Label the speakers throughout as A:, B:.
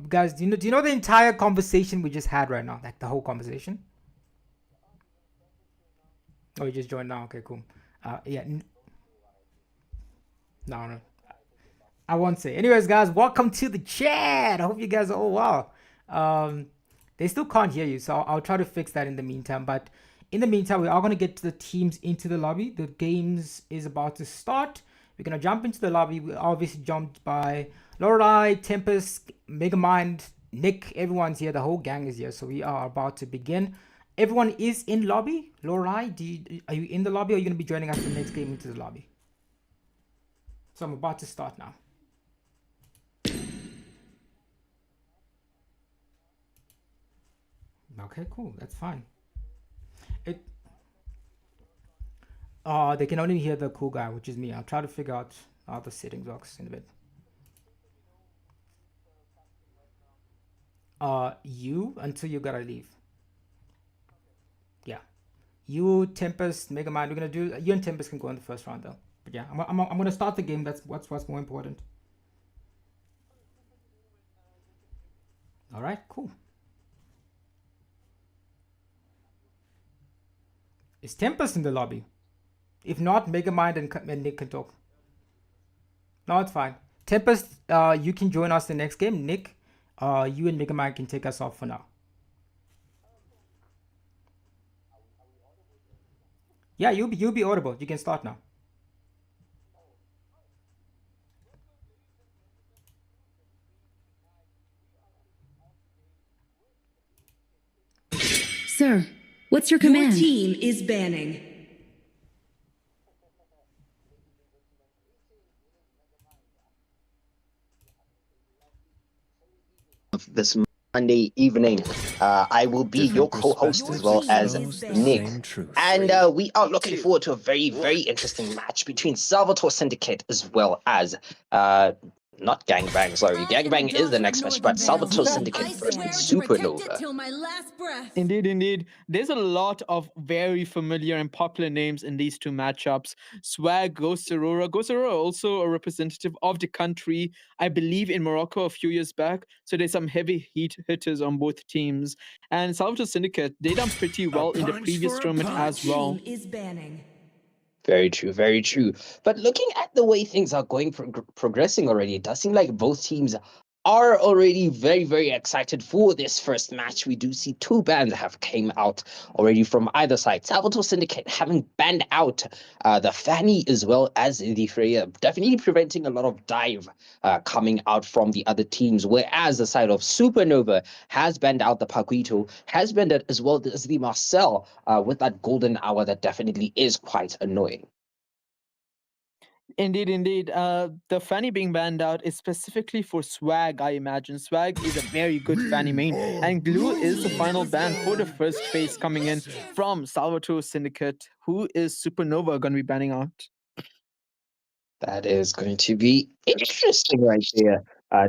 A: Guys, do you know the entire conversation we just had right now? Like the whole conversation? Oh, you just joined now. Okay, cool. Yeah, no, no, I won't say. Anyways, guys, welcome to the chat. I hope you guys are all well. Um, they still can't hear you, so I'll try to fix that in the meantime. But in the meantime, we are gonna get the teams into the lobby. The games is about to start. We're gonna jump into the lobby. We obviously jumped by Lorelai, Tempest, Megamind, Nick. Everyone's here. The whole gang is here. So we are about to begin. Everyone is in lobby. Lorelai, are you in the lobby, or are you gonna be joining us for the next game into the lobby? So I'm about to start now. Okay, cool. That's fine. It they can only hear the cool guy, which is me. I'll try to figure out how the settings works in a bit. You until you gotta leave. Yeah. You, Tempest, Megamind. We're gonna do you and Tempest can go in the first round though. But yeah, I'm gonna start the game. That's what's more important. All right, cool. Is Tempest in the lobby? If not, Megamind and Nick can talk. No, it's fine. Tempest, you can join us the next game. Nick, you and Megamind can take us off for now. Yeah, you'll be audible. You can start now.
B: Sir, what's your
C: Your
B: command?
C: team is banning.
D: This Monday evening. I will be your co-host as well as Nick. And we are looking forward to a very, very interesting match between Salvator Syndicate as well as not Gangbang, sorry. Gangbang is the next match, but Salvator Syndicate versus Supernova.
E: Indeed. There's a lot of very familiar and popular names in these two matchups. Swag, Ghost Aurora. Ghost Aurora also a representative of the country, I believe, in Morocco a few years back. So there's some heavy hitters on both teams. And Salvatore Syndicate, they done pretty well in the previous tournament as well.
C: Team is banning.
D: Very true, very true. But looking at the way things are going progressing already, it does seem like both teams are already very, very excited for this first match. We do see two bans have came out already from either side. Salvatore Syndicate having banned out the Fanny as well as the Freya, definitely preventing a lot of dive coming out from the other teams, whereas the side of Supernova has banned out the Paquito, has banned it as well as the Marcel with that golden hour that definitely is quite annoying.
E: Indeed. The Fanny being banned out is specifically for Swag, I imagine. Swag is a very good Fanny main, and Glue is the final ban for the first phase coming in from Salvatore Syndicate. Who is Supernova going to be banning out?
D: That is going to be interesting right there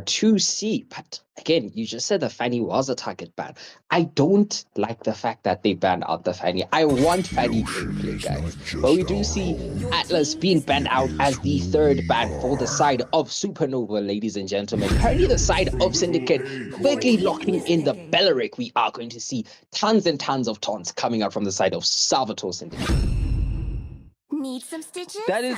D: to see. But again, you just said the Fanny was a target ban. I don't like the fact that they banned out the Fanny. I want Fanny gameplay, guys. But we do see Atlas being banned out as the third ban for the side of Supernova, ladies and gentlemen. Currently, the side of Syndicate quickly locking in the Belleric. We are going to see tons and tons of taunts coming out from the side of Salvatore Syndicate.
F: Need some stitches?
E: That is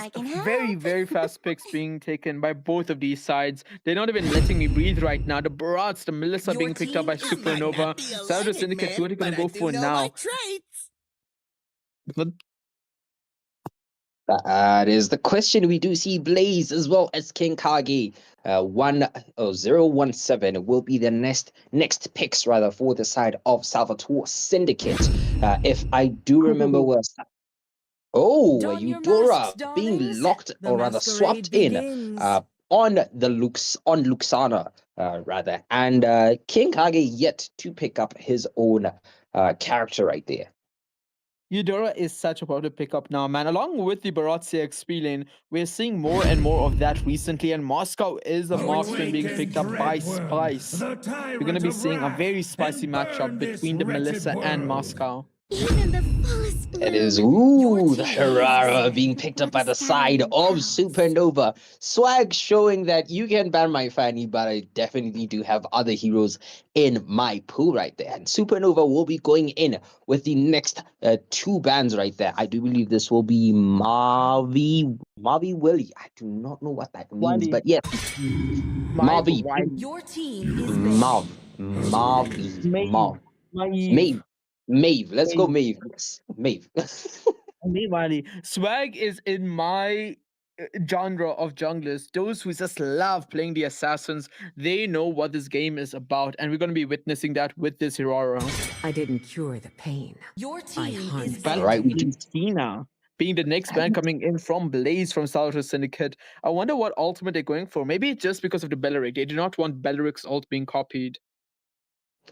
E: very fast picks being taken by both of these sides. They're not even letting me breathe right now. The Barats, the Melissa being picked up by Supernova. Salvatore Syndicate, who are they going to go for now? But
D: That is the question. We do see Blaze as well as King Kage. 017 will be the next picks rather for the side of Salvatore Syndicate. If I do remember well. Oh, Eudora being locked or rather swapped in on Luxana rather, and King Kage yet to pick up his own character right there.
E: Eudora is such a popular pickup now, man. Along with the Baratsia XP lane, we're seeing more and more of that recently, and Moscow is the marksman being picked up by Spice. We're going to be seeing a very spicy matchup between the Melissa and Moscow.
F: Even the fullest
D: It is,
C: Your
D: the
C: team
D: Harara
C: is
D: being picked up
F: Where
D: by
F: the
D: the side
F: skyline
D: of
F: counts.
D: Supernova. Swag showing that you can ban my Fanny, but I definitely do have other heroes in my pool right there. And Supernova will be going in with the next two bans right there. I do believe this will be Marvy Willie. I do not know what that means,
E: Wally.
D: but yes, Marvy.
E: Wily.
C: your team is
D: Marv.
C: banning.
D: Marvy.
E: Maeve.
D: Marv.
E: Maeve.
D: Maeve. Maeve. Let's go,
E: Maeve.
D: Maeve. Yes, Maeve.
E: Maeve Wily. Swag is in my genre of junglers. Those who just love playing the assassins, they know what this game is about, and we're going to be witnessing that with this Hirara.
B: I didn't cure the pain.
C: Your team is
B: hunt.
D: All right, we do.
E: Valentina being the next ban coming in from Blaze from Salvator Syndicate. I wonder what ultimate they're going for. Maybe just because of the Belleric. They do not want Belleric's ult being copied.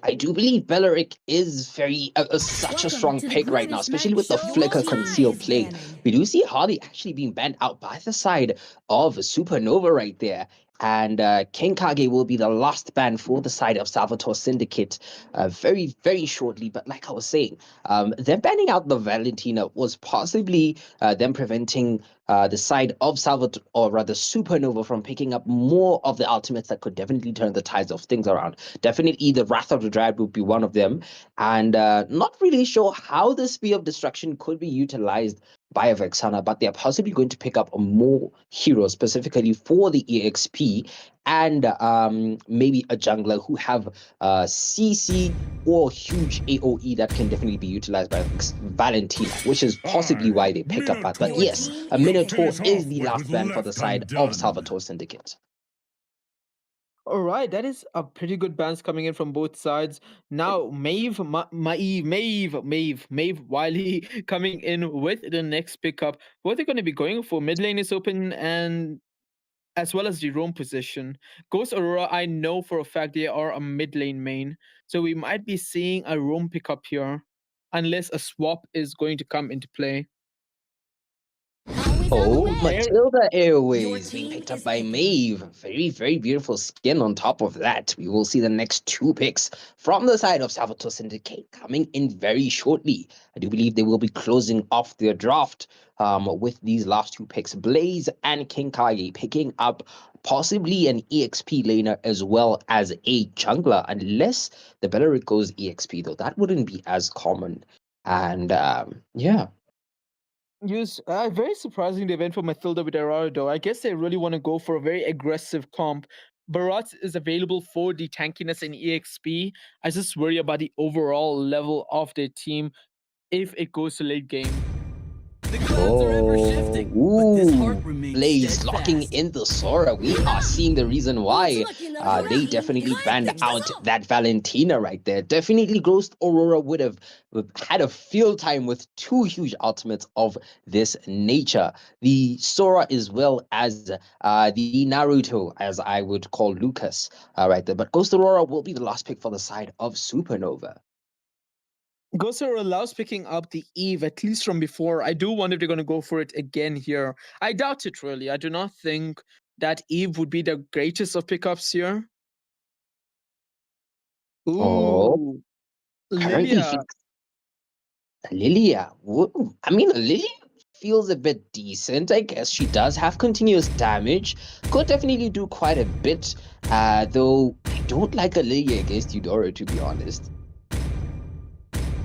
D: I do believe Belleric is such a
C: Welcome
D: strong
C: to the
D: pick right now,
C: greatest
D: especially
C: match
D: with the
C: show
D: flicker
C: of
D: conceal
C: time.
D: play.
C: Banning.
D: We do see Harley actually being banned out by the side of Supernova right there. And King Kage will be the last ban for the side of Salvator Syndicate very, very shortly. But like I was saying, them banning out the Valentina was possibly them preventing the side of Salvator, or rather Supernova, from picking up more of the ultimates that could definitely turn the tides of things around. Definitely the Wrath of the Dryad would be one of them. And not really sure how the Spear of Destruction could be utilized by a Vexana, but they're possibly going to pick up more heroes specifically for the EXP, and maybe a jungler who have CC or huge AoE that can definitely be utilized by Valentina, which is possibly why they picked up that. But
C: Your
D: yes,
C: team
D: a
C: is
D: Minotaur
C: banning.
D: is the last ban for the side of Salvator Syndicate.
E: All right, that is a pretty good bans coming in from both sides. Now, Maeve, Wiley coming in with the next pickup. What they're going to be going for? Mid lane is open, and as well as the roam position. Ghost Aurora, I know for a fact they are a mid lane main. So we might be seeing a roam pickup here, unless a swap is going to come into play.
C: Always on the
D: Oh,
C: way.
D: Matilda
C: Your
D: Airways being
C: team
D: picked up
C: is
D: by
C: picking.
D: Maeve. Very, very beautiful skin on top of that. We will see the next two picks from the side of Salvatore Syndicate coming in very shortly. I do believe they will be closing off their draft with these last two picks. Blaze and King Kage picking up possibly an EXP laner as well as a jungler, unless the Belleric goes EXP, though. That wouldn't be as common. And yeah.
E: Yes, very surprising they went for Matilda with Aurora, though. I guess they really want to go for a very aggressive comp. Barat is available for the tankiness in EXP. I just worry about the overall level of their team if it goes to late game.
G: The clouds are ever shifting, but this heart remains
D: Blaze locking
G: steadfast.
D: in the Sora. We are seeing the reason why they
C: Your team
D: definitely
C: is
D: banned
C: picking.
D: out that Valentina right there. Definitely Ghost Aurora would have had a field time with two huge ultimates of this nature. The Sora as well as the Naruto, as I would call Lucas right there. But Ghost Aurora will be the last pick for the side of Supernova.
E: Gosser allows picking up the Eve, at least from before. I do wonder if they're going to go for it again here. I doubt it, really. I do not think that Eve would be the greatest of pickups here.
D: Oh,
E: Ooh,
D: currently
E: Lilia.
D: Lilia. I mean, Lilia feels a bit decent, I guess. She does have continuous damage. Could definitely do quite a bit. Though I don't like a Lilia against Eudora, to be honest.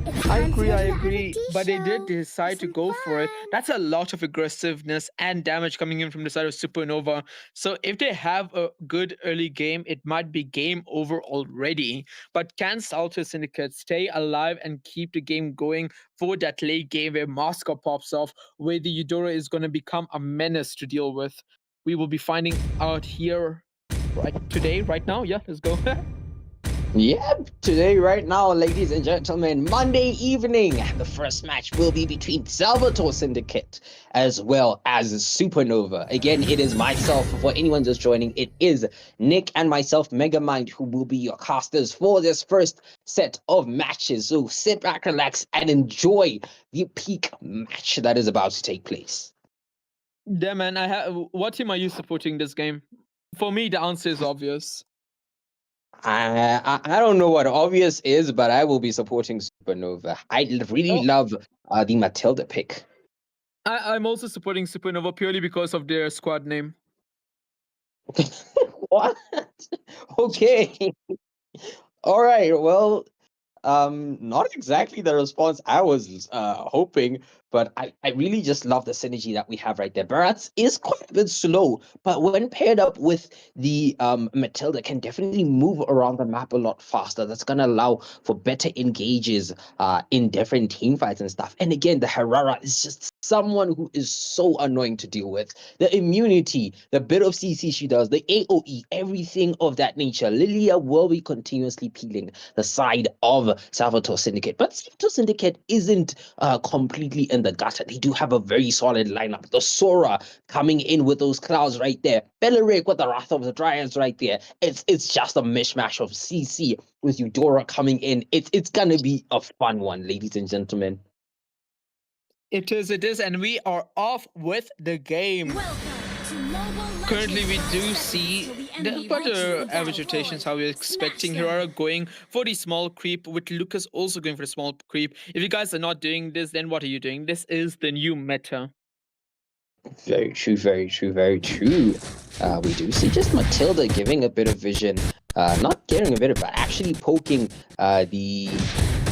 E: I
F: Time for
E: agree, I
F: the
E: agree. But they did
F: show.
E: decide to
F: Some
E: go for it.
F: fun.
E: That's a lot of aggressiveness and damage coming in from the side of Supernova. So if they have a good early game, it might be game over already. But can Salto Syndicate stay alive and keep the game going for that late game where Moscow pops off, where the Eudora is going to become a menace to deal with? We will be finding out here right now. Yeah, let's go.
D: Yep, today, right now, ladies and gentlemen, Monday evening, the first match will be between Salvatore Syndicate as well as Supernova. Again, it is myself, for anyone just joining, it is Nick and myself, Megamind, who will be your casters for this first set of matches. So sit back, relax, and enjoy the peak match that is about to take place.
E: Yeah, man. What team are you supporting this game? For me, the answer is obvious.
D: I don't know what obvious is, but I will be supporting Supernova. I really
E: Oh,
D: love the Matilda pick.
E: I'm also supporting Supernova purely because of their squad name.
D: What? Okay. All right. Well, not exactly the response I was hoping, but I really just love the synergy that we have right there. Barats is quite a bit slow, but when paired up with the Matilda, can definitely move around the map a lot faster. That's gonna allow for better engages in different team fights and stuff. And again, the Herrera is just someone who is so annoying to deal with. The immunity, the bit of CC she does, the AoE, everything of that nature. Lilia will be continuously peeling the side of Salvator Syndicate. But Salvator Syndicate isn't completely in the gutter. They do have a very solid lineup. The Sora coming in with those clouds right there. Beleric with the Wrath of the Dryads right there. It's just a mishmash of CC with Eudora coming in. It's gonna be a fun one, ladies and gentlemen.
E: It is, and we are off with the game. Currently, we do see the better average rotations how we're expecting. Hirara going for the small creep, with Lucas also going for the small creep. If you guys are not doing this, then what are you doing? This is the new meta.
D: Very true, very true, very true. We do see just Matilda giving a bit of vision, not getting a bit of, but actually poking the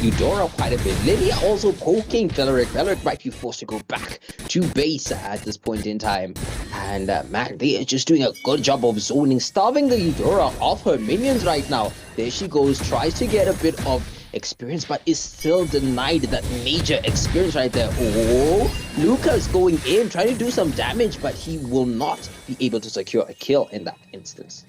D: Eudora quite a bit. Lydia also poking Beleric. Beleric might be forced to go back to base at this point in time. And man, they are just doing a good job of zoning, starving the Eudora off her minions right now. There she goes, tries to get a bit of experience, but is still denied that major experience right there. Oh, Lucas going in, trying to do some damage, but he will not be able to secure a kill in that instance.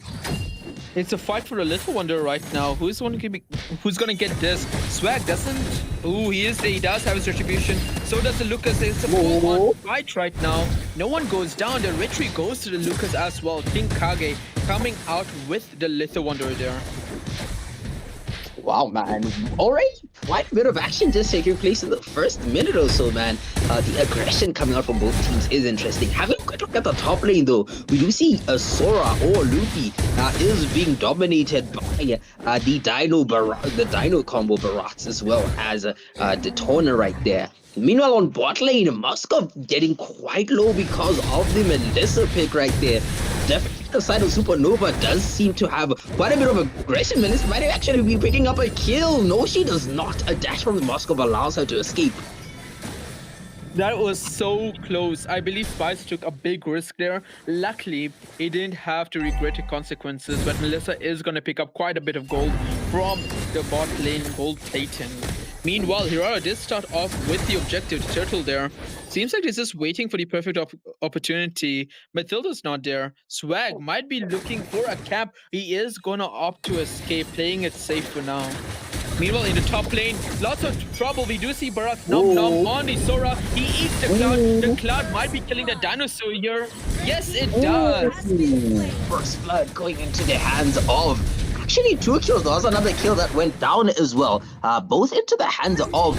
E: It's a fight for the little wonder right now. Who's gonna get this? Swag doesn't. Ooh, he does have his retribution. So does the Lucas. It's a full-on fight right now. No one goes down. The retreat goes to the Lucas as well. King Kage coming out with the little wonder there.
D: Wow, man. Already quite a bit of action just taking place in the first minute or so, man. The aggression coming out from both teams is interesting. Having a quick look at the top lane, though, we do see a Sora or Luffy is being dominated by the Dino combo Barats, as well as Detona right there. Meanwhile, on bot lane, Muskov getting quite low because of the Melissa pick right there. Definitely the side of Supernova does seem to have quite a bit of aggression. Melissa might actually be picking up a kill. No, she does not. A dash from Muskov allows her to escape.
E: That was so close. I believe Spice took a big risk there. Luckily, he didn't have to regret the consequences, but Melissa is going to pick up quite a bit of gold from the bot lane gold plating. Meanwhile, Hirara did start off with the objective, the turtle there. Seems like he's just waiting for the perfect opportunity. Matilda's not there. Swag might be looking for a cap. He is going to opt to escape, playing it safe for now. Meanwhile, in the top lane, lots of trouble. We do see Bharat nom on the Sora. He eats the cloud. The cloud might be killing the dinosaur here. Yes, it does.
D: First blood going into the hands of... Actually, 2 kills. There was another kill that went down as well. Both into the hands of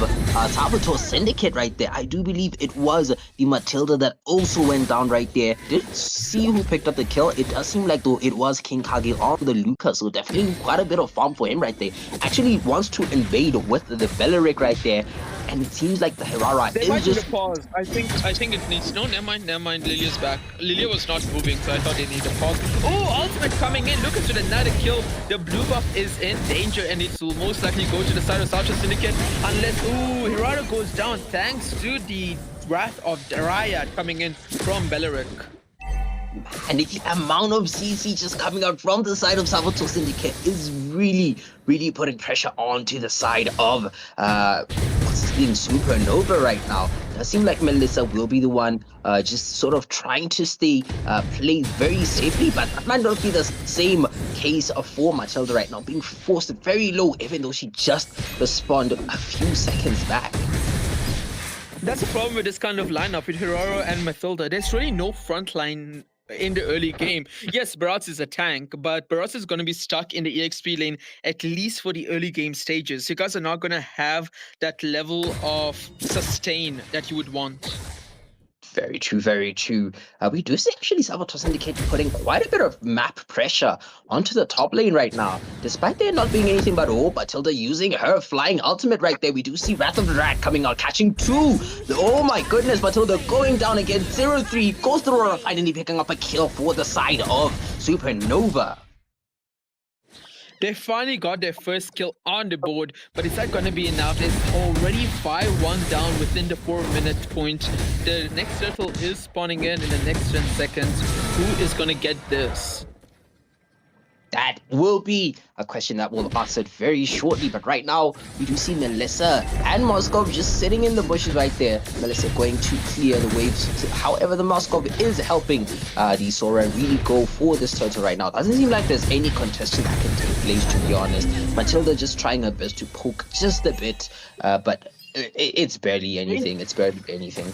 D: Salvator Syndicate right there. I do believe it was the Matilda that also went down right there. Didn't see who picked up the kill. It does seem like, though, it was King Kage on the Lucas. So definitely quite a bit of farm for him right there. Actually wants to invade with the Beleric right there. And it seems like the Hirara
E: they
D: is
E: might
D: just...
E: need a pause. I think it needs... No, never mind. Lilia's back. Lilia was not moving, so I thought they need a pause. Oh, ultimate coming in. Lucas with another kill. The blue buff is in danger, and it will most likely go to the side of Salvator Syndicate. Unless... Ooh, Hirara goes down thanks to the Wrath of Dryad coming in from Beleric.
D: And the amount of CC just coming out from the side of Salvator Syndicate is really, really putting pressure onto the side of Supernova right now. It does seem like Melissa will be the one just sort of trying to play very safely, but that might not be the same case for Matilda right now, being forced very low, even though she just responded a few seconds back.
E: That's the problem with this kind of lineup with Hirara and Matilda. There's really no front line in the early game. Yes, Barats is a tank, but Barats is going to be stuck in the EXP lane at least for the early game stages. You guys are not going to have that level of sustain that you would want.
D: Very true, very true. We do see actually Salvator Syndicate putting quite a bit of map pressure onto the top lane right now. Despite there not being anything but Matilda using her flying ultimate right there. We do see Wrath of the Rat coming out, catching 2. Oh my goodness, Matilda going down again. 0-3. Ghost Aurora finally picking up a kill for the side of Supernova.
E: They finally got their first kill on the board, but is that going to be enough? It's already 5-1 down within the 4-minute point. The next turtle is spawning in the next 10 seconds. Who is going to get this?
D: That will be a question that we'll answer very shortly. But right now, we do see Melissa and Moskov just sitting in the bushes right there. Melissa going to clear the waves. However, the Moskov is helping the Sora really go for this turtle right now. Doesn't seem like there's any contestation that can take place, to be honest. Matilda just trying her best to poke just a bit, but it's barely anything. It's barely anything.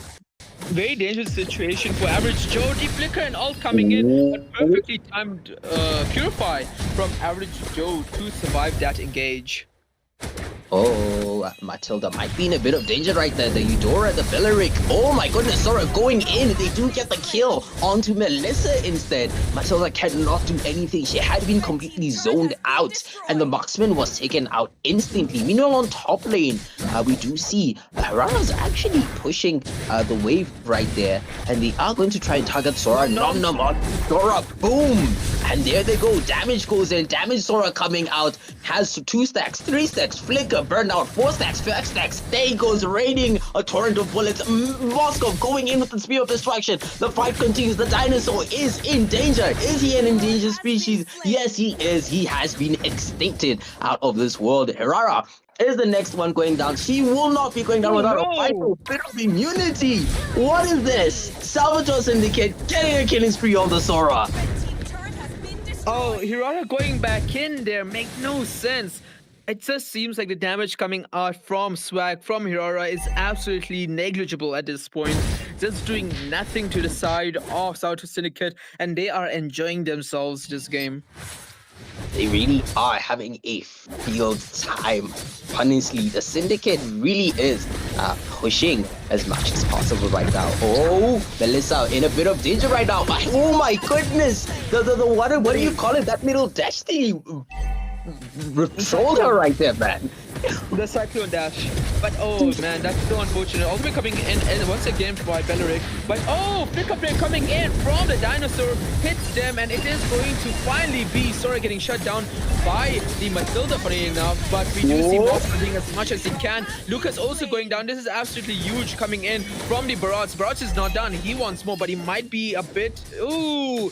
E: Very dangerous situation for Average Joe. Deep Flicker and all coming in, but perfectly timed Purify from Average Joe to survive that engage.
D: Oh, Matilda might be in a bit of danger right there. The Eudora, the Belleric. Oh my goodness, Sora going in. They do get the kill onto Melissa instead. Matilda cannot do anything. She had been completely zoned out, and the marksman was taken out instantly. Meanwhile, on top lane, we do see Harara's actually pushing the wave right there, and they are going to try and target Sora. Nom nom on Sora. Boom! And there they go. Damage goes in. Damage Sora coming out. Has 2 stacks, 3 stacks. Flicker, burn out. 4 stacks, 5 stacks. There he goes, raining a torrent of bullets. Moscow going in with the Spear of Destruction. The fight continues. The dinosaur is in danger. Is he an endangered species? Yes, he is. He has been extincted out of this world. Herrera is the next one going down. She will not be going down without a vital bit of immunity. What is this? Salvator Syndicate getting a killing spree on the Sora.
E: Oh, Hirata going back in there make no sense. It just seems like the damage coming out from Swag, from Hirara is absolutely negligible at this point. Just doing nothing to the side of Salvator Syndicate, and they are enjoying themselves this game.
D: They really are having a field time. Honestly, the Syndicate really is pushing as much as possible right now. Oh, Melissa in a bit of danger right now. Oh my goodness! The what do you call it? That middle dash thing trolled her right there, man.
E: The Cyclone Dash. But oh man, that's so unfortunate. Ultimate coming in and once again by Belleric. But oh, Flicker Play coming in from the dinosaur hits them, and it is going to finally be Sora getting shut down by the Matilda, funny enough. But we do see Moss doing as much as he can. Lucas also going down. This is absolutely huge coming in from the Barats. Barats is not done. He wants more, but he might be a bit. Ooh,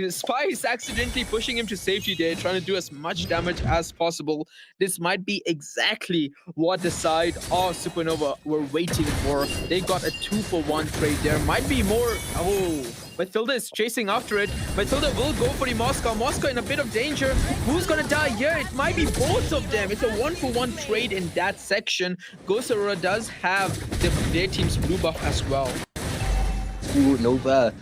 E: Spice accidentally pushing him to safety there, trying to do as much damage as possible. This might be exactly what the side of Supernova were waiting for. They got a 2-for-1 trade. There might be more. Oh, Matilda is chasing after it. Matilda will go for the Moscow. Moscow in a bit of danger. Who's gonna die here? It might be both of them. It's a 1-for-1 trade in that section. Ghost Aurora does have their team's blue buff as well.
D: Ooh, Nova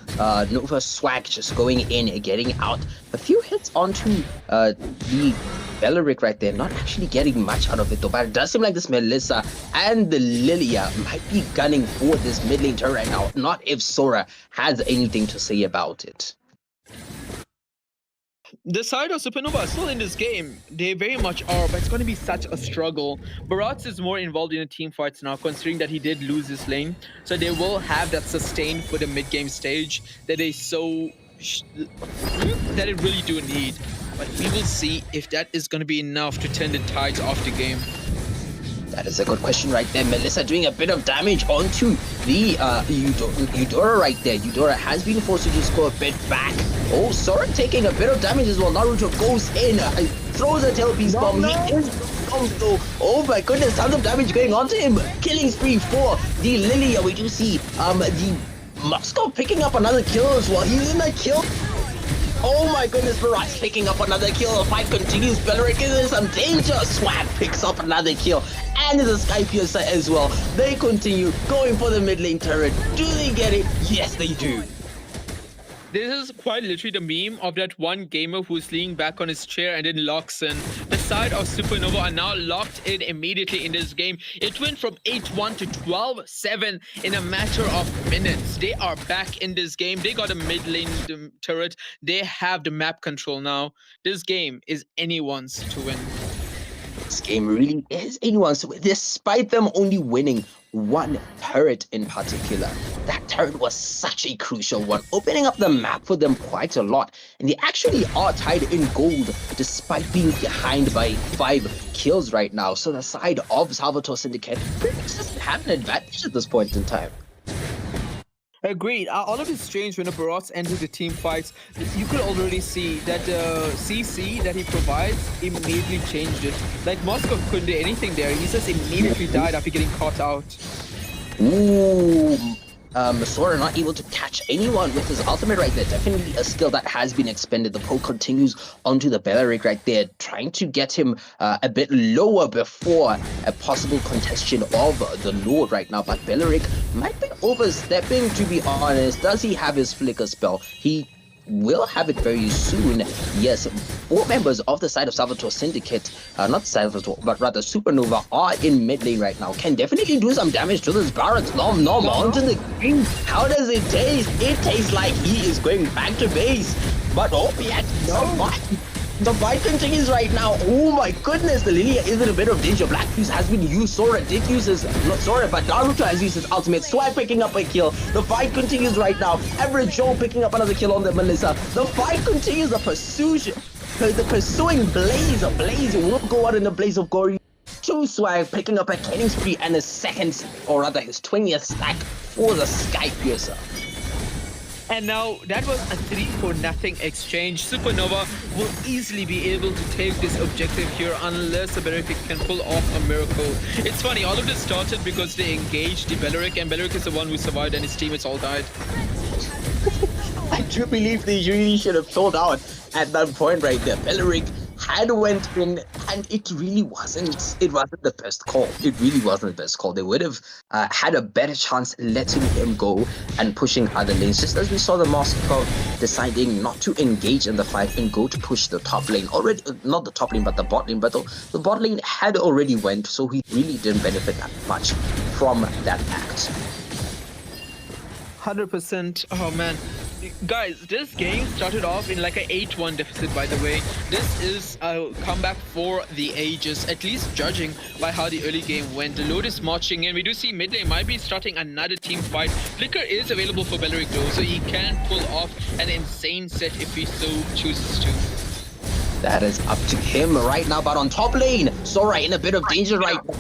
D: Swag just going in and getting out. A few hits onto the Belleric right there, not actually getting much out of it though, but it does seem like this Melissa and the Lilia might be gunning for this mid lane turret right now, not if Sora has anything to say about it.
E: The side of Supernova is still in this game. They very much are, but it's going to be such a struggle. Barats is more involved in the team fights now, considering that he did lose his lane. So they will have that sustain for the mid-game stage that they that it really do need. But we will see if that is going to be enough to turn the tides off the game.
D: That is a good question right there. Melissa doing a bit of damage onto the Eudora right there. Eudora has been forced to just go a bit back. Oh, Sora taking a bit of damage as well. Naruto goes in, throws a tailpiece bomb. He is though. Oh my goodness, tons of damage going onto him. Killing spree for the Lilia. We do see the Moscow picking up another kill as well. He's in a kill. Oh my goodness, Barats picking up another kill. The fight continues. Belleric is in some danger. Swag picks up another kill. And there's a Sky Piercer as well. They continue going for the mid lane turret. Do they get it? Yes, they do.
E: This is quite literally the meme of that one gamer who's leaning back on his chair and then locks in. The side of Supernova are now locked in immediately in this game. It went from 8-1 to 12-7 in a matter of minutes. They are back in this game. They got a mid lane turret. They have the map control now. This game is anyone's to win.
D: This game really is anyone's, despite them only winning one turret in particular. That turret was such a crucial one, opening up the map for them quite a lot. And they actually are tied in gold despite being behind by 5 kills right now. So the side of Salvator Syndicate pretty much doesn't have an advantage at this point in time.
E: Agreed. All of this changed when the Baross entered the team fights. You could already see that the CC that he provides immediately changed it. Like, Moscow couldn't do anything there. He just immediately died after getting caught out.
D: Ooh. Sora not able to catch anyone with his ultimate right there. Definitely a skill that has been expended. The poke continues onto the Belleric right there, trying to get him a bit lower before a possible contestation of the Lord right now. But Belleric might be overstepping, to be honest. Does he have his flicker spell? He will have it very soon. Yes, 4 members of the side of Salvator Syndicate, not Salvator, but rather Supernova, are in mid lane right now. Can definitely do some damage to this Barrett. Nom onto the game. How does it taste? It tastes like he is going back to base. But oh, yet the fight continues right now. Oh my goodness, the Lilia is in a bit of danger. Black Fuse has been used. Sora did use his, not Sora, but Naruto has used his ultimate. Swag picking up a kill. The fight continues right now. Average Joe picking up another kill on the Melissa. The fight continues. The pursuing Blaze. Blaze will go out in a blaze of glory. 2 Swag picking up a killing spree and a second, or rather his 20th stack for the Sky Piercer.
E: And now that was a 3-0 exchange. Supernova will easily be able to take this objective here unless the Belleric can pull off a miracle. It's funny, all of this started because they engaged the Belleric, and Belleric is the one who survived and his teammates all died.
D: I do believe they really should have sold out at that point right there. Belleric had went in, and it wasn't the best call. It really wasn't the best call. They would have had a better chance letting him go and pushing other lanes, just as we saw the Moscow deciding not to engage in the fight and go to push the top lane. Already, not the top lane, but the bot lane. But the bot lane had already went, so he really didn't benefit that much from that act.
E: 100%. Oh man. Guys, this game started off in like an 8-1 deficit, by the way. This is a comeback for the ages, at least judging by how the early game went. The Lord is marching in. We do see mid lane might be starting another team fight. Flicker is available for Belleric though, so he can pull off an insane set if he so chooses to.
D: That is up to him right now, but on top lane, Sora in a bit of danger right now.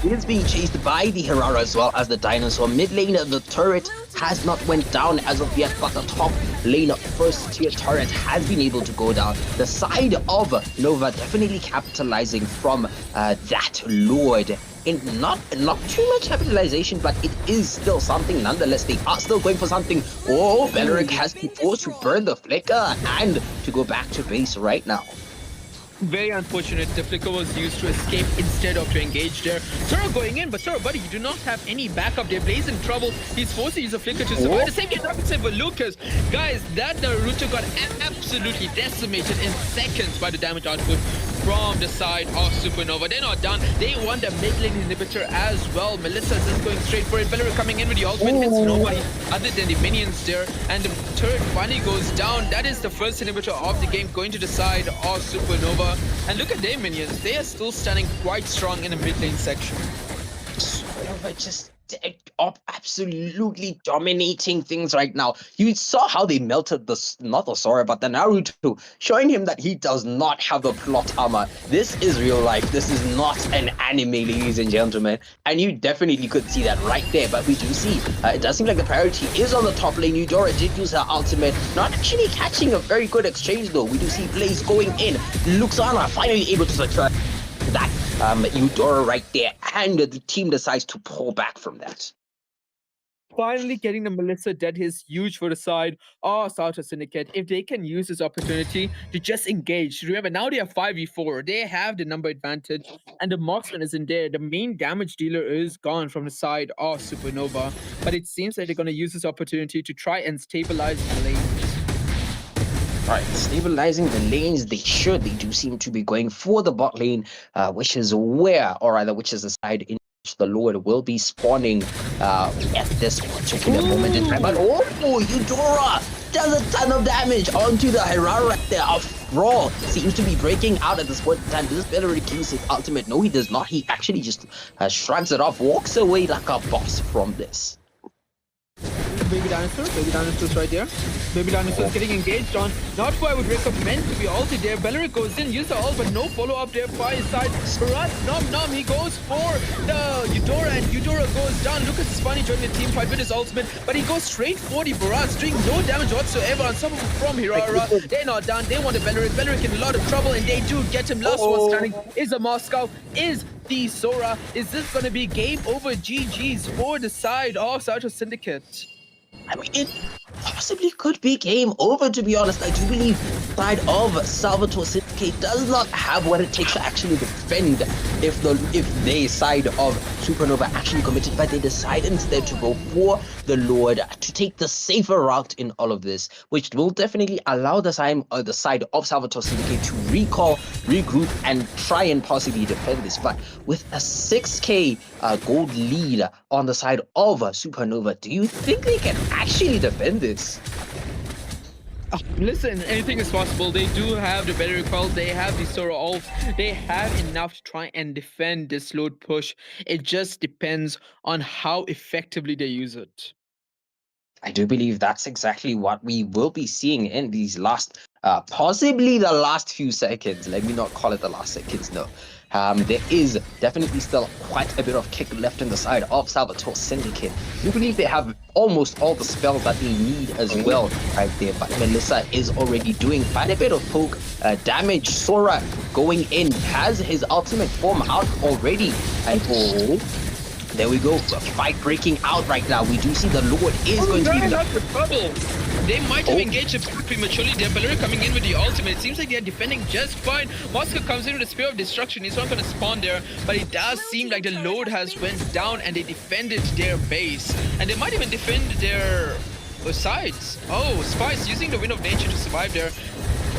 D: He is being chased by the Herrera as well as the Dinosaur. Mid lane, the turret has not went down as of yet, but the top lane first tier turret has been able to go down. The side of Nova definitely capitalizing from that Lord. In not too much capitalization, but it is still something nonetheless. They are still going for something. Oh, Belleric has been forced to burn the flicker and to go back to base right now.
E: Very unfortunate. The flicker was used to escape instead of to engage there. Sora going in, but Sora, buddy, you do not have any backup there. Blaze in trouble. He's forced to use a flicker to survive. The same can happen for Lucas. Guys, that Naruto got absolutely decimated in seconds by the damage output from the side of Supernova. They're not done. They want the mid lane inhibitor as well. Melissa is just going straight for it. Belleric coming in with the ultimate. Hits nobody other than the minions there. And the turret finally goes down. That is the first inhibitor of the game going to the side of Supernova. And look at their minions. They are still standing quite strong in the mid lane section.
D: Supernova just absolutely dominating things right now. You saw how they melted not the Sora, but the Naruto, showing him that he does not have the plot armor. This is real life. This is not an anime, ladies and gentlemen. And you definitely could see that right there. But we do see, it does seem like the priority is on the top lane. Eudora did use her ultimate, not actually catching a very good exchange though. We do see Blaze going in. Luxana finally able to secure that Eudora right there, and the team decides to pull back from that.
E: Finally getting the Melissa dead is huge for the side of Salvator Syndicate. If they can use this opportunity to just engage. Remember, now they are 5v4. They have the number advantage, and the marksman isn't there. The main damage dealer is gone from the side of Supernova. But it seems like they're going to use this opportunity to try and stabilize the lane.
D: start stabilizing the lanes. They do seem to be going for the bot lane, which is the side in which the Lord will be spawning at this particular moment in time. But Eudora does a ton of damage onto the Herrera right there. Raw seems to be breaking out at this point in time. Does Beller use his ultimate? No, he does not. He actually just shrugs it off, walks away like a boss from this.
E: Baby dinosaur's right there. Baby dinosaur's getting engaged on. Not who I would recommend to be ulted there. Bellerin goes in, use the ult, but no follow-up there. Far side. Faraz, nom, he goes for the Eudora, and Eudora goes down. Lucas is funny joining the team fight with his ultimate, but he goes straight for the Faraz, doing no damage whatsoever on someone from Hirara. They're not done. They want the Bellerin. Bellerin in a lot of trouble, and they do get him. Last one standing is a Moscow, is the Sora. Is this going to be game over? GG's for the side of Salvator Syndicate.
D: I mean, it possibly could be game over, to be honest. I do believe the side of Salvator Syndicate does not have what it takes to actually defend if the side of Supernova actually committed, but they decide instead to go for the Lord to take the safer route in all of this, which will definitely allow the side of Salvator Syndicate to recall, regroup, and try and possibly defend this. But with a 6k gold lead on the side of Supernova, do you think they can actually defend this?
E: Listen, anything is possible. They do have the better recall. They have the Sora ult. They have enough to try and defend this load push. It just depends on how effectively they use it.
D: I do believe that's exactly what we will be seeing in these last, possibly the last few seconds. Let me not call it the last seconds, no. There is definitely still quite a bit of kick left in the side of Salvator Syndicate. I believe they have almost all the spells that they need as well right there. But Melissa is already doing quite a bit of poke damage. Sora going in, has his ultimate form out already. And there we go. A fight breaking out right now. We do see the Lord is going to be
E: trouble. They might have engaged a bit prematurely. They're Bellerin coming in with the ultimate. It seems like they're defending just fine. Moscow comes in with a Spear of Destruction. He's not going to spawn there, but it does seem like the load has went down and they defended their base. And they might even defend their sides. Oh, Spice using the Wind of Nature to survive there.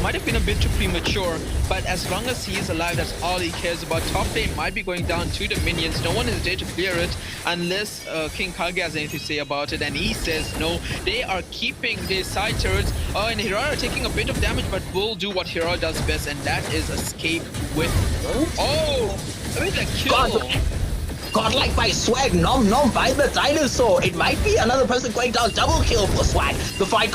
E: Might have been a bit too premature, but as long as he is alive, that's all he cares about. Top lane might be going down to the minions. No one is there to clear it unless King Kage has anything to say about it, and he says no. They are keeping their side turrets, and Hirara are taking a bit of damage, but will do what Hirara does best, and that is escape with... Oh! I mean, the kill!
D: Godlike by Swag, nom by the dinosaur. It might be another person going down. Double kill for Swag. The fight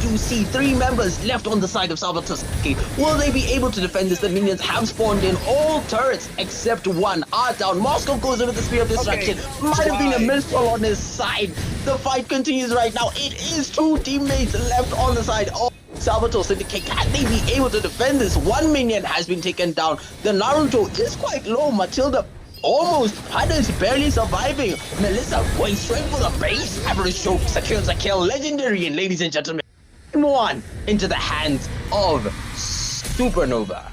D: you see 3 members left on the side of Salvator Syndicate. Will they be able to defend this? The minions have spawned in. All turrets except one are down. Moscow goes in with the Spear of Destruction. Might have been a missile on his side. The fight continues right now. It is 2 teammates left on the side of Salvator Syndicate. Can they be able to defend this? 1 minion has been taken down. The Naruto is quite low. Matilda almost. Hada is barely surviving. Melissa going straight for the base. Average Show secures a kill. Legendary, and ladies and gentlemen, one into the hands of Supernova.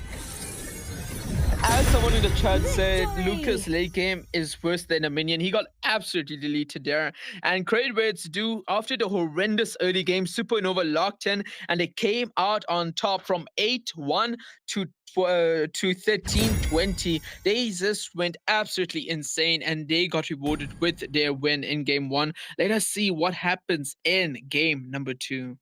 E: As someone in the chat said, Lucas' late game is worse than a minion. He got absolutely deleted there. And credit where it's due, after the horrendous early game, Supernova locked in and they came out on top from 8-1 to 13-20. They just went absolutely insane and they got rewarded with their win in game 1. Let us see what happens in game number 2.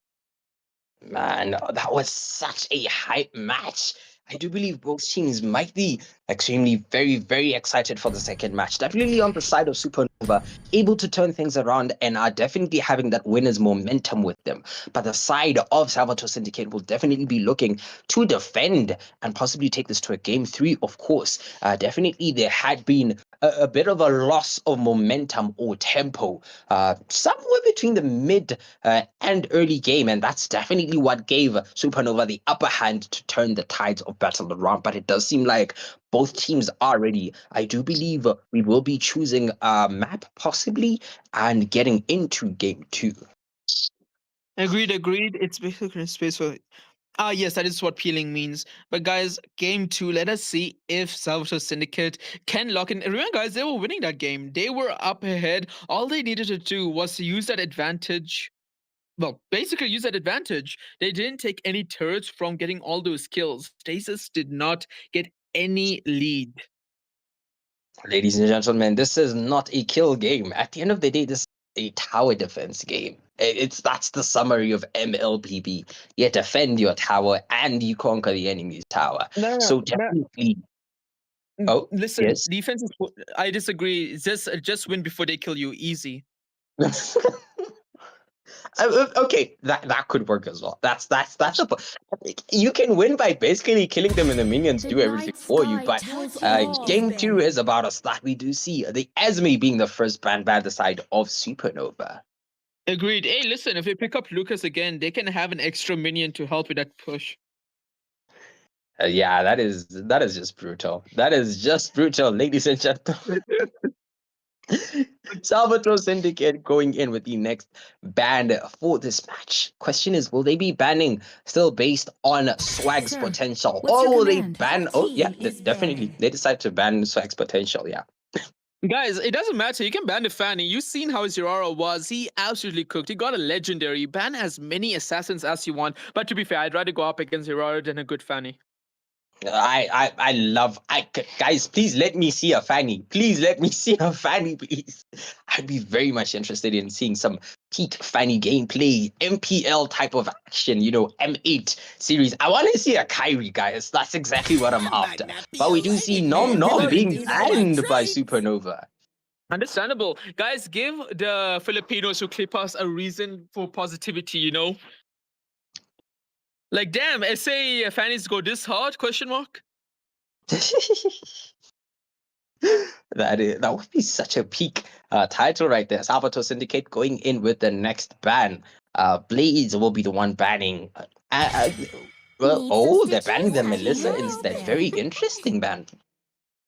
D: Man, that was such a hype match. I do believe both teams might be extremely very excited for the second match. Definitely on the side of Supernova, able to turn things around and are definitely having that winner's momentum with them. But the side of Salvator Syndicate will definitely be looking to defend and possibly take this to a game 3, of course. Definitely there had been a bit of a loss of momentum or tempo somewhere between the mid and early game, and that's definitely what gave Supernova the upper hand to turn the tides of battle around. But it does seem like both teams are ready. I do believe we will be choosing a map possibly and getting into game 2.
E: Agreed. It's basically space for... yes, that is what peeling means. But guys, game 2, let us see if Salvator Syndicate can lock in. Remember, guys, they were winning that game. They were up ahead. All they needed to do was to use that advantage well, basically use that advantage. They didn't take any turrets from getting all those kills. Stasis did not get any lead.
D: Ladies and gentlemen, this is not a kill game. At the end of the day, this is a tower defense game. That's the summary of MLBB. You defend your tower and you conquer the enemy's tower.
E: No,
D: So
E: no.
D: definitely. Oh,
E: Listen,
D: yes.
E: defense is. I disagree. Just win before they kill you. Easy.
D: Okay, that could work as well. That's you can win by basically killing them and the minions do everything for you. But game 2 is about a stat we do see the Esme being the first ban by the side of Supernova.
E: Agreed. Hey, listen, if they pick up Lucas again, they can have an extra minion to help with that push.
D: Yeah, that is just brutal. That is just brutal, ladies and gentlemen. Salvator Syndicate going in with the next ban for this match. Question is, will they be banning still based on Swag's
B: Sir,
D: potential?
B: what's
D: Or
B: your
D: will they
B: command?
D: ban...
B: Our
D: Oh, yeah,
B: team is
D: definitely.
B: banned.
D: They decide to ban Swag's potential, yeah.
E: Guys, it doesn't matter. You can ban the Fanny. You've seen how Zirara was. He absolutely cooked. He got a legendary. Ban as many assassins as you want. But to be fair, I'd rather go up against Zirara than a good Fanny.
D: I love... guys, please let me see a Fanny. Please let me see a Fanny, please. I'd be very much interested in seeing some peak Fanny gameplay, MPL type of action, you know, M8 series. I want to see a Kyrie, guys. That's exactly what I'm after. But we do see Nom Nom being banned by Supernova.
E: Understandable. Guys, give the Filipinos who clip us a reason for positivity, you know? Like, damn, SA Fannies go this hard? Question mark.
D: That would be such a peak title right there. Salvator Syndicate going in with the next ban. Blaze will be the one banning. They're banning the Melissa instead. Very interesting ban.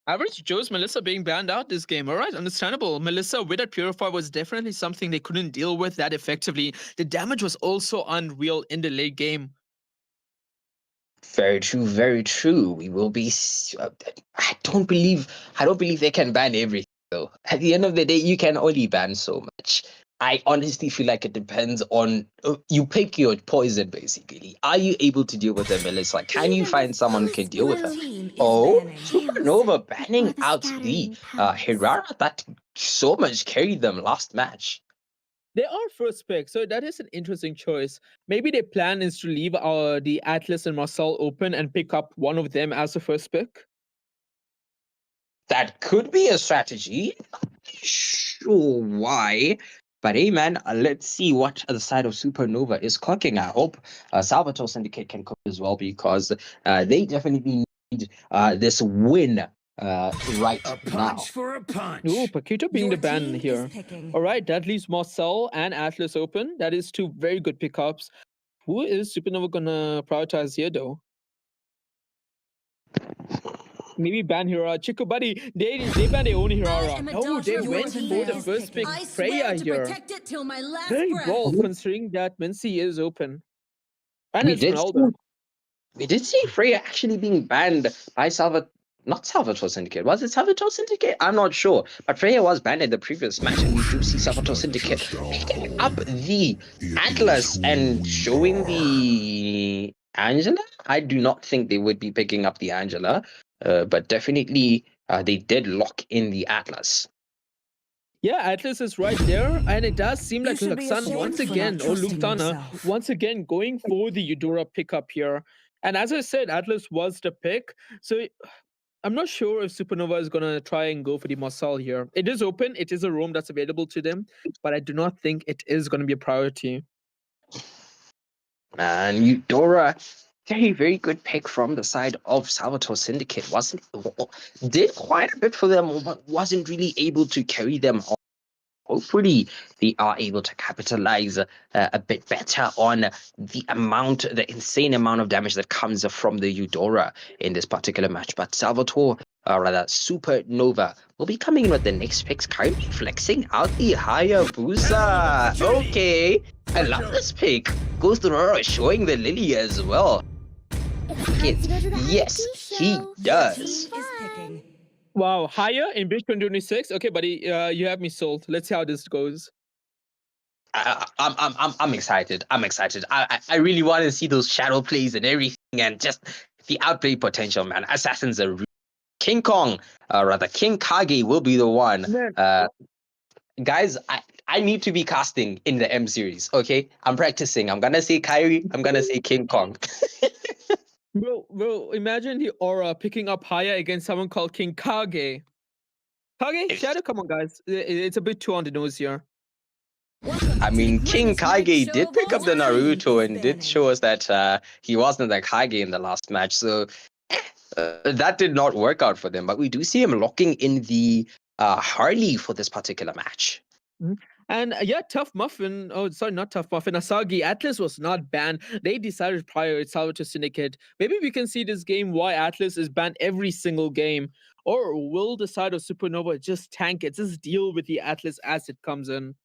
E: Average Joe's Melissa being banned out this game. All right, understandable. Melissa with that Purify was definitely something they couldn't deal with that effectively. The damage was also unreal in the late game.
D: Very true, very true. We will be. I don't believe they can ban everything though. At the end of the day, you can only ban so much. I honestly feel like it depends on you pick your poison basically. Are you able to deal with the Melissa? Can you find someone who can deal with her? Oh, Supernova banning out the Hirara that so much carried them last match.
E: They are first pick, so that is an interesting choice. Maybe their plan is to leave the Atlas and Marcel open and pick up one of them as the first pick.
D: That could be a strategy. Not sure why. But hey, man, let's see what the side of Supernova is cooking. I hope Salvator Syndicate can cook as well because they definitely need this win right now.
G: For a punch.
E: Ooh, Paquito being the ban here. All right, that leaves Marcel and Atlas open. That is two very good pickups. Who is Supernova gonna prioritize here, though? Maybe ban Hirara. Chico Buddy, they ban their own Hirara. No, they went for the first pick Freya here. Very bold considering that Mincy is open. And
D: We did see Freya actually being banned by not Salvator Syndicate. Was it Salvator Syndicate? I'm not sure. But Freya was banned in the previous match, and we do see Salvator Syndicate picking up the Atlas and showing the Angela. I do not think they would be picking up the Angela, but definitely they did lock in the Atlas.
E: Yeah, Atlas is right there, and it does seem like Luxan once again, or Luktana, once again going for the Eudora pickup here. And as I said, Atlas was the pick, so I'm not sure if Supernova is going to try and go for the Marcel here. It is open, it is a roam that's available to them, but I do not think it is going to be a priority.
D: And Eudora, very, very good pick from the side of Salvator Syndicate. Did quite a bit for them, but wasn't really able to carry them on. Hopefully, they are able to capitalize a bit better on the insane amount of damage that comes from the Eudora in this particular match. But Supernova will be coming in with the next picks, currently flexing out the Hayabusa. Okay, I love this pick. Ghost Aurora showing the Lily as well. Yes, he does.
E: Wow, higher in Bridge 2026? Okay, buddy, you have me sold. Let's see how this goes.
D: I'm excited. I'm excited. I really want to see those shadow plays and everything, and just the outplay potential, man. Assassins are King Kong, rather King Kage will be the one.
E: Man.
D: Guys, I need to be casting in the M series. Okay, I'm practicing. I'm gonna say Kyrie. I'm gonna say King Kong.
E: Bro, imagine the aura picking up higher against someone called King Kage. Kage, Shadow, come on, guys. It's a bit too on the nose here.
D: I mean, King Kage did pick up the Naruto and did show us that he wasn't the Kage in the last match. So that did not work out for them. But we do see him locking in the Harley for this particular match.
E: And yeah, Tough Muffin. Oh, sorry, not Tough Muffin. Asagi Atlas was not banned. They decided prior it's Salvator Syndicate. Maybe we can see this game why Atlas is banned every single game. Or will the side of Supernova just tank it? Just deal with the Atlas as it comes in.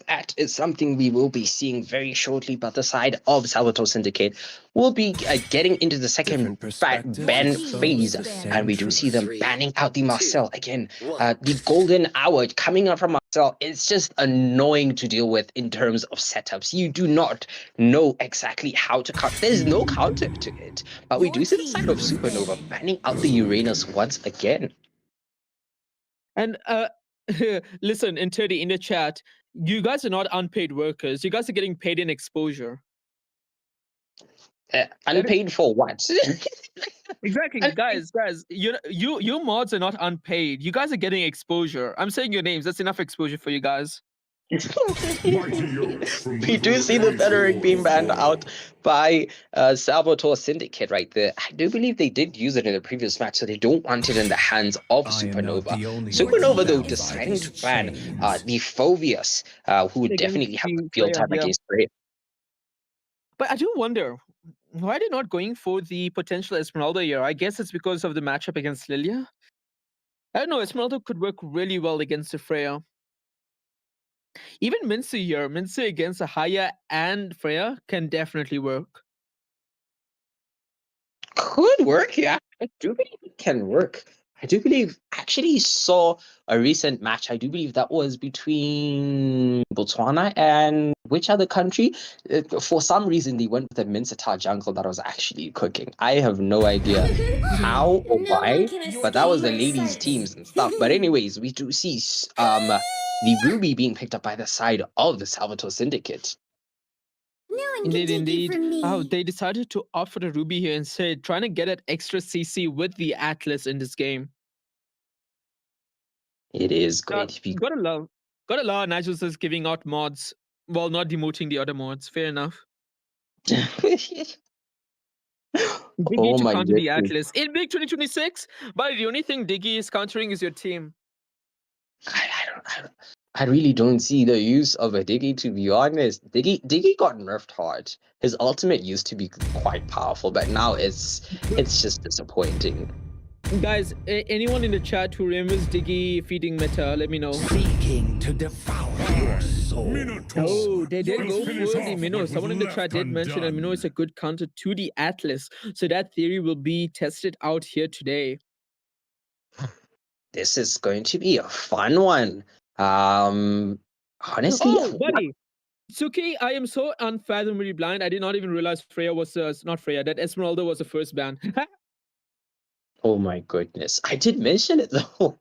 D: That is something we will be seeing very shortly, but the side of Salvator Syndicate will be getting into the second ban phase, and we do see them banning out the Marcel again. The golden hour coming out from Marcel is just annoying to deal with in terms of setups. You do not know exactly how to counter. There's no counter to it, but we do see the side of Supernova banning out the Uranus once again.
E: And listen, in 30 in the chat, you guys are not unpaid workers. You guys are getting paid in exposure.
D: Unpaid for what?
E: Exactly, guys. You mods are not unpaid. You guys are getting exposure. I'm saying your names. That's enough exposure for you guys.
D: We do see the Federic being banned out by Salvator Syndicate right there. I do believe they did use it in the previous match, so they don't want it in the hands of Supernova. Supernova, though, deciding to ban the Phobius, who would definitely have the field time against Prey.
E: But I do wonder, why they're not going for the potential Esmeralda here? I guess it's because of the matchup against Lilia. I don't know, Esmeralda could work really well against the Freya. Even Minsu here, Minsu against a Haya and Freya can definitely work.
D: Could work, yeah. I do believe it can work. I do believe, actually saw a recent match. I do believe that was between Botswana and which other country? For some reason, they went with a Minsata jungle that was actually cooking. I have no idea how or why, but that was the ladies' teams and stuff. But anyways, we do see the Ruby being picked up by the side of the Salvator Syndicate.
E: Indeed. Oh, they decided to opt for the Ruby here instead, trying to get that extra CC with the Atlas in this game.
D: It is going to be.
E: Gotta love Nigel says giving out mods while not demoting the other mods. Fair enough. Big
D: Oh
E: to
D: my
E: counter the
D: goodness.
E: Atlas in Big 2026. But the only thing Diggy is countering is your team.
D: I really don't see the use of a Diggy, to be honest. Diggy got nerfed hard. His ultimate used to be quite powerful, but now it's just disappointing.
E: Guys, anyone in the chat who remembers Diggy feeding meta, let me know.
G: Seeking to devour your soul.
E: Oh, they did go for the Minnow. Someone in the chat did mention that Minnow is a good counter to the Atlas. So that theory will be tested out here today.
D: This is going to be a fun one. Honestly,
E: Oh, buddy. Suki, I am so unfathomably blind. I did not even realize Freya was not Freya. That Esmeralda was the first ban.
D: oh my goodness, I did mention it though.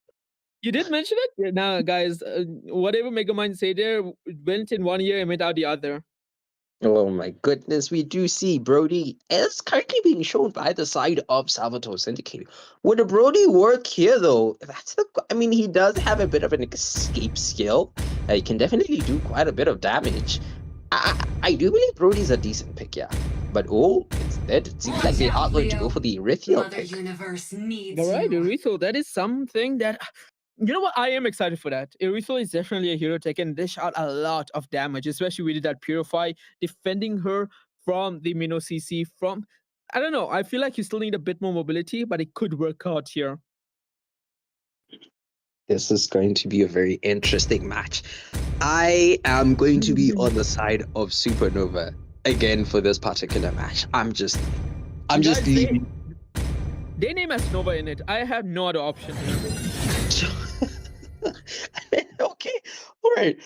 E: You did mention it? Yeah, now, guys, whatever Megamind say there went in one ear and went out the other.
D: Oh my goodness, we do see Brody is currently being shown by the side of Salvator Syndicate. Would a Brody work here though? I mean, he does have a bit of an escape skill. He can definitely do quite a bit of damage. I do believe Brody's a decent pick, yeah. But instead, it seems like they are going to go for the Erythiel pick.
E: Alright, Erythiel, that is something that... You know what? I am excited for that. Erythiel is definitely a hero that can dish out a lot of damage, especially with that Purify, defending her from the Minnow CC from... I don't know. I feel like you still need a bit more mobility, but it could work out here.
D: This is going to be a very interesting match. I am going to be on the side of Supernova again for this particular match. I'm just leaving.
E: They name as Nova in it. I have no other option.
D: Okay, all right.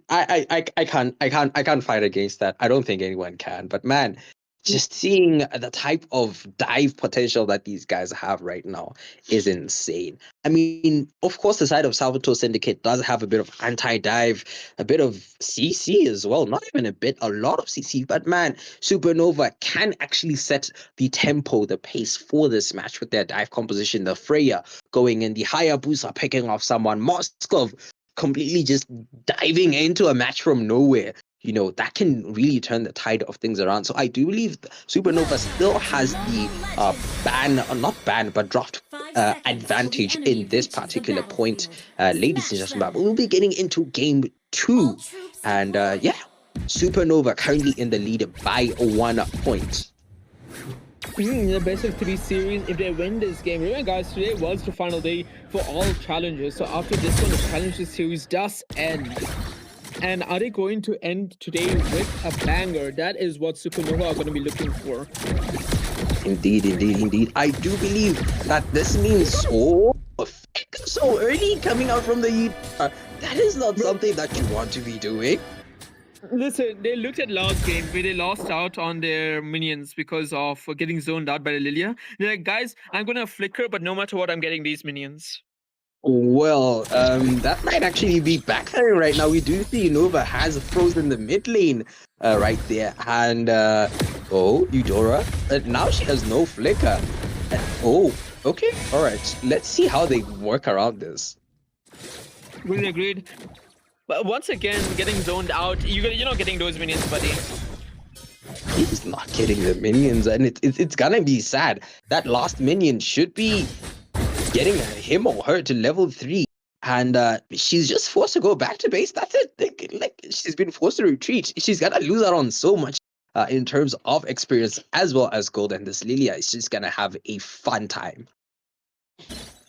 D: I can't fight against that. I don't think anyone can. But man, just seeing the type of dive potential that these guys have right now is insane. I mean, of course, the side of Salvator Syndicate does have a bit of anti-dive, a bit of CC as well. Not even a bit, a lot of CC. But man, Supernova can actually set the tempo, the pace for this match with their dive composition. The Freya going in, the Hayabusa picking off someone, Moskov completely just diving into a match from nowhere. You know, that can really turn the tide of things around. So I do believe Supernova still has the draft advantage in this particular point, ladies and gentlemen. But we'll be getting into game 2. And yeah, Supernova currently in the lead by 1 point.
E: The best of 3 series, if they win this game, remember guys, today was the final day for all challenges. So after this one, the challenges series does end. And are they going to end today with a banger? That is what Supernova are going to be looking for.
D: Indeed. I do believe that this means so early coming out from the that is not something that you want to be doing.
E: Listen, they looked at last game where they lost out on their minions because of getting zoned out by the Lilia. They're like, guys, I'm going to flicker, but no matter what, I'm getting these minions.
D: Well, that might actually be backfiring right now. We do see Nova has frozen the mid lane right there. And, Eudora. Now she has no flicker. Okay. All right. Let's see how they work around this.
E: Really agreed. But once again, getting zoned out, you're not getting those minions, buddy.
D: He's not getting the minions, and it's gonna be sad. That last minion should be getting him or her to level 3, and she's just forced to go back to base. That's it. Like she's been forced to retreat. She's gonna lose out on so much in terms of experience as well as gold, and this Lilia is just gonna have a fun time.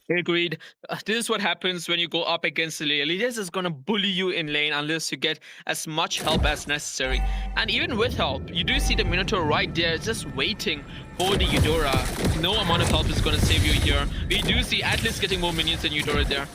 E: Agreed. This is what happens when you go up against the Lilia. Lilia is going to bully you in lane unless you get as much help as necessary. And even with help, you do see the Minotaur right there just waiting for the Eudora. No amount of help is going to save you here. We do see Atlas getting more minions than Eudora there.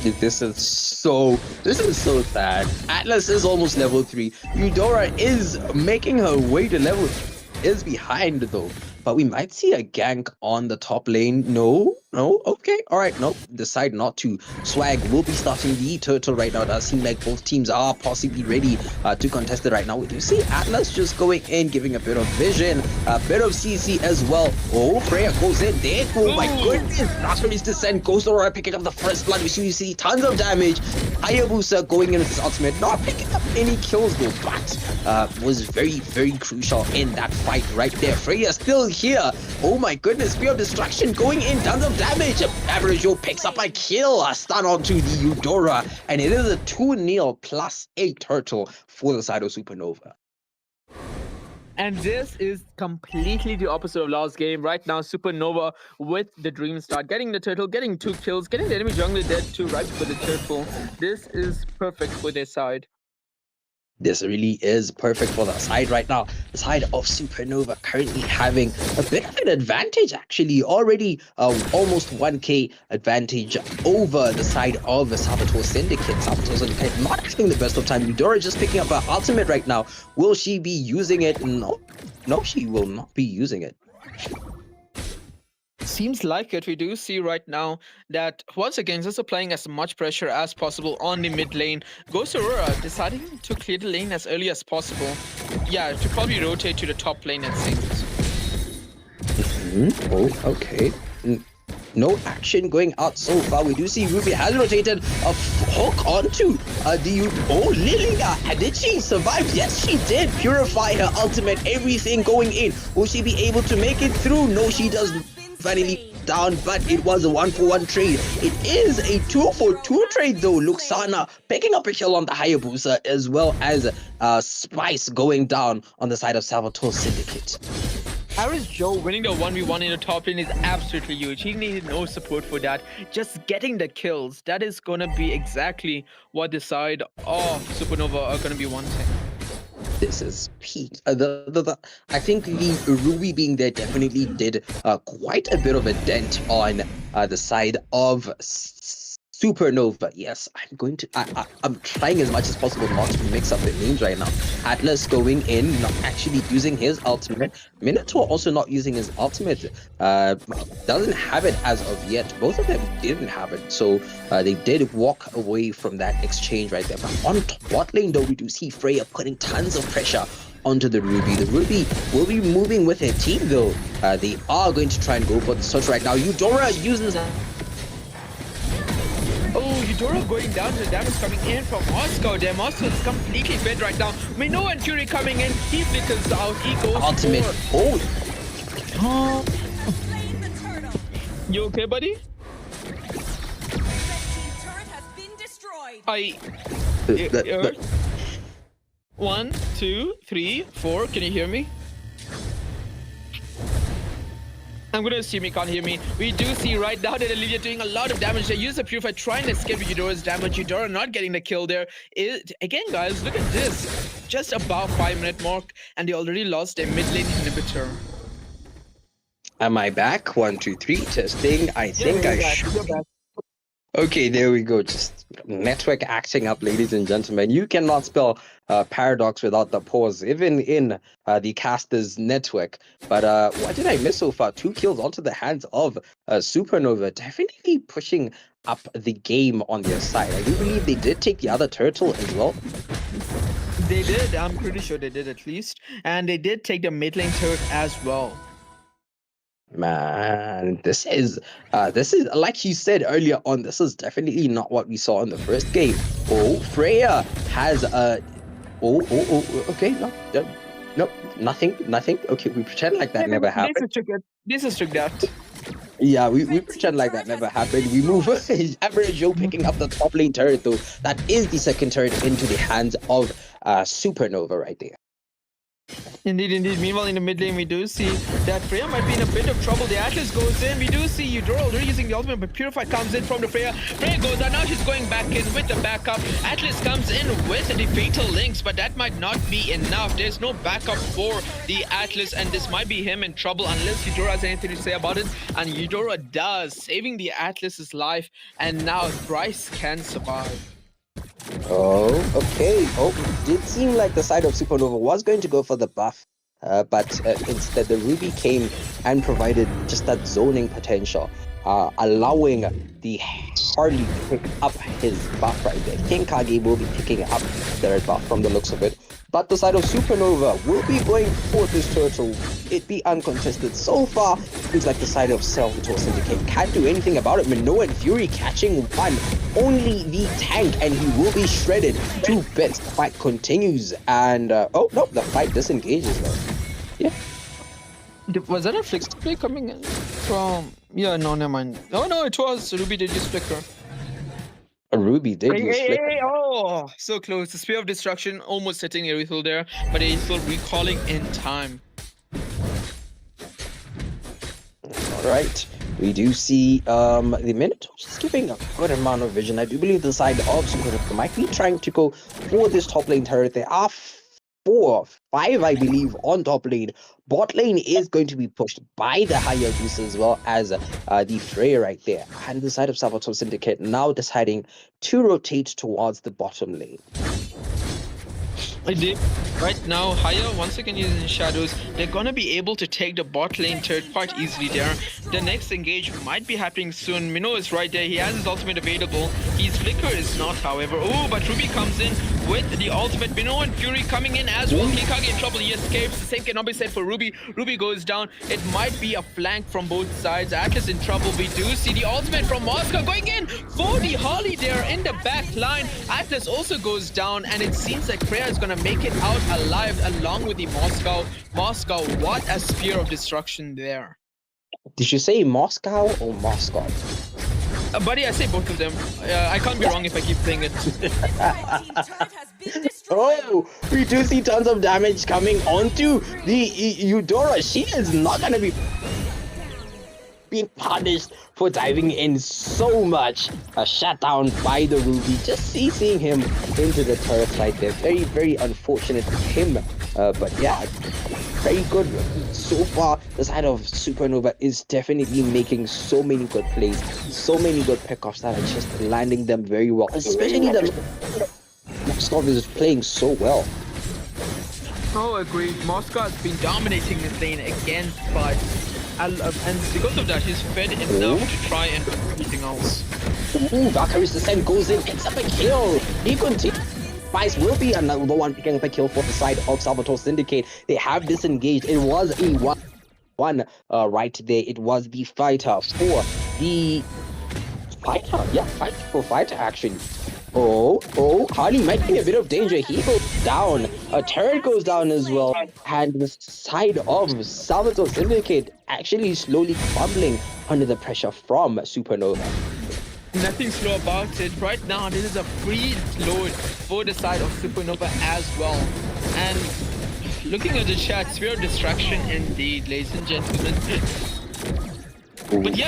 D: This is so sad. Atlas is almost level 3. Eudora is making her way to level 3. Is behind though. But we might see a gank on the top lane. No, okay, all right, no, decide not to. Swag will be starting the turtle right now. It does seem like both teams are possibly ready to contest it right now. We do see Atlas just going in, giving a bit of vision, a bit of CC as well. Oh, Freya goes in there. Oh my goodness, Blasphemy's Descent goes around picking up the first blood. We see tons of damage. Hayabusa going in with his ultimate, not picking up any kills though, but was very, very crucial in that fight right there. Freya still here. Oh my goodness, Spear of Destruction going in, tons of damage. Averajo picks up a kill, a stun onto the Eudora, and it is a 2-0 plus 8 turtle for the side of Supernova.
E: And this is completely the opposite of last game. Right now, Supernova with the Dream Start, getting the turtle, getting 2 kills, getting the enemy jungler dead too, right for the turtle. This is perfect for their side.
D: This really is perfect for the side right now. The side of Supernova currently having a bit of an advantage, actually. Already almost 1k advantage over the side of the Salvator Syndicate. Salvator Syndicate not having the best of time. Eudora just picking up her ultimate right now. Will she be using it? No, she will not be using it.
E: Seems like it. We do see right now that once again just applying as much pressure as possible on the mid lane. Ghost Aurora deciding to clear the lane as early as possible. Yeah, to probably rotate to the top lane, it seems.
D: Oh, okay. No action going out so far. We do see Ruby has rotated a hook onto Lilia. Did she survive? Yes, she did. Purify her ultimate, everything going in. Will she be able to make it through? No, she doesn't. Finally down, but it was a 1-for-1 trade. It is a 2-for-2 trade though. Luxana picking up a kill on the Hayabusa, as well as Spice going down on the side of Salvator Syndicate.
E: Aris Joe winning the 1v1 in the top lane is absolutely huge. He needed no support for that. Just getting the kills, that is gonna be exactly what the side of Supernova are gonna be wanting.
D: This is peak. I think the Ruby being there definitely did quite a bit of a dent on the side of Supernova. Yes, I'm trying as much as possible not to mix up the names right now. Atlas going in, not actually using his ultimate. Minotaur also not using his ultimate. Doesn't have it as of yet. Both of them didn't have it, so they did walk away from that exchange right there. But on bot lane though, we do see Freya putting tons of pressure onto the Ruby. The Ruby will be moving with her team though. They are going to try and go for the search right now. Eudora uses...
E: Oh, Eudora going down, the damage coming in from Moscow there. Moscow is completely fed right now. Mino and Fury coming in, he flickers out, he goes
D: ultimate.
E: for...
D: Oh!
E: You okay, buddy? One, two, three, four. Can you hear me? I'm gonna assume you can't hear me. We do see right now that Olivia doing a lot of damage. They use the Purify trying to escape Eudora's damage. Eudora not getting the kill there. Again, guys, look at this. Just about 5-minute mark, and they already lost their mid lane inhibitor.
D: Am I back? 1, 2, 3. Testing. I think I should.
E: You're back.
D: Okay, there we go. Just network acting up, ladies and gentlemen. You cannot spell paradox without the pause, even in the caster's network. But what did I miss so far? 2 kills onto the hands of Supernova. Definitely pushing up the game on their side. I do believe they did take the other turtle as well.
E: They did. I'm pretty sure they did at least. And they did take the mid lane turret as well.
D: Man, this is like you said earlier on, this is definitely not what we saw in the first game. Oh, Freya has okay, no, nothing. Okay, we pretend like that never happened.
E: This is took that.
D: Yeah, we pretend like that never happened. We move Average Joe picking up the top lane turret though. That is the second turret into the hands of Supernova right there.
E: Indeed. Meanwhile, in the mid lane, we do see that Freya might be in a bit of trouble. The Atlas goes in. We do see Eudora already using the ultimate, but Purify comes in from the Freya. Freya goes out. Now she's going back in with the backup. Atlas comes in with the fatal links, but that might not be enough. There's no backup for the Atlas, and this might be him in trouble unless Eudora has anything to say about it. And Eudora does, saving the Atlas's life, and now Bryce can survive.
D: Oh, okay. Oh, it did seem like the side of Supernova was going to go for the buff, but instead the Ruby came and provided just that zoning potential, allowing the Harley to pick up his buff right there. King Kage will be picking up their buff from the looks of it, but the side of Supernova will be going for this turtle. It be uncontested so far. Looks like the side of Salvator Syndicate can't do anything about it. Minoa and Fury catching one. Only the tank, and he will be shredded to bits. The fight continues, and oh no, the fight disengages though. Yeah.
E: Was that a flick play coming in from... Yeah, no, never mind. Oh no, it was Ruby did use flicker.
D: A Ruby did use flicker.
E: Oh, so close. The Spear of Destruction almost hitting Erithel there, but Erithel recalling in time.
D: Alright. We do see the Minotaur just giving a good amount of vision. I do believe the side of Supernova might be trying to go for this top lane turret. There are 4, 5, I believe, on top lane. Bot lane is going to be pushed by the higher boost as well as the Freya right there. And the side of Salvator Syndicate now deciding to rotate towards the bottom lane.
E: Indeed. Right now, Haya once again using shadows. They're gonna be able to take the bot lane turret quite easily there. The next engage might be happening soon. Minnow is right there. He has his ultimate available. His flicker is not, however. Oh, but Ruby comes in with the ultimate. Minnow and Fury coming in as well. Kikage in trouble. He escapes. The same cannot be said for Ruby. Ruby goes down. It might be a flank from both sides. Atlas in trouble. We do see the ultimate from Moscow going in for the Harley there in the back line. Atlas also goes down, and it seems like Freya is gonna make it out alive along with the Moscow. What a spear of destruction there.
D: Did you say Moscow or Moscow?
E: Buddy, I say both of them. I can't be wrong if I keep saying it.
D: Oh, we do see tons of damage coming onto the Eudora. She is not going to be being punished for diving in so much. Shut down by the Ruby. Just seeing him into the turret right there. Very, very unfortunate for him But yeah, very good. So far, the side of Supernova is definitely making so many good plays, so many good pickoffs that are just landing them very well. Especially the Gascom is playing so well.
E: Oh, agreed. Moscow has been dominating this lane again, but and because of that, he's fed enough to try and do everything else.
D: Ooh, Valkyrie's Descent goes in, picks up a kill. He continues. Spice will be another one picking up a kill for the side of Salvator Syndicate. They have disengaged. It was a 1-1 right there. It was the fighter for the fighter. Yeah, fighter actually. Oh, Harley might be in a bit of danger. He goes down. A turret goes down as well. And the side of Salvator Syndicate actually slowly crumbling under the pressure from Supernova.
E: Nothing slow about it. Right now, this is a free load for the side of Supernova as well. And looking at the chat, sphere of distraction indeed, ladies and gentlemen. But yeah,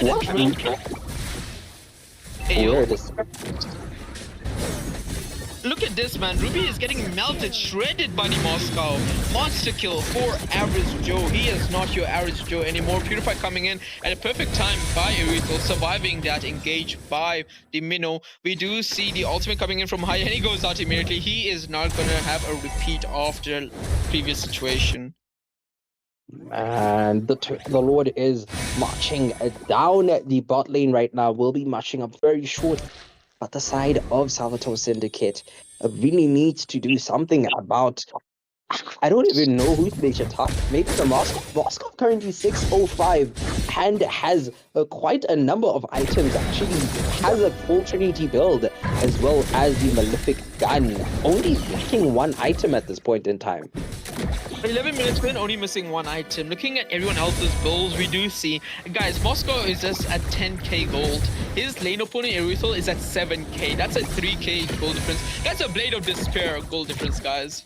E: look at this, man. Ruby is getting melted, shredded by the Moscow. Monster kill for average Joe. He is not your average Joe anymore. Purify coming in at a perfect time by Aerithal, surviving that engage by the Minnow. We do see the ultimate coming in from high, and he goes out immediately. He is not going to have a repeat of the previous situation.
D: And the Lord is marching down the bot lane right now. Will be marching up very short. But the side of Salvator Syndicate really needs to do something about. I don't even know who they should talk. Maybe the Moscow currently 605 and has quite a number of items. Actually, has a full Trinity build as well as the Malefic gun. Only lacking one item at this point in time.
E: 11 minutes in, only missing one item. Looking at everyone else's builds, we do see, guys, Moscow is just at 10k gold. His lane opponent, Aerithal, is at 7k. That's a 3k gold difference. That's a Blade of Despair gold difference, guys.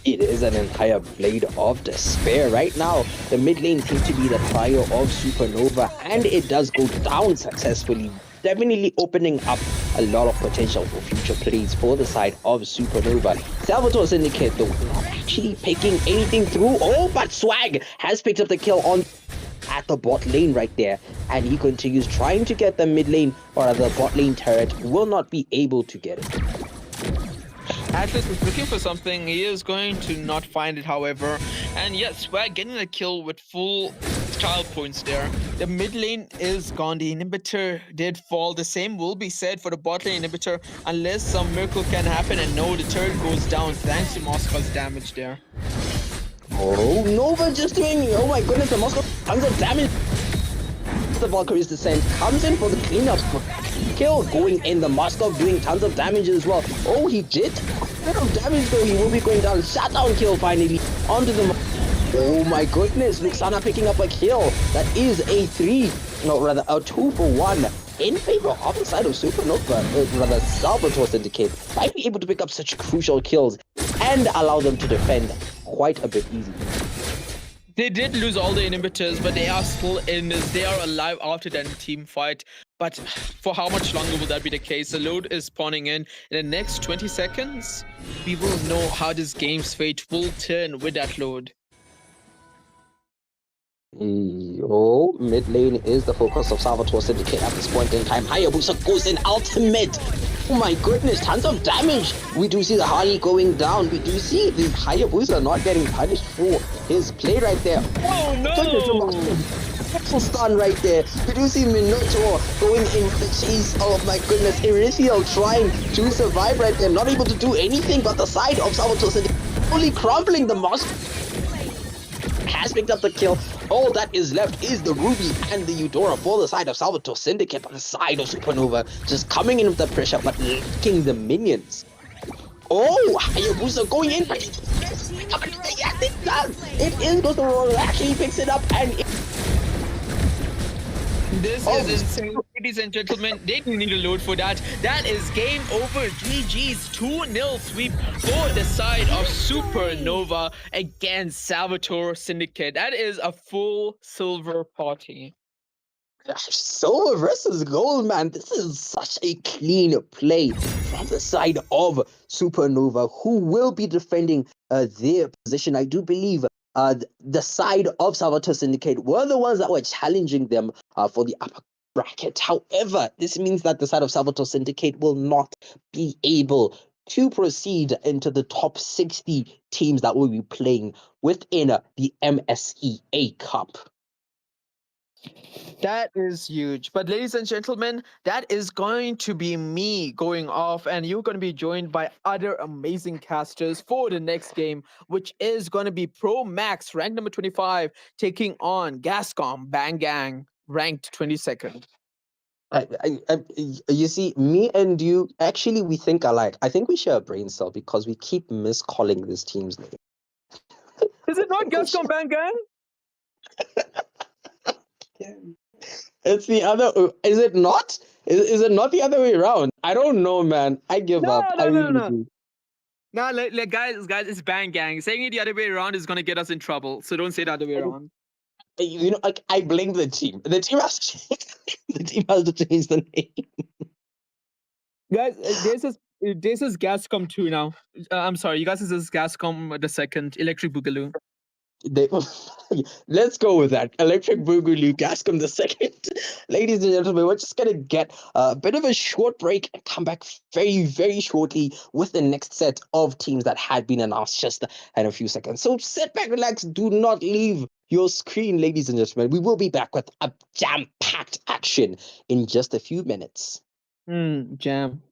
D: It is an entire Blade of Despair. Right now, the mid lane seems to be the trio of Supernova, and it does go down successfully. Definitely opening up a lot of potential for future plays for the side of Supernova. Salvator Syndicate, though, not actually picking anything through. Oh, but Swag has picked up the kill on at the bot lane right there, and he continues trying to get the mid lane, or the bot lane turret will not be able to get it.
E: Atlas is looking for something. He is going to not find it, however. And yes, Swag getting a kill with full style points there. The mid lane is gone. The inhibitor did fall. The same will be said for the bot lane inhibitor, unless some miracle can happen. And no, the turret goes down thanks to Moscow's damage there.
D: Oh, Nova just doing, oh my goodness, the Moscow tons of damage. The Valkyrie's Descent comes in for the cleanup. Kill going in, the Moscow doing tons of damage as well. Oh, he did a bit of damage though. He will be going down. Shutdown kill finally onto the. Oh my goodness, Luxana picking up a kill. That is a 2 for 1 in favor of the side of Supernova, rather Salvator Syndicate. Might be able to pick up such crucial kills and allow them to defend quite a bit easy.
E: They did lose all the inhibitors, but they are still in this. They are alive after that team fight. But for how much longer will that be the case? The load is spawning in the next 20 seconds. We will know how this game's fate will turn with that load.
D: Yo, mid lane is the focus of Salvator Syndicate at this point in time. Hayabusa goes in ultimate. Oh my goodness, tons of damage. We do see the Harley going down. We do see the Hayabusa not getting punished for his play right there.
E: Oh no!
D: Stun right there. We do see Minotaur going in for the chase. Oh my goodness, Erithiel trying to survive right there. Not able to do anything, but the side of Salvator Syndicate only crumbling the Moscow. Has picked up the kill. All that is left is the Ruby and the Eudora for the side of Salvator Syndicate, on the side of Supernova, just coming in with the pressure, but lacking the minions. Oh, Hayabusa going in. Yes, it does. It is Gostororo actually picks it up, and
E: this is insane, ladies and gentlemen. They didn't need a load for that. That is game over. GG's 2-0 sweep for the side of Supernova against Salvator Syndicate. That is a full silver party.
D: Silver versus gold, man. This is such a clean play from the side of Supernova, who will be defending their position. I do believe the side of Salvator Syndicate were the ones that were challenging them for the upper bracket. However, this means that the side of Salvator Syndicate will not be able to proceed into the top 60 teams that will be playing within the MSEA Cup.
E: That is huge. But ladies and gentlemen, that is going to be me going off, and you're going to be joined by other amazing casters for the next game, which is going to be ProMax, ranked number 25, taking on Gascom, Bang Gang, ranked 22nd.
D: You see, me and you, actually, we think alike. I think we share a brain cell because we keep miscalling this team's name.
E: Is it not Gascom, Bang Gang?
D: It's the other. Is it not? Is it not the other way around? I don't know, man. I give up. I really
E: No.
D: do.
E: No, guys, it's Bang Gang. Saying it the other way around is going to get us in trouble. So don't say it the other way around.
D: You know, like I blame the team. The team has to change, the team has to change the name.
E: Guys, this is Gascom 2 now. I'm sorry, you guys, this is Gascom the second, Electric Boogaloo.
D: They, let's go with that. Electric Boogaloo, Gascom the second. Ladies and gentlemen, we're just gonna get a bit of a short break and come back very, very shortly with the next set of teams that had been announced just in a few seconds. So sit back, relax, do not leave your screen, ladies and gentlemen. We will be back with a jam-packed action in just a few minutes.
E: Jam.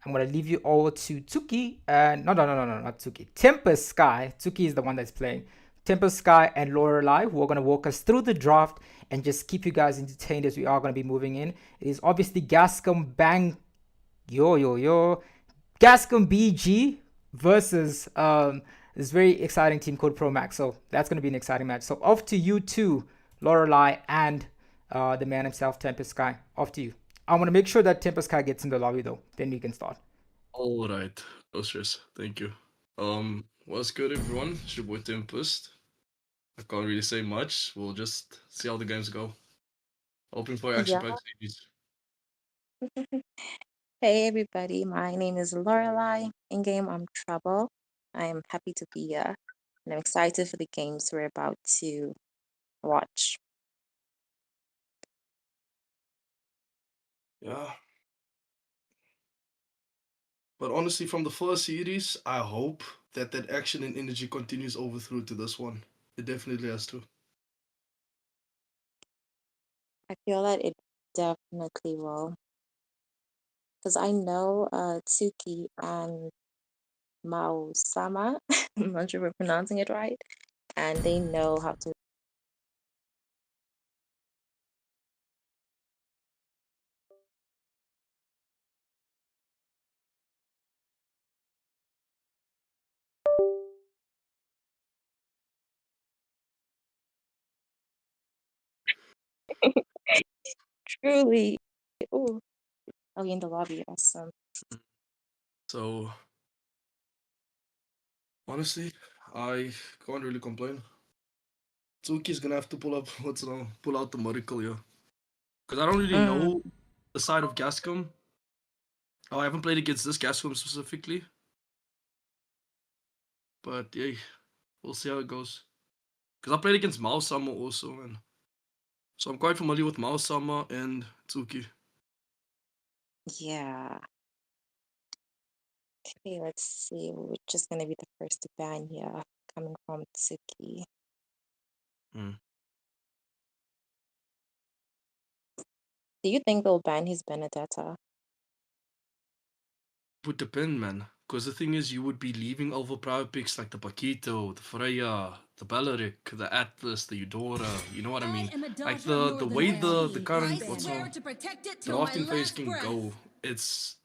A: I'm gonna leave you all to Tuki and no, not Tuki. Tempest Sky. Tuki is the one that's playing. Tempest Sky and Lorelei, who are gonna walk us through the draft and just keep you guys entertained as we are gonna be moving in. It is obviously Gascom Bang yo Gascom BG versus this very exciting team called ProMax. So that's gonna be an exciting match. So off to you two, Lorelei and the man himself, Tempest Sky. Off to you. I want to make sure that Tempest Sky gets in the lobby though. Then we can start.
H: All right, no stress. Thank you. What's good, everyone? It's your boy Tempest. I can't really say much. We'll just see how the games go. Hoping for action-packed series.
I: Hey everybody, my name is Lorelei. In game, I'm Trouble. I am happy to be here, and I'm excited for the games we're about to watch.
H: Yeah. But honestly, from the first series, I hope that action and energy continues over through to this one. It definitely has to.
I: I feel that it definitely will, because I know Tsuki and Mao Sama, I'm not sure if we're pronouncing it right, and they know how to. Truly. Ooh. Oh, you're in the lobby. Awesome.
H: So, honestly, I can't really complain. Tsuki's gonna have to pull out the miracle here. Because I don't really know the side of Gascom. Oh, I haven't played against this Gascom specifically. But yeah, we'll see how it goes. Because I played against Mao Sama also, man. So I'm quite familiar with Mao Sama and Tsuki.
I: Yeah. Okay, let's see. We're just gonna be the first to ban here, coming from Tsuki.
H: Mm.
I: Do you think they'll ban his Benedetta?
H: Would depend, man. Because the thing is, you would be leaving overpowered picks like the Paquito, the Freya, the Balearic, the Atlas, the Eudora. You know what I mean? Like the way the current drafting phase can go. It's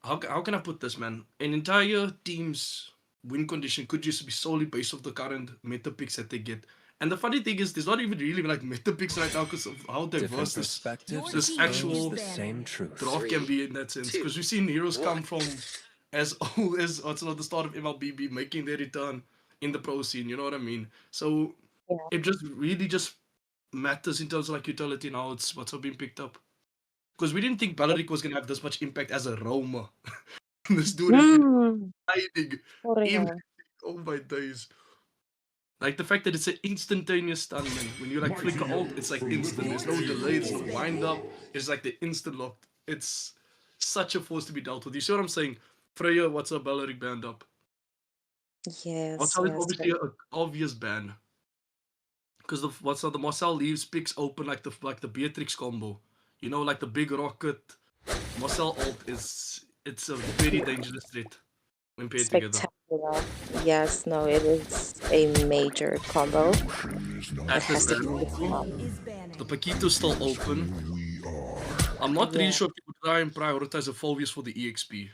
H: how can I put this, man? An entire team's win condition could just be solely based off the current meta picks that they get. And the funny thing is, there's not even really like meta picks right now because of how diverse this actual draft can be in that sense. Because we've seen heroes come from as old as the start of MLBB making their return in the pro scene. You know what I mean? So
I: Yeah.
H: it just really just matters in terms of like utility now. It's what's being picked up. Because we didn't think Balearic was gonna have this much impact as a roamer. This dude has been hiding.
I: For
H: Even,
I: real.
H: oh my days. Like the fact that it's an instantaneous stun, man. When you like flick ult, it's like instant. There's no delay, there's no wind up. It's like the instant lock. It's such a force to be dealt with. You see what I'm saying? Freya, what's up, Balearic banned up?
I: Yes,
H: Marcel is
I: yes.
H: obviously an obvious ban. Because the Marcel leaves picks open like the Beatrix combo. You know, like the big rocket. Marcel ult it's a very dangerous threat when paired together.
I: Spectacular. Yes, no, it is a major combo. It has to be
H: the Paquito's still open. I'm not really sure if they would try and prioritize the Fulvius for the EXP.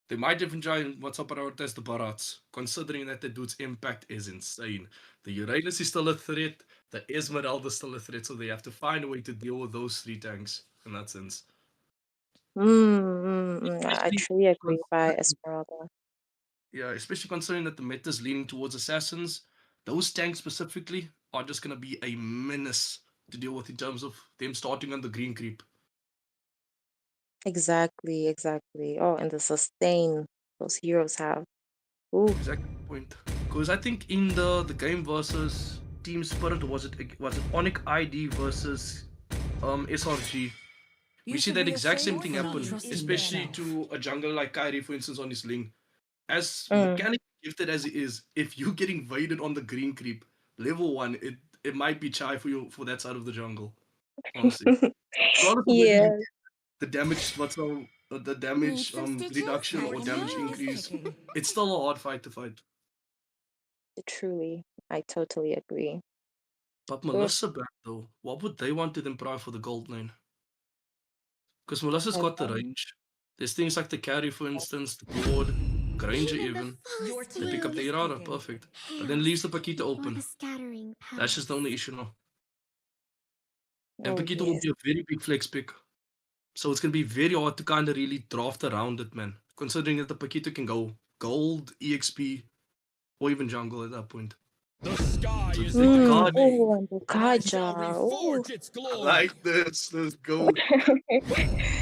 H: They might even try and prioritize the Barats, considering that the dude's impact is insane. The Uranus is still a threat, the Esmeralda is still a threat, so they have to find a way to deal with those three tanks in that sense.
I: I truly agree by Esmeralda.
H: Yeah, especially considering that the meta is leaning towards assassins. Those tanks specifically are just going to be a menace to deal with in terms of them starting on the green creep.
I: Exactly, exactly. Oh, and the sustain those heroes have. Ooh.
H: Exactly the point. Because I think in the game versus Team Spirit, was it Onyx ID versus SRG? We see that exact same thing happen, especially to a jungler like Kyrie, for instance, on his Ling. As mechanically gifted as he is, if you get invaded on the green creep, level 1, it might be chai for you for that side of the jungle. Honestly. Regardless of whether
I: Yeah.
H: you get the damage the
C: Need
H: damage
C: some stitches?
H: reduction or
C: Your
H: damage
C: team is
H: increase,
C: picking.
H: it's still a hard fight to fight.
I: Truly, I totally agree.
H: But
I: Oof,
H: Melissa back though, what would they want to then pry for the gold lane? Because Melissa's
I: I
H: got the
I: love
H: range. There's things like the carry, for instance, the Claude, Granger
C: Even the
H: even.
C: Your
H: They pick up
C: team
H: the
C: is
H: Irara,
C: picking.
H: perfect. But then leaves the Paquita
F: Before
H: open.
F: the scattering
H: That's just the only
F: pass.
H: issue now. And
I: Oh
H: Paquita will
I: yes.
H: be a very big flex pick. So it's going to be very hard to kind of really draft around it, man. Considering that the Paquita can go gold, EXP, or even jungle at that point.
G: The sky
H: So
G: is
H: just take the
G: the
I: Mm,
H: card.
I: oh, and
G: and I shall
I: Kaja. Ooh.
G: reforge its
H: I
G: glory.
H: like this. Let's go.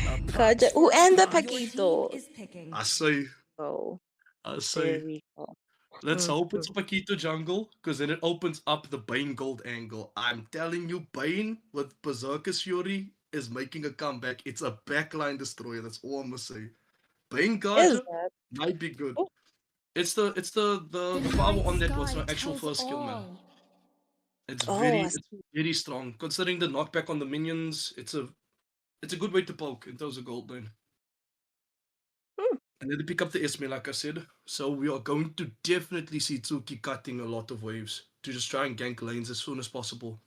G: A
I: Kaja.
G: price
I: Ooh,
G: for
I: and the
C: Your team
I: Paquito.
C: is picking.
H: I say.
I: Oh,
H: I
I: there
H: say.
I: we go.
H: Let's hope
I: Mm-hmm.
H: it's a Paquito jungle, because then it opens up the Bane gold angle. I'm telling you, Bane with Berserker's Fury is making a comeback. It's a backline destroyer. That's all I'm gonna say. Bane
I: Is
H: Gaja
I: that?
H: might be good.
I: Oh,
H: It's the power on that was my actual first skill, man.
I: oh, I
H: It's
I: see.
H: very strong. Considering the knockback on the minions, it's a good way to poke in terms of gold lane.
I: Hmm.
H: And then they pick up the Esme, like I said. So we are going to definitely see Tsuki cutting a lot of waves to just try and gank lanes as soon as possible.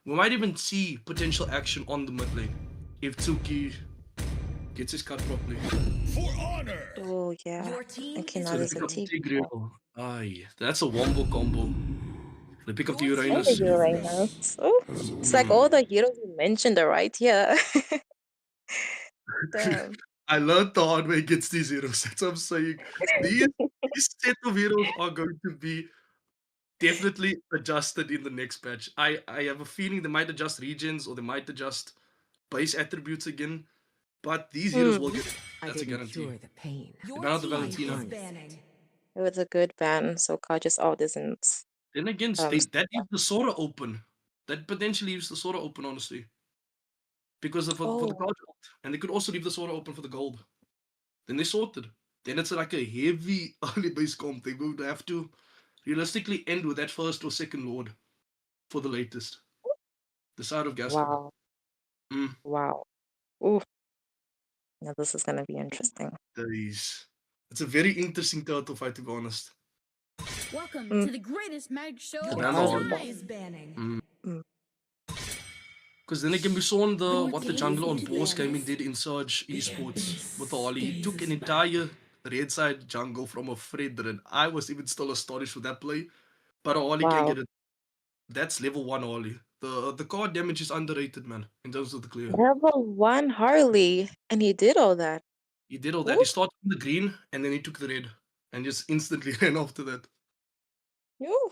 H: We might even see potential action on the mid lane if Tsuki gets his cut properly.
G: For honor.
I: Oh yeah.
C: Your team
I: Okay,
C: is
I: now
H: So they
I: there's a
H: pick up the
C: picking.
I: Tigreal.
H: Tigreal. Aye, that's a wombo combo. They pick up the
C: Your team
I: And the
H: Uranus.
C: is
I: Uranus. Oh, it's like
H: Mm.
I: all the heroes you mentioned are right here. Damn.
H: I learned the hard way against these heroes. That's what I'm saying. These, these set of heroes are going to be definitely adjusted in the next patch. I have a feeling they might adjust regions or they might adjust base attributes again. But these heroes will
I: Hmm.
H: get.
B: I
H: That's a
B: didn't
H: guarantee.
B: cure the pain.
H: They
C: Your
H: ban out the
C: team
H: Valentina.
C: is banning.
I: It was a good ban, so Kaja's out isn't
H: Then again, that leaves the Sora open. That potentially leaves the Sora open, honestly. Because for the
I: oh
H: card ult. And they could also leave the Sora open for the gold. Then they sorted. Then it's like a heavy early base comp. They would have to realistically end with that first or second Lord for the latest. The side of Gascom.
I: wow.
H: Mm,
I: Wow. Ooh. Now this is gonna be interesting.
H: days. It's a very interesting turtle fight, to be honest.
C: Welcome
I: Mm.
C: to the greatest mag show.
H: The
C: Your
H: ban
I: How's
H: on.
C: team is banning.
I: Mm.
H: Because then again, we saw on
C: Your
H: what the
C: team
H: jungler on
C: is
H: Boss Gaming
C: banned.
H: did in Surge Esports with the Ollie. He took an entire red side jungle from a Fredrin. I was even still astonished with that play. But Ollie can
I: Wow.
H: get it. That's level 1 Ollie. The card damage is underrated, man, in terms of the clear.
I: Level 1 Harley, and he did all that.
H: He did all that.
I: Ooh.
H: He started in the green and then he took the red and just instantly ran after that.
I: Ooh.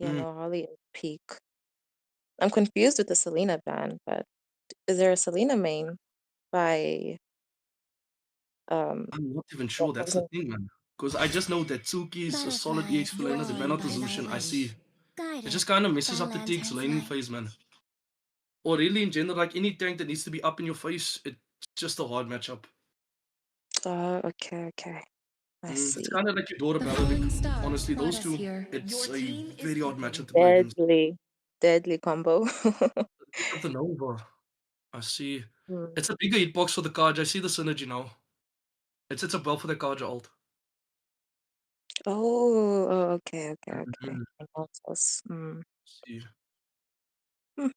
I: Yeah,
H: Mm.
I: no, Harley is peak. I'm confused with the Selena ban, but is there a Selena main by
H: I'm not even
I: that
H: sure. That's the
I: wasn't
H: thing, man. Because I just know that Tsuki's a solid EX
C: Your
H: laner. The ban
C: team
H: out the
C: is
H: Zushin, I see.
C: banning.
H: It just kind of messes up the Tig's laning phase, man. Or really in general, like any tank that needs to be up in your face, it's just a hard matchup.
I: okay. I see.
H: It's kind of like Eudora
C: The
H: Baladic.
C: falling star
H: Honestly,
C: brought
H: those
C: us
H: two,
C: here.
H: it's
C: Your
H: a
C: team is
H: very hard
C: picking.
H: matchup to play against.
I: Deadly combo.
H: Pick up the Nova. I see.
I: Hmm.
H: It's a bigger hitbox for the Karja. I see the synergy now. It's a buff for the Karja ult.
I: Okay.
H: Mhm.
I: I noticed.
H: See.
I: Hmm.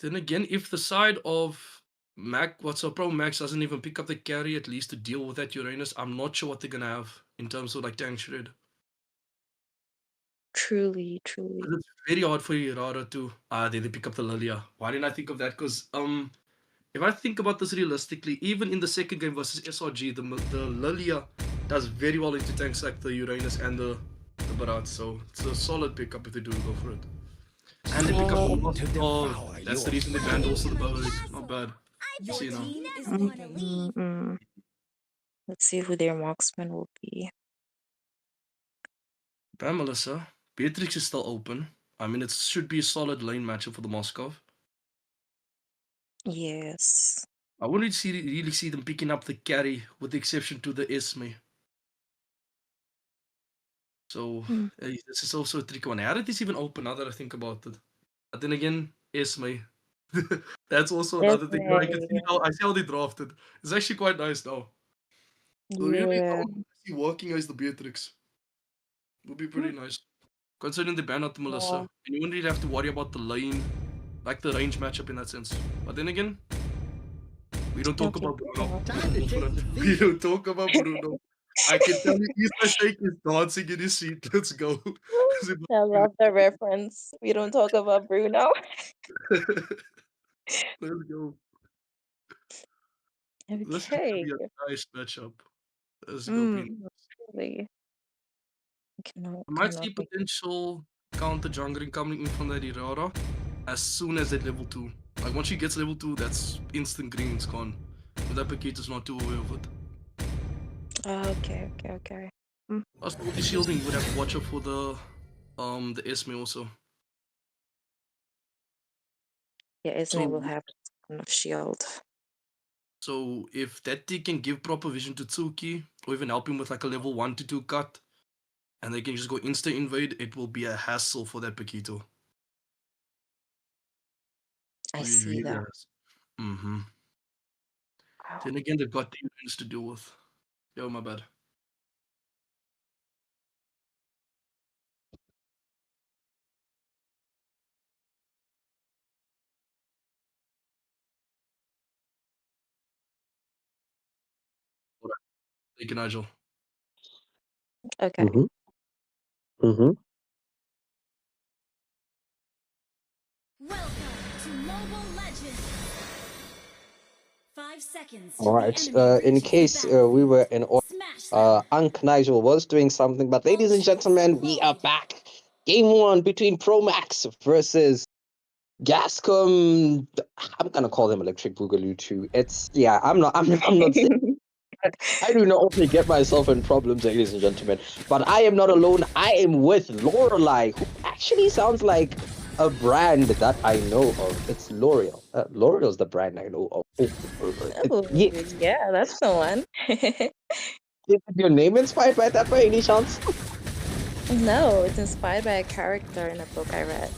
H: Then again, if the side of ProMax doesn't even pick up the carry at least to deal with that Uranus, I'm not sure what they're gonna have in terms of like tank shred.
I: Truly.
H: 'Cause it's very hard for Irara to they pick up the Lilia. Why didn't I think of that? Because if I think about this realistically, even in the second game versus SRG, the Lilia does very well into tanks like the Uranus and the Barat. So it's a solid pickup if they do go for it. And they pick up the Lost. Oh, that's the reason they banned also the Bavaric. Not bad.
C: Your
H: See now.
C: team is
I: Mm,
C: picking.
I: mm, mm. Let's see who their marksman will be.
H: Bam, Melissa. Beatrix is still open. I mean, it should be a solid lane matchup for the Moscow.
I: Yes.
H: I wouldn't really see them picking up the carry, with the exception to the Esme. So,
I: Hmm.
H: this is also a tricky one. Harriet is even open now that I think about it. But then again, Esme. That's also
I: Yes,
H: another thing. I can see
I: May.
H: how they drafted. It's actually quite nice now. So really, I
I: Yeah.
H: want to see working as the Beatrix. Would be
I: Hmm.
H: pretty nice. Considering they banned out the Melissa,
I: Yeah.
H: and you wouldn't really have to worry about the lane, like the range matchup in that sense. But then again, we don't talk
I: Okay.
H: about Bruno.
G: Time to shake the
H: We
G: feet.
H: don't talk about Bruno. I can tell you, East Shake is dancing in his seat. Let's go.
I: I love the reference. We don't talk about Bruno.
H: Let's go. This is gonna
I: Okay.
H: be a nice matchup. This is gonna be.
I: Mm, really.
H: I might
I: Cannot
H: see
I: wait.
H: potential counter jungling coming in from that Irara as soon as at level 2. Like once she gets level 2, that's instant green's gone. But that Paqueta's not too aware of it.
I: Okay. Mm.
H: Plus multi shielding, you would have to watch out for the Esme also.
I: Yeah, Esme will
H: So
I: have enough shield.
H: so if that T can give proper vision to Tsuki, or even help him with like a level 1 to 2 cut, and they can just go insta invade, it will be a hassle for that Paquito.
I: I see that.
H: Mm-hmm.
I: Wow.
H: Then again, they've got demons to deal with. Yo, my bad. Thank you, Nigel.
I: Okay.
D: Mm-hmm.
C: Welcome to Mobile Legends. 5 seconds till
D: All
C: the
D: right.
C: enemy
D: In
C: reaches
D: case
C: the
D: we were
C: battlefield.
D: in order,
C: Smash them.
D: Unc Nigel was doing something, but ladies and gentlemen, we are back. Game 1 between ProMax versus Gascom. I'm gonna call them Electric Boogaloo too. It's I'm not. I'm not saying. I do not often get myself in problems, ladies and gentlemen. But I am not alone. I am with Lorelai, who actually sounds like a brand that I know of. It's L'Oreal. L'Oreal's the brand I know of.
I: Oh,
D: Yeah.
I: yeah, that's the one.
D: Is your name inspired by that by any chance?
I: No, it's inspired by a character in a book I read.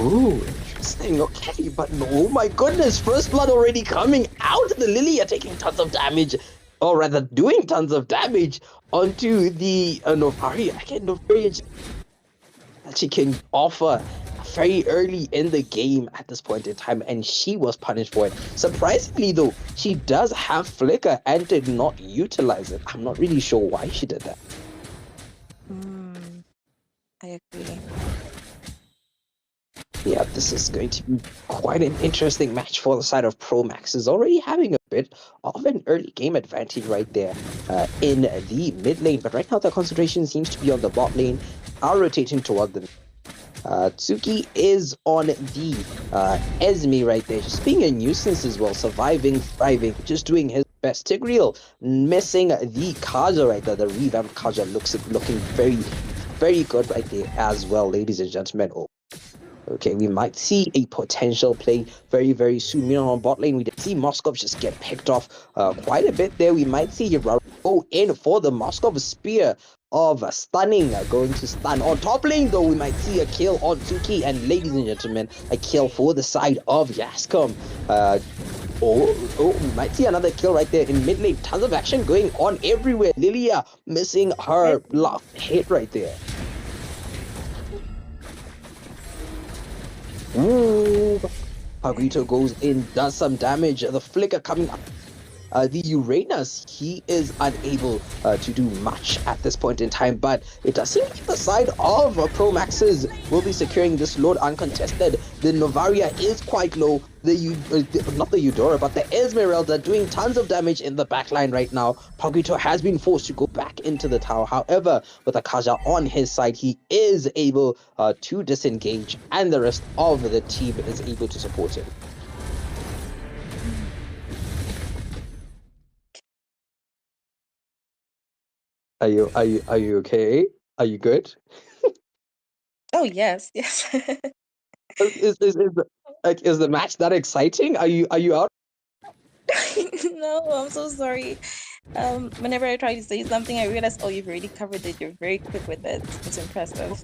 D: Ooh, interesting. Okay, but oh my goodness, First Blood already coming out. The Lilia taking tons of damage, or rather doing tons of damage onto the Novari. Again, Novari that she can offer very early in the game at this point in time, and she was punished for it. Surprisingly, though, she does have Flicker and did not utilize it. I'm not really sure why she did that.
I: I agree.
D: Yeah, this is going to be quite an interesting match for the side of ProMax. Is already having a bit of an early game advantage right there in the mid lane, but right now the concentration seems to be on the bot lane, are rotating toward the Tsuki is on the Esme right there, just being a nuisance as well, surviving, thriving, just doing his best. Tigreal missing the Kaja right there, the revamped Kaja looking very, very good right there as well, ladies and gentlemen. Okay, we might see a potential play very, very soon. Meanwhile, on bot lane, we did see Moskov just get picked off quite a bit there. We might see Hiraro go in for the Moskov spear of stunning, going to stun. On top lane, though, we might see a kill on Tsuki. And ladies and gentlemen, a kill for the side of Gascom. We might see another kill right there in mid lane. Tons of action going on everywhere. Lilia missing her last hit right there. Ooh, Pagrito goes in, does some damage. The flicker coming up. The Uranus, he is unable to do much at this point in time, but it does seem like the side of ProMax's will be securing this load uncontested. The Novaria is quite low. Not the Eudora, but the Esmeralda doing tons of damage in the backline right now. Pagrito has been forced to go back into the tower. However, with Akaja on his side, he is able to disengage, and the rest of the team is able to support him. Are you okay? Are you good?
I: Oh yes.
D: Is the match that exciting? Are you out?
I: No, I'm so sorry. Whenever I try to say something, I realize, oh, you've already covered it. You're very quick with it. It's impressive.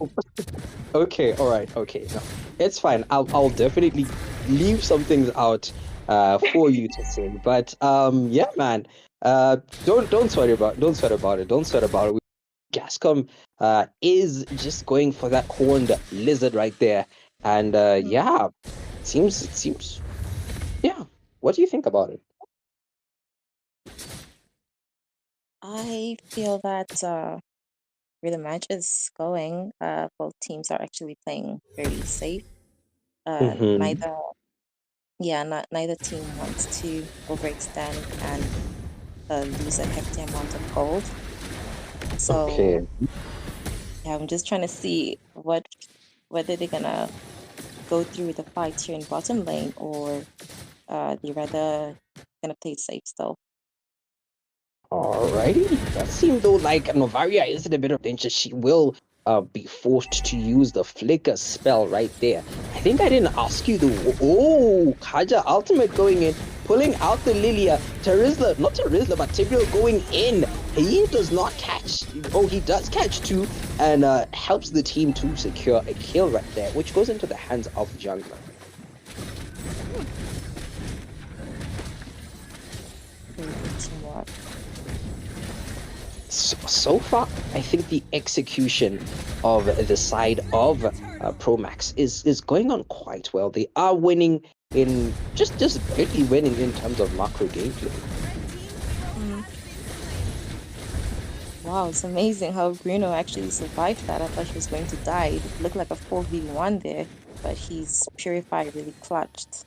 D: Okay, all right, okay. No, it's fine. I'll definitely leave some things out for you to say. But yeah, man. Don't sweat about Don't sweat about it. Don't sweat about it. Gascom is just going for that horned lizard right there, and yeah, it seems yeah. What do you think about it?
I: I feel that where the match is going, both teams are actually playing very safe.
D: Mm-hmm.
I: Neither team wants to overextend and lose a hefty amount of gold. So
D: Okay.
I: yeah, I'm just trying to see whether they're gonna go through the fight here in bottom lane or they rather gonna play it safe still.
D: Alrighty. That seems though like Novaria is in a bit of danger. She will be forced to use the flicker spell right there. I think I didn't ask you the Kaja ultimate going in, pulling out the Lilia. Not Terizla, but Tigreal going in. He does not catch. Oh, he does catch two, and helps the team to secure a kill right there, which goes into the hands of Jungler.
I: Very good teamwork.
D: So far, I think the execution of the side of ProMax is going on quite well. They are winning in just barely winning in terms of macro gameplay.
I: Wow, it's amazing how Bruno actually survived that. I thought he was going to die. It looked like a 4v1 there, but his Purify really clutched.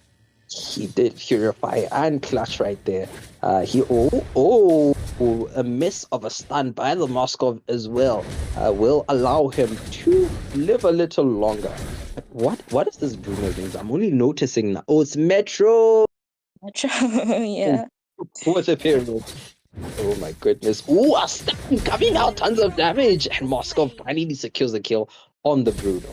D: He did purify and clutch right there. A miss of a stun by the Moskov as well will allow him to live a little longer. But what is this Bruno thing? I'm only noticing now. Oh, it's Metro.
I: Yeah.
D: What a pyramid. Oh my goodness. Ooh, a stun coming out, tons of damage. And Moskov finally secures the kill on the Bruno.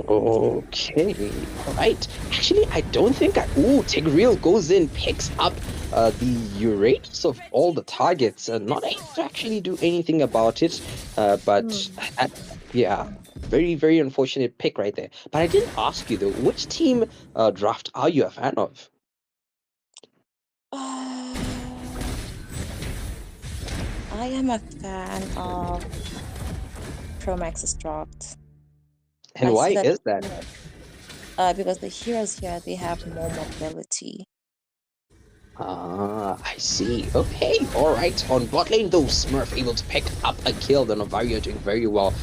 D: Okay, alright. Actually, I don't think Tigreal goes in, picks up the Uranus of all the targets, not able to actually do anything about it. Yeah, very, very unfortunate pick right there. But I didn't ask you though, which team draft are you a fan of?
I: I am a fan of ProMax's draft.
D: And
I: I
D: why
I: see that
D: is that?
I: because the heroes here they have more mobility.
D: Ah, I see. Okay, alright. On bot lane though, Smurf able to pick up a kill. The Novaria doing very well.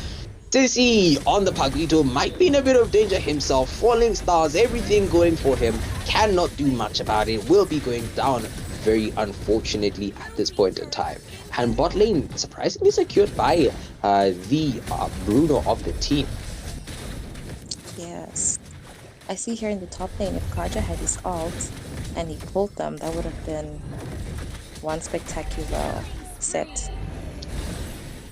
D: Sissy on the Paguito might be in a bit of danger himself. Falling stars, everything going for him. Cannot do much about it. Will be going down very unfortunately at this point in time. And bot lane surprisingly secured by the Bruno of the team.
I: Yes. I see here in the top lane, if Kaja had his ult and he pulled them, that would have been one spectacular set.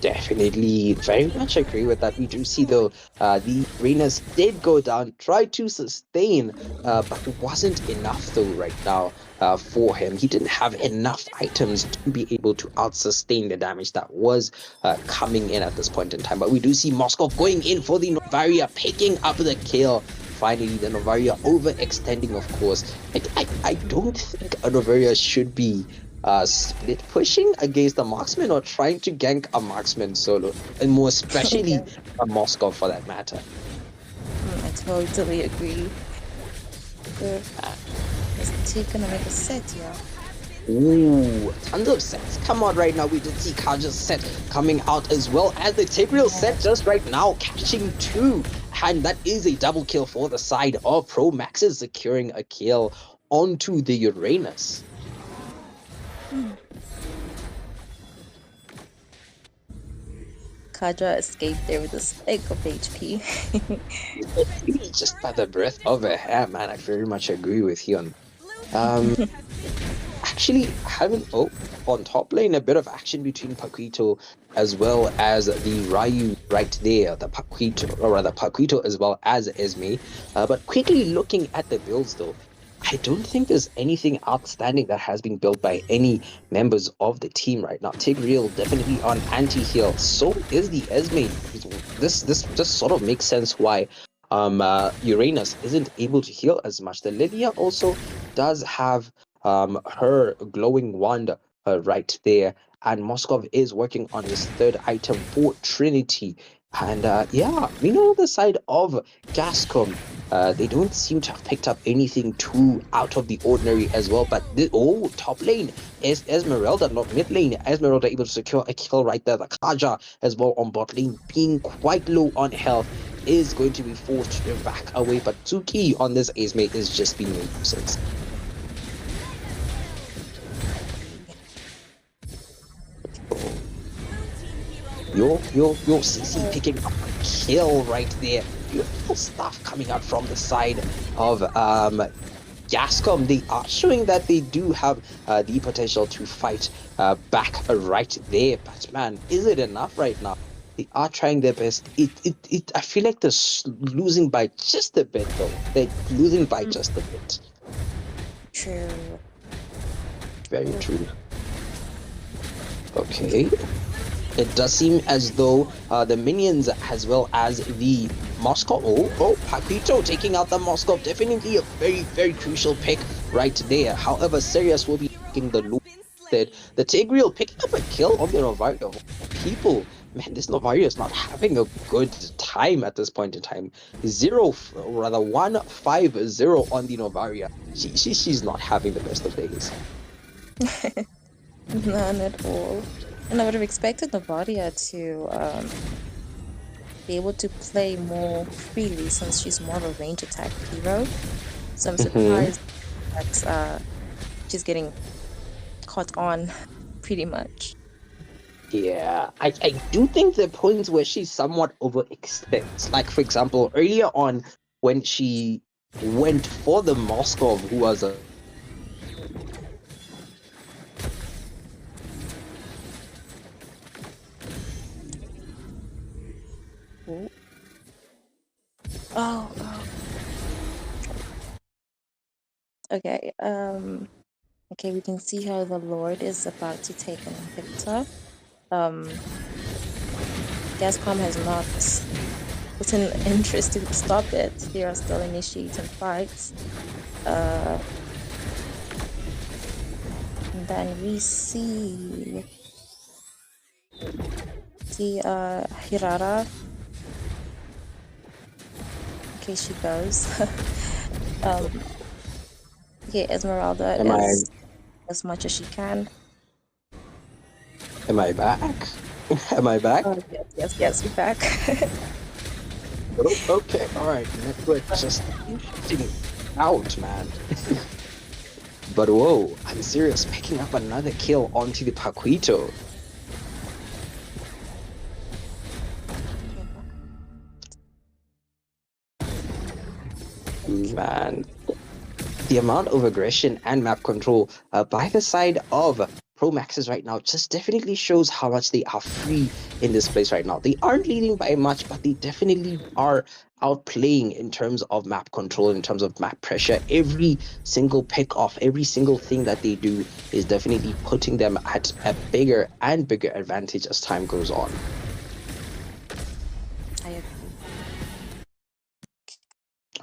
D: Definitely, very much agree with that. We do see though, the Renas did go down, tried to sustain, but it wasn't enough though right now for him. He didn't have enough items to be able to out-sustain the damage that was coming in at this point in time. But we do see Moskov going in for the Novaria, picking up the kill. Finally, the Novaria overextending, of course. I don't think a Novaria should be split pushing against a marksman or trying to gank a marksman solo, and more especially a Moskov for that matter.
I: I totally agree. Is the team gonna make a set, yeah?
D: Ooh, tons of sets come out right now. We did see Kaja's set coming out as well as the Tigreal set just right now, catching two. And that is a double kill for the side of ProMax, is securing a kill onto the Uranus.
I: Kaja escaped there with a speck of HP.
D: Just by the breath of a hair, man. I very much agree with you on. Actually, having on top lane a bit of action between Paquito as well as the Ryu right there, the Paquito, or rather Paquito as well as Esme. But quickly looking at the builds though, I don't think there's anything outstanding that has been built by any members of the team right now. Tigreal definitely on anti-heal. So is the Esme. This just sort of makes sense why Uranus isn't able to heal as much. The Lilia also does have her glowing wand right there, and Moskov is working on his third item for Trinity. And yeah, on the side of Gascom, they don't seem to have picked up anything too out of the ordinary as well. But top lane is Esmeralda, not mid lane. Esmeralda able to secure a kill right there. The Kaja as well on bot lane, being quite low on health, is going to be forced to back away. But Tsuki on this Esme is just being a nuisance. Your CC picking up a kill right there. Beautiful stuff coming out from the side of Gascom. They are showing that they do have the potential to fight back right there. But man, is it enough right now? They are trying their best. I feel like they're losing by just a bit though. They're losing by just a bit.
I: True.
D: Very true. Okay. It does seem as though the minions as well as the Moscow. Paquito taking out the Moscow. Definitely a very, very crucial pick right there. However, Sirius will be taking the loot. The Tigreal picking up a kill on the Novaria. People, man, this Novaria is not having a good time at this point in time. 150 on the Novaria. She's not having the best of days.
I: None at all. And I would have expected Novaria to be able to play more freely since she's more of a range attack hero. So I'm surprised that she's getting caught on pretty much.
D: Yeah, I do think there are points where she somewhat overextends. Like, for example, earlier on when she went for the Moskov, who was a
I: Oh. Okay, okay, we can see how the Lord is about to take an Invicta. Gascom has not put an interest to stop it. They are still initiating fights. And then we see Hirara. Okay, she goes. Okay, Esmeralda is as much as she can.
D: Am I back? Am I back?
I: Oh, yes, we're back.
D: Okay, alright. Network just out, man. But whoa, I'm serious. Picking up another kill onto the Paquito. Man. The amount of aggression and map control by the side of ProMaxes right now just definitely shows how much they are free in this place right now. They aren't leading by much, but they definitely are outplaying in terms of map control, in terms of map pressure. Every single pick off, every single thing that they do is definitely putting them at a bigger and bigger advantage as time goes on.
I: I agree.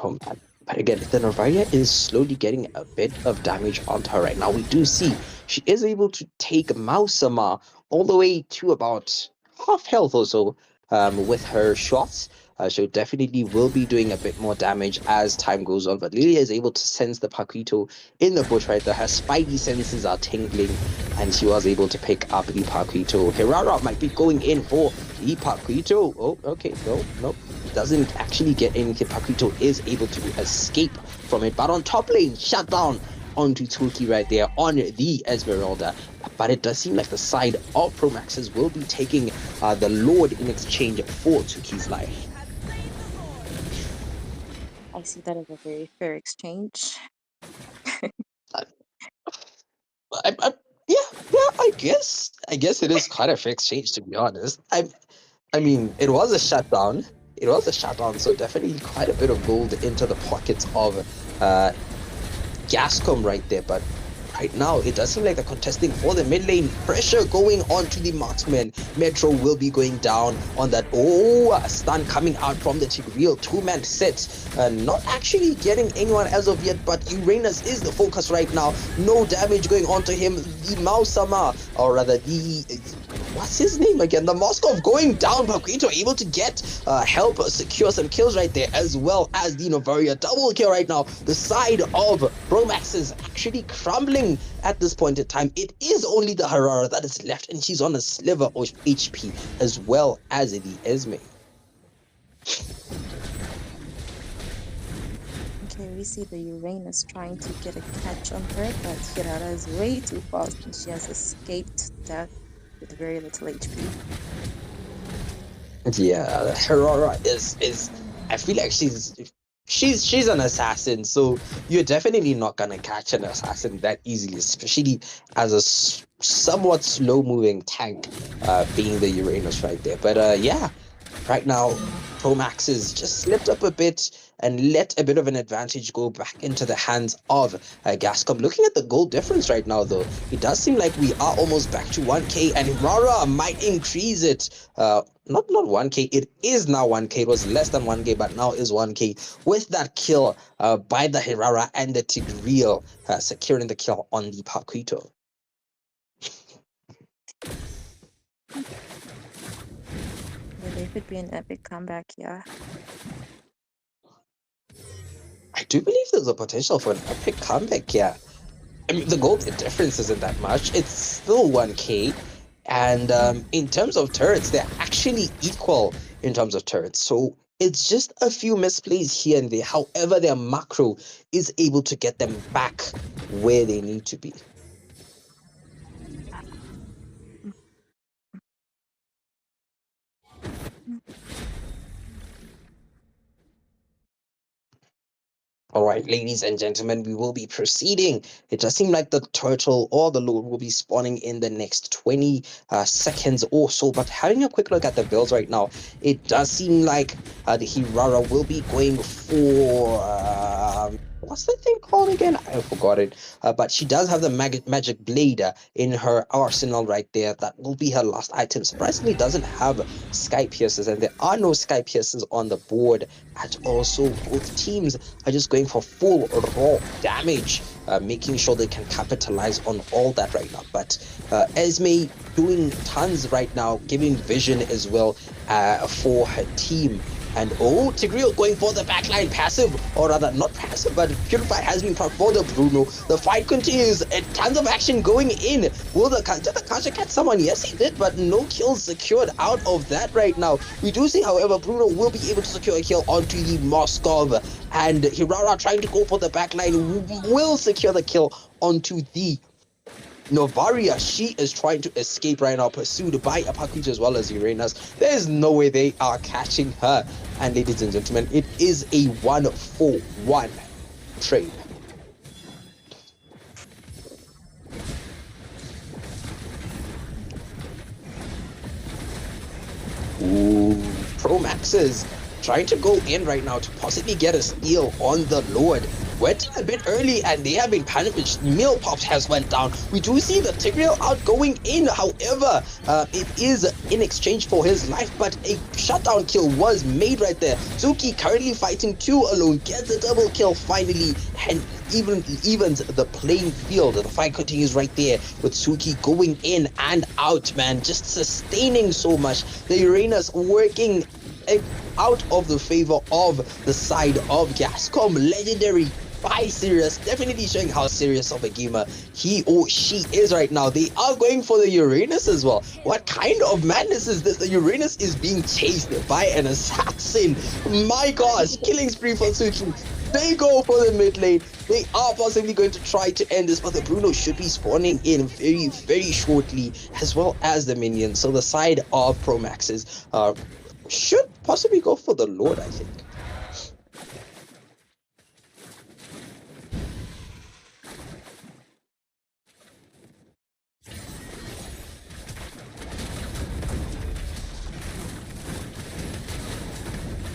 D: Oh man. But again, the Novaria is slowly getting a bit of damage onto her right now. We do see she is able to take Mausama all the way to about half health or so with her shots. So definitely will be doing a bit more damage as time goes on. But Lilia is able to sense the Paquito in the bush right there. Her spidey senses are tingling and she was able to pick up the Paquito. Hirara might be going in for the Paquito. Oh, okay. No. Doesn't actually get anything. Paquito is able to escape from it. But on top lane, shut down onto Tsuki right there on the Esmeralda. But it does seem like the side of ProMaxes will be taking the Lord in exchange for Tsuki's life.
I: I see that as a very fair exchange.
D: Yeah, I guess it is quite a fair exchange, to be honest. I mean, it was a shutdown. So definitely quite a bit of gold into the pockets of Gascom right there, but right now it does seem like they're contesting for the mid lane. Pressure going on to the marksman. Metro will be going down on that. Oh, a stun coming out from the Tigreal 2-man set. Not actually getting anyone as of yet, but Uranus is the focus right now. No damage going on to him. The Mausama, or rather the what's his name again? The Moskov going down, but Quito able to get help secure some kills right there, as well as the Novaria double kill right now. The side of ProMax is actually crumbling at this point in time. It is only the Harara that is left, and she's on a sliver of HP, as well as the Esme.
I: Okay, we see the Uranus trying to get a catch on her, but Hirara is way too fast and she has escaped death with very little HP.
D: Yeah, Harara is I feel like she's an assassin, so you're definitely not gonna catch an assassin that easily, especially as a somewhat slow moving tank, being the Uranus right there. But yeah, right now ProMax has just slipped up a bit and let a bit of an advantage go back into the hands of Gascom. Looking at the goal difference right now, though, it does seem like we are almost back to 1k, and Rara might increase it. Not 1k, it is now 1k. It was less than 1k, but now is 1k with that kill by the Hirara and the Tigreal, securing the kill on the Paquito.
I: Yeah, there could be an epic comeback, yeah.
D: I do believe there's a potential for an epic comeback here. I mean, the goal difference isn't that much. It's still 1k. And in terms of turrets, they're actually equal in terms of turrets. So it's just a few misplays here and there. However, their macro is able to get them back where they need to be. All right, ladies and gentlemen, we will be proceeding. It does seem like the turtle or the lord will be spawning in the next 20 seconds or so. But having a quick look at the builds right now, it does seem like the Hirara will be going for what's the thing called again? I forgot it. But she does have the magic blade in her arsenal right there. That will be her last item. Surprisingly, doesn't have sky piercers, and there are no sky piercers on the board at all. So both teams are just going for full raw damage, making sure they can capitalize on all that right now. But Esme doing tons right now, giving vision as well for her team. And oh, Tigreal going for the backline passive, or rather not passive, but Purify has been proc for the Bruno. The fight continues, and tons of action going in. Will the counter catch someone? Yes, he did, but no kills secured out of that right now. We do see, however, Bruno will be able to secure a kill onto the Moskov, and Hirara trying to go for the backline will secure the kill onto the Novaria. She is trying to escape right now, pursued by Apakuja as well as Uranus. There's no way they are catching her. And ladies and gentlemen, it is a 1-4-1 trade. Ooh, ProMax is trying to go in right now to possibly get a steal on the Lord. Went a bit early and they have been punished. Meal Pops has went down. We do see the Tigreal out going in. However, it is in exchange for his life, but a shutdown kill was made right there. Suki currently fighting 2 alone, gets a double kill finally, and evens the playing field. The fight continues right there with Suki going in and out, man, just sustaining so much. The Uranus working out of the favor of the side of Gascom. Legendary by Serious, definitely showing how serious of a gamer he or she is right now. They are going for the Uranus as well. What kind of madness is this? The Uranus is being chased by an assassin. My gosh, killing spree for Suki. They go for the mid lane. They are possibly going to try to end this, but the Bruno should be spawning in very, very shortly, as well as the minions. So the side of ProMax's should possibly go for the Lord, I think.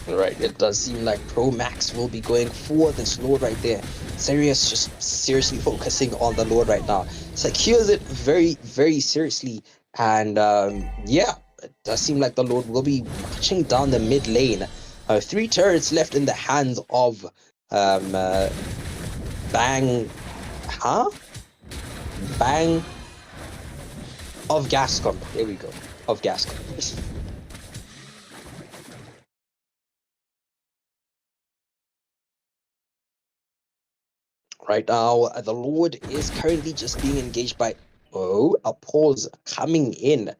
D: Right, it does seem like ProMax will be going for this Lord right there. Serious just seriously focusing on the Lord right now. Secures it very, very seriously. And yeah, it does seem like the Lord will be marching down the mid lane. 3 turrets left in the hands of Bang of Gascom. There we go. Of Gascom. Right now, the Lord is currently just being engaged by a pause coming in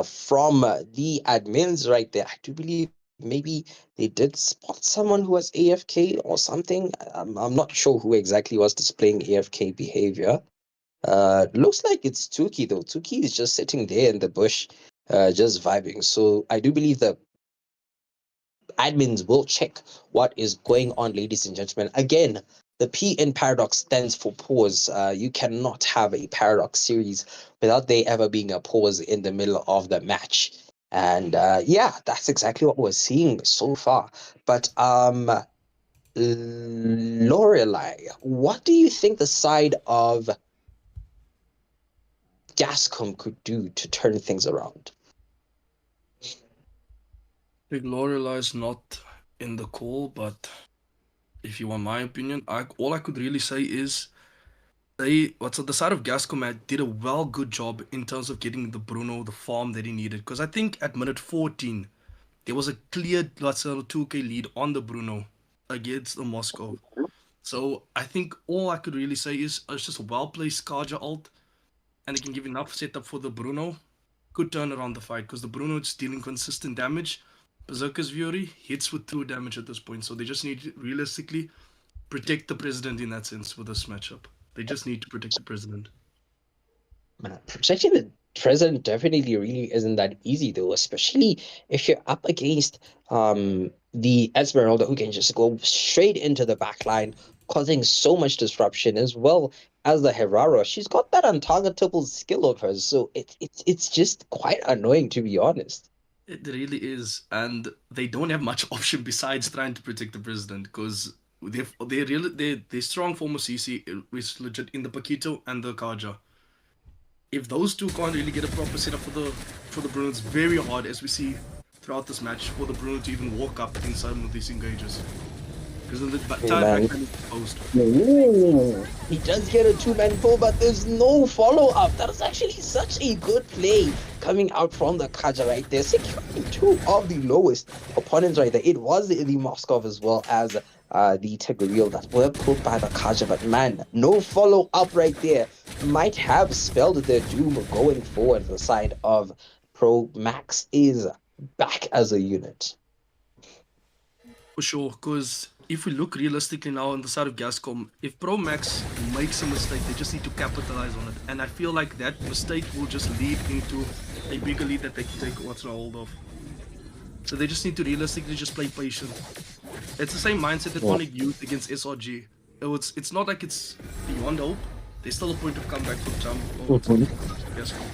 D: from the admins right there. I do believe maybe they did spot someone who was AFK or something. I'm not sure who exactly was displaying AFK behavior. Looks like it's Tuki though. Tuki is just sitting there in the bush, just vibing. So I do believe the admins will check what is going on, ladies and gentlemen. Again, the P in Paradox stands for pause. You cannot have a Paradox series without there ever being a pause in the middle of the match. And yeah, that's exactly what we're seeing so far. But Lorelei, what do you think the side of Gascom could do to turn things around?
H: I think Lorelei is not in the call, but if you want my opinion, all I could really say is the side of Gascom did a good job in terms of getting the Bruno the farm that he needed. Because I think at minute 14, there was a clear 2k lead on the Bruno against the Moscow. So I think all I could really say is it's just a well-placed Skarja ult, and it can give enough setup for the Bruno. Could turn around the fight, because the Bruno is dealing consistent damage. Berserker's Fury hits with 2 damage at this point, so they just need to realistically protect the president in that sense with this matchup. They just need to protect the president.
D: Man, protecting the president definitely really isn't that easy though, especially if you're up against the Esmeralda, who can just go straight into the backline, causing so much disruption, as well as the Herrera. She's got that untargetable skill of hers, so it's just quite annoying, to be honest.
H: It really is, and they don't have much option besides trying to protect the president, because they're strong former CC is legit in the Paquito and the Kaja. If those two can't really get a proper setup for the Bruno, it's very hard, as we see throughout this match, for the Bruno to even walk up inside one of these engages. Because the time back is exposed.
D: Ooh, he does get a 2-man pull, but there's no follow-up. That was actually such a good play coming out from the Kaja right there, securing 2 of the lowest opponents right there. It was the Moskov as well as the Tigreal that were pulled by the Kaja, but man, no follow-up right there. Might have spelled their doom going forward. The side of ProMax is back as a unit.
H: For sure, because if we look realistically now on the side of Gascom, if ProMax makes a mistake, they just need to capitalize on it. And I feel like that mistake will just lead into a bigger lead that they can take what's a hold of. So they just need to realistically just play patient. It's the same mindset that Onyx used against SRG. It's not like it's beyond hope. There's still a point of comeback from Gascom.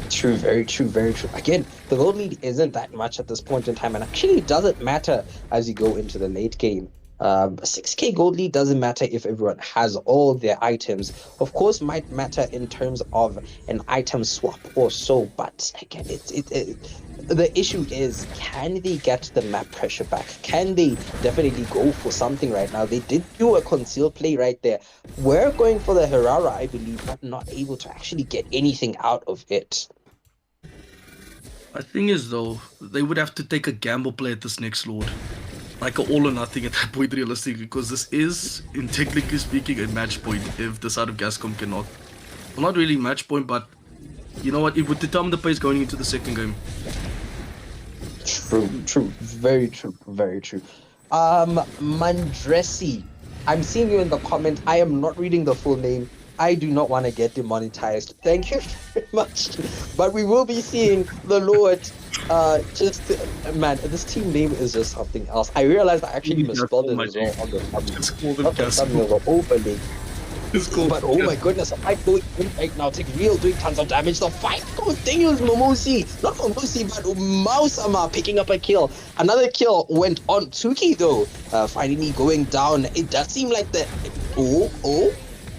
D: True, very true, very true. Again, the gold lead isn't that much at this point in time, and actually it doesn't matter as you go into the late game. 6k gold lead doesn't matter if everyone has all their items. Of course, might matter in terms of an item swap or so, but again, the issue is, can they get the map pressure back? Can they definitely go for something right now? They did do a concealed play right there. We're going for the Herrera, I believe, but not able to actually get anything out of it.
H: The thing is, though, they would have to take a gamble play at this next Lord. Like an all or nothing at that point, realistically, because this is, in technically speaking, a match point if the side of Gascom cannot. Well, not really match point, but you know what? It would determine the pace going into the second game.
D: True, true, very true, very true. Mandresi, I'm seeing you in the comment. I am not reading the full name. I do not want to get demonetized. Thank you very much. But we will be seeing the Lord. Man, this team name is just something else. I realized I actually misspelled it as well on the thumbnail. Not the thumbnail, the opening.
H: It's cool.
D: But oh my goodness, the fight going in right now. Real doing tons of damage. The fight continues. Momosi, not Momosi, but Mausama picking up a kill. Another kill went on Tsuki though. Finally going down. It does seem like the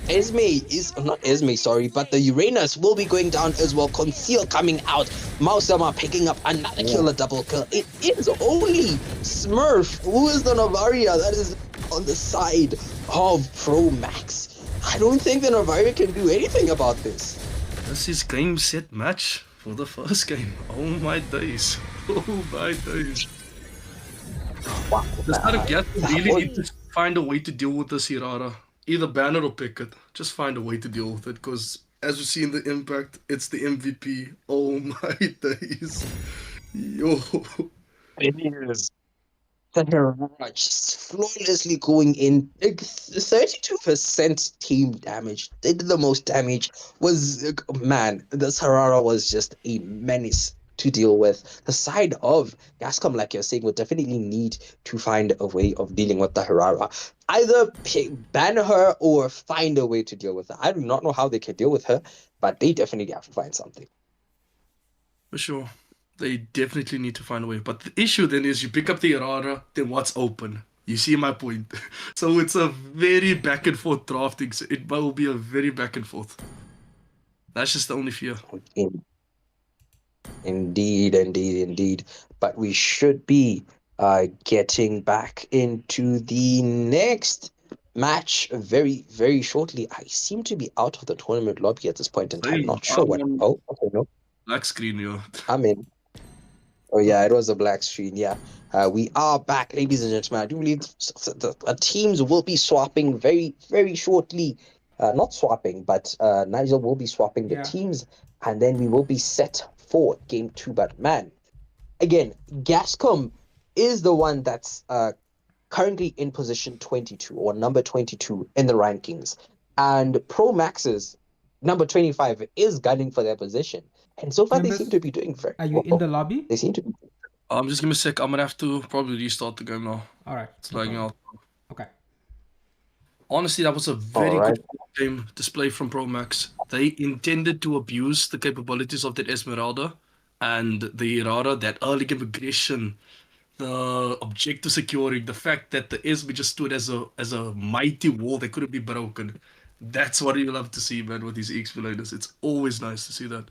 D: Esme is not Esme, sorry, but the Uranus will be going down as well. Conceal coming out. Mausama picking up another kill, a double kill. It is only Smurf who is the Navaria that is on the side of ProMax. I don't think the Navaria can do anything about this.
H: This is game set match for the first game. Oh my days. Oh my days.
D: Wow,
H: This kind of Gascom really need to find a way to deal with this Hirara. Either ban it or pick it. Just find a way to deal with it, because as we see in the impact, it's the MVP. Oh my days. Yo.
D: It is. Just flawlessly going in. 32% team damage. They did the most damage. Man, this Harara was just a menace to deal with. The side of Gascom, like you're saying, would definitely need to find a way of dealing with the Harara. Either ban her or find a way to deal with her. I do not know how they can deal with her, but they definitely have to find something.
H: For sure. They definitely need to find a way. But the issue then is you pick up the Hirara, then what's open? You see my point. So it's a very back and forth drafting. So it will be a very back and forth. That's just the only fear.
D: Indeed. But we should be getting back into the next match very, very shortly. I seem to be out of the tournament lobby at this point in time. Not sure what. Oh, okay, no.
H: Black screen, yo.
D: I'm in. Oh yeah, it was a black screen. Yeah, we are back, ladies and gentlemen. I do believe the teams will be swapping very, very shortly. Not swapping, but Nigel will be swapping the teams, and then we will be set for game 2. But man, again, Gascom is the one that's currently in position 22 or number 22 in the rankings, and ProMax's number 25 is gunning for their position. And so far, they seem to be doing very well.
A: Are you in the lobby?
D: They seem to be.
H: Just give me a sec. I'm going to have to probably restart the game now.
A: All right.
H: It's lagging out.
A: Okay.
H: Honestly, that was a very good game display from ProMax. They intended to abuse the capabilities of that Esmeralda and the Hirara, that early game aggression, the objective securing, the fact that the Esme just stood as a mighty wall that couldn't be broken. That's what you love to see, man, with these EXP leaders. It's always nice to see that.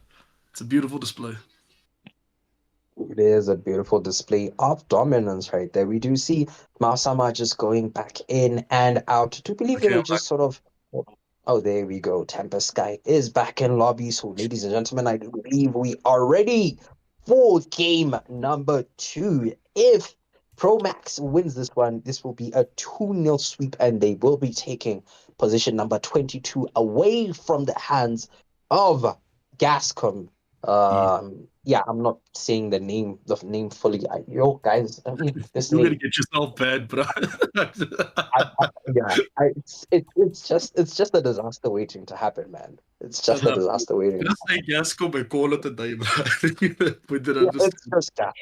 H: It's a beautiful display.
D: It is a beautiful display of dominance right there. We do see Mausama just going back in and out. To believe they were just sort of... Oh, there we go. Tempest Sky is back in lobby. So, ladies and gentlemen, I do believe we are ready for game number 2. If ProMax wins this one, this will be a 2-0 sweep, and they will be taking position number 22 away from the hands of Gascom. Yeah, I'm not saying the name fully. Yo, guys, I mean, this
H: You're
D: name.
H: gonna get yourself bad, bro.
D: It's just a disaster waiting to happen, man. It's just a disaster waiting.
H: Just say Gascom and call it a day, bro.
D: It's just that.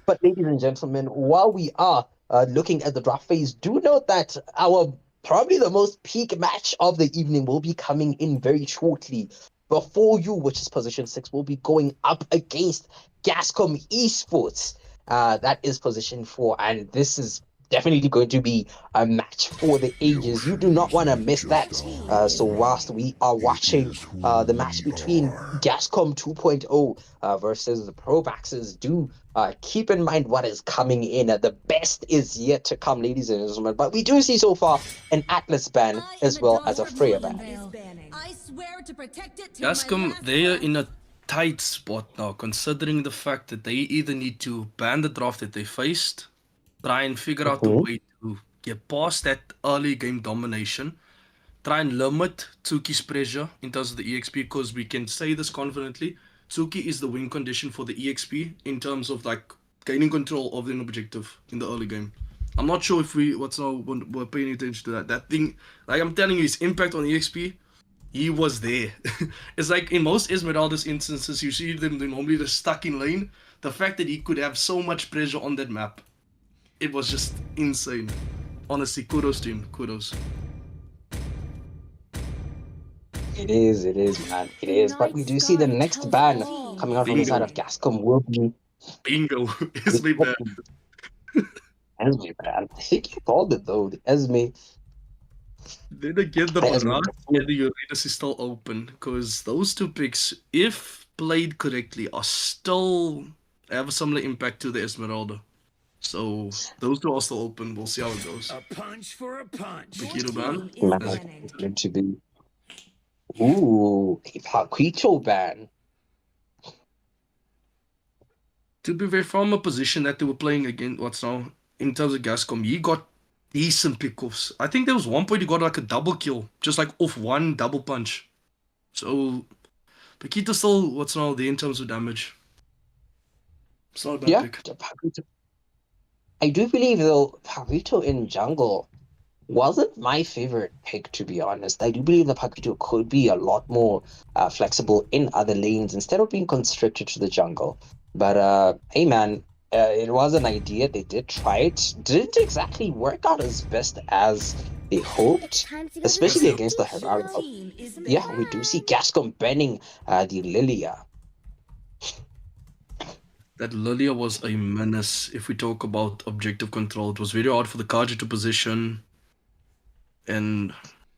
D: But ladies and gentlemen, while we are looking at the draft phase, do note that our probably the most peak match of the evening will be coming in very shortly. Before you, which is position 6, will be going up against Gascom Esports. That is position 4, and this is definitely going to be a match for the ages. You do not want to miss that. So whilst we are watching the match between Gascom 2.0 versus the ProMaxes, do keep in mind what is coming in. The best is yet to come, ladies and gentlemen. But we do see so far an Atlas ban as well as a Freya ban.
C: I swear to protect it.
H: Gascom, they are in a tight spot now, considering the fact that they either need to ban the draft that they faced, try and figure out a way to get past that early game domination, try and limit Tsuki's pressure in terms of the EXP, because we can say this confidently, Tsuki is the win condition for the EXP in terms of like gaining control of the objective in the early game. I'm not sure if we're paying attention to that. That thing, like I'm telling you, his impact on EXP, he was there. It's like in most Esmeralda's instances, you see them, they're normally just stuck in lane. The fact that he could have so much pressure on that map, it was just insane. Honestly, kudos to him. Kudos.
D: It is, man. It is. But we do see the next ban coming out from the side of Gascom will be
H: Bingo. Esme ban.
D: Esme ban. I think you called it though. The Esme.
H: Then again, the
D: The Esme.
H: Barat and the Uranus is still open because those two picks, if played correctly, are still have a similar impact to the Esmeralda. So those two are still open. We'll see how it goes.
G: A punch for a punch.
H: Paquito ban.
D: Man, it's going to be. Ooh, a Paquito ban.
H: To be fair, from a position that they were playing against, what's now in terms of Gascom, he got decent pickoffs. I think there was one point he got like a double kill, just like off one double punch. So Paquito still what's now there in terms of damage. It's not a bad
D: Yeah,
H: pick.
D: Paquito. I do believe though Paquito in jungle wasn't my favorite pick, to be honest. I do believe the Paquito could be a lot more flexible in other lanes instead of being constricted to the jungle. But hey man, it was an idea. They did try it. Didn't exactly work out as best as they hoped, especially against the Herald. Yeah, we do see Gascom banning the Lilia.
H: That Lilia was a menace. If we talk about objective control, it was very hard for the Kaja to position. And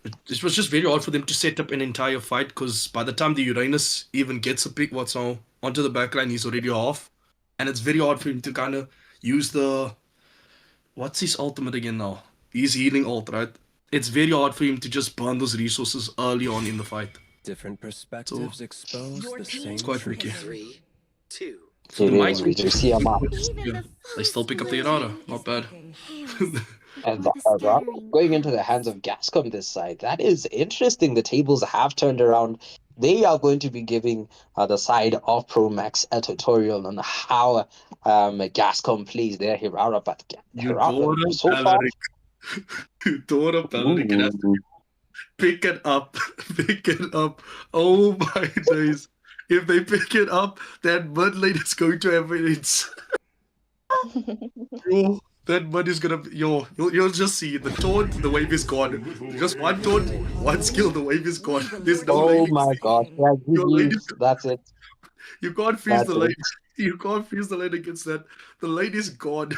H: it was just very hard for them to set up an entire fight because by the time the Uranus even gets a pick what's now onto the backline, he's already off. And it's very hard for him to kind of use the... What's his ultimate again now? His healing ult, right? It's very hard for him to just burn those resources early on in the fight.
G: Different perspectives expose the same
H: It's quite tricky.
G: 3, 2.
H: So the might
D: We do see a map.
H: yeah, they still pick up the Irara. Not bad.
D: And the Herald going into the hands of Gascom this side. That is interesting. The tables have turned around. They are going to be giving the side of ProMax a tutorial on how Gascom plays their Hirara. But Hirara, so far...
H: Eudora Belleric has to pick it up. Pick it up. Oh my days. If they pick it up, that mid lane is going to have it. Yo, that mid is gonna be, you'll just see the taunt, the wave is gone. Just one taunt, one skill, the wave is gone. There's no
D: Oh
H: lane.
D: my god. Yeah,
H: Your lane is,
D: that's it.
H: you can't freeze
D: That's
H: the lane.
D: it.
H: You can't freeze the lane against that. The lane is gone.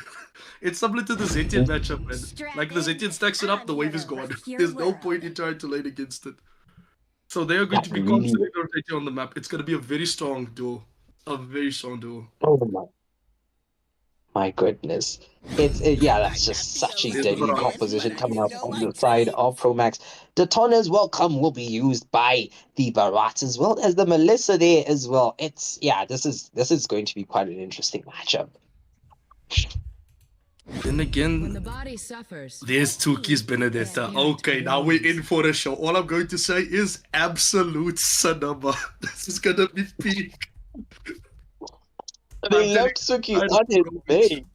H: It's similar to the Zetian matchup, man. Like the Zetian stacks it up, the wave is gone. There's no point in trying to lane against it. So they are going to be constantly rotating on the map. It's going to be a very strong duo. A very strong duo.
D: Oh my goodness. Yeah, that's just such a deadly composition coming out on the side of ProMax. The Ton as well will be used by the Barats as well as the Melissa there as well. This is going to be quite an interesting matchup.
H: Then again, there's Tuki's Benedetta. Okay, now we're in for a show. All I'm going to say is absolute cinema. This is going to be peak.
D: They left Suki on his main.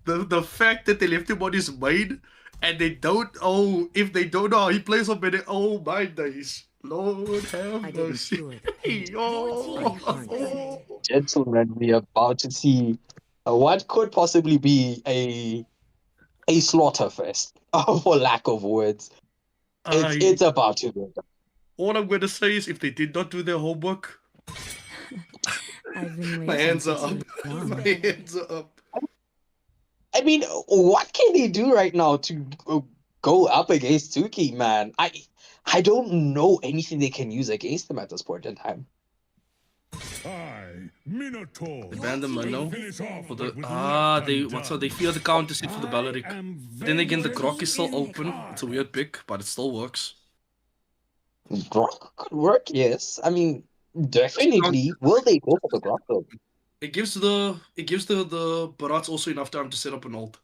H: The fact that they left him on his main and they don't if they don't know how he plays on Benedetta, oh my days. Lord have mercy.
D: Gentlemen, we are about to see what could possibly be a slaughterfest, for lack of words. It's about to be.
H: All I'm going to say is if they did not do their homework, my hands are up. My hands are up.
D: I mean, what can they do right now to go up against Tuki, man? I don't know anything they can use against them at this point in time.
G: Minotaur.
H: They banned the Mano for the they fear the counter hit for the Belleric. But then again, the Grok is still open. It's a weird pick, but it still works.
D: Grok could work, yes. I mean, definitely. Will they go for the Grok though?
H: It gives the Barats also enough time to set up an ult.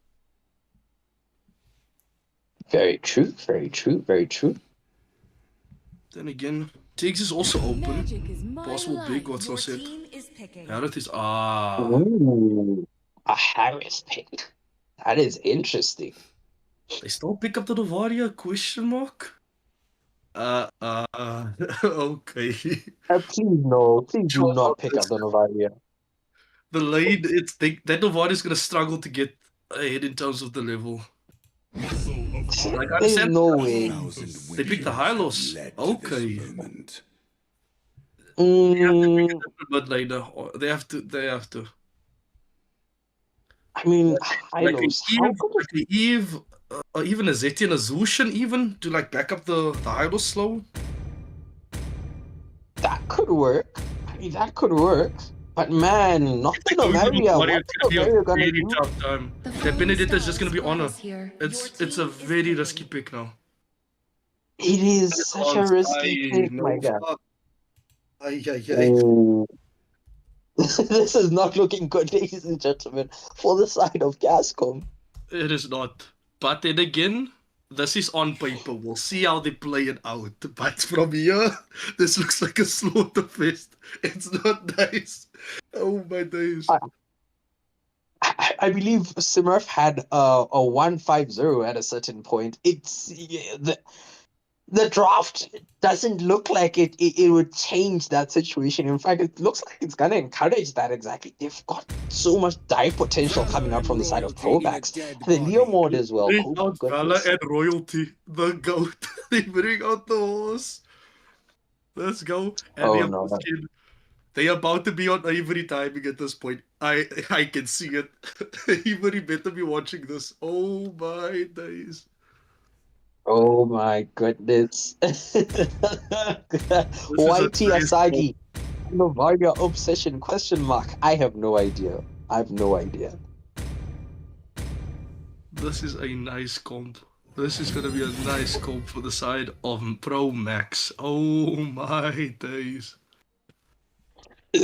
D: Very true, very true, very true.
H: Then again, Tiggs is also open. Possible big, what's not set? Harith is
D: Ooh, a Harris pick. That is interesting.
H: They still pick up the Novaria? Question mark? Okay.
D: Please no, please do not pick up the Novaria.
H: The lane, that Novaria is gonna struggle to get ahead in terms of the level. Like, I
D: There's
H: understand.
D: no way.
H: They picked the Hylos. Okay.
D: Mm,
H: But later, or they have to. They have to.
D: I mean,
H: Like a
D: Hylos, how
H: Eve,
D: could
H: like a Eve, or even a Zeti and a Zushin, even to like back up the Hylos slow.
D: that could work? I mean, that could work. But man, not the
H: Going with
D: Novaria.
H: Mario,
D: What's
H: it's gonna be
D: Novaria
H: a
D: gonna
H: really
D: do?
H: tough time. That Benedetta is just gonna be honor. It's a very risky pick now.
D: It is such a risky pick, my guy.
H: Ay, ay, ay.
D: Oh. This is not looking good, ladies and gentlemen, for the side of Gascom.
H: It is not. But then again, this is on paper. We'll see how they play it out. But from here, this looks like a slaughter fest. It's not nice. Oh my days.
D: I believe Smurf had a 150 at a certain point. It's the draft doesn't look like it would change that situation. In fact, it looks like it's gonna encourage that exactly. They've got so much dive potential coming out from the side of ProMax. The Leo mode as well.
H: Bring
D: Oh my
H: out Valor
D: goodness.
H: and Royalty, the GOAT. They bring out the horse. Let's go. And
D: Oh
H: they have
D: no.
H: the skin. They about to be on Ivory timing at this point. I can see it. Ivory better be watching this. Oh my days.
D: Oh my goodness. YT Asagi. Novaria obsession question mark. I have no idea. I have no idea.
H: This is a nice comp. This is gonna be a nice comp for the side of ProMax. Oh my days.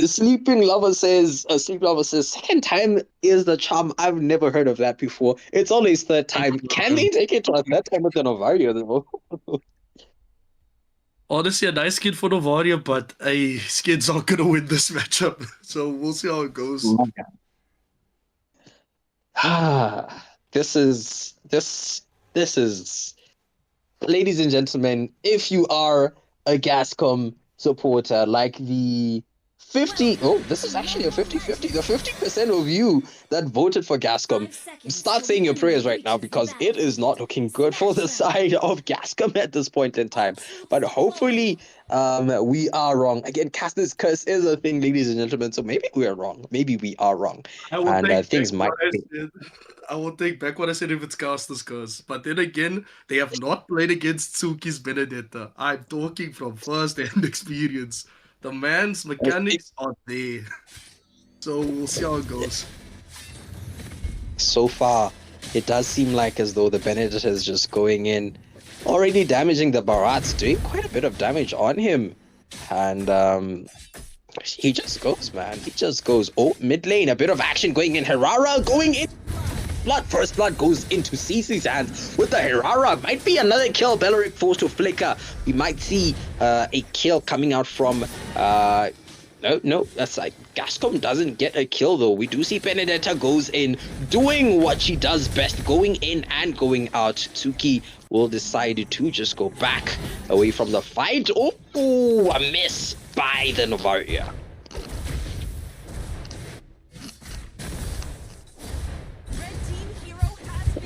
D: Sleeping Lover says, second time is the charm. I've never heard of that before. It's always third time. Can they take it to a third time with the Novaria though?
H: Honestly, a nice skin for Novaria, but skins aren't gonna win this matchup. So we'll see how it goes.
D: This is, ladies and gentlemen, if you are a Gascom supporter, like the 50, oh, this is actually a 50-50. The 50% of you that voted for Gascom, start saying your prayers right now because it is not looking good for the side of Gascom at this point in time. But hopefully, we are wrong. Again, Caster's curse is a thing, ladies and gentlemen, so maybe we are wrong. Maybe we are wrong. And things might be.
H: I will take back what I said if it's Caster's curse. But then again, they have not played against Tsuki's Benedetta. I'm talking from first-hand experience. The man's mechanics are there. So we'll see how it goes.
D: So far, it does seem like as though the Benedetta is just going in, already damaging the Barat's, doing quite a bit of damage on him. And he just goes, man. He just goes. Oh, mid lane, a bit of action going in. Herrera going in. First blood goes into CC's hands with the Herrera. Might be another kill. Belleric forced to flicker. We might see a kill coming out from no, that's like Gascom doesn't get a kill though. We do see Benedetta goes in, doing what she does best, going in and going out. Tsuki will decide to just go back away from the fight. Oh, a miss by the Novaria.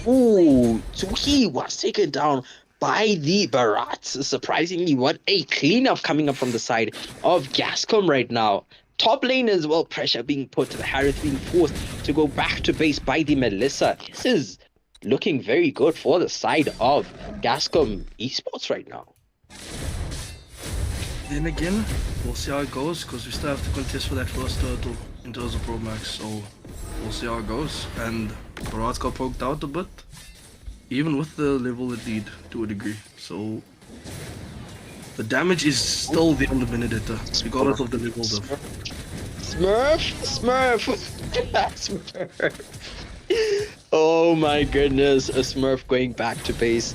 D: Ooh, Tsuki was taken down by the Barats. Surprisingly, what a cleanup coming up from the side of Gascom right now. Top lane as well, pressure being put to the Harith being forced to go back to base by the Melissa. This is looking very good for the side of Gascom Esports right now.
H: Then again, we'll see how it goes because we still have to contest for that first turtle in terms of ProMax. So we'll see how it goes. And Barat got poked out a bit, even with the level it lead to a degree. So the damage is still there on the Benedetta, regardless of the level though.
D: Smurf! Smurf! Oh my goodness, a Smurf going back to base.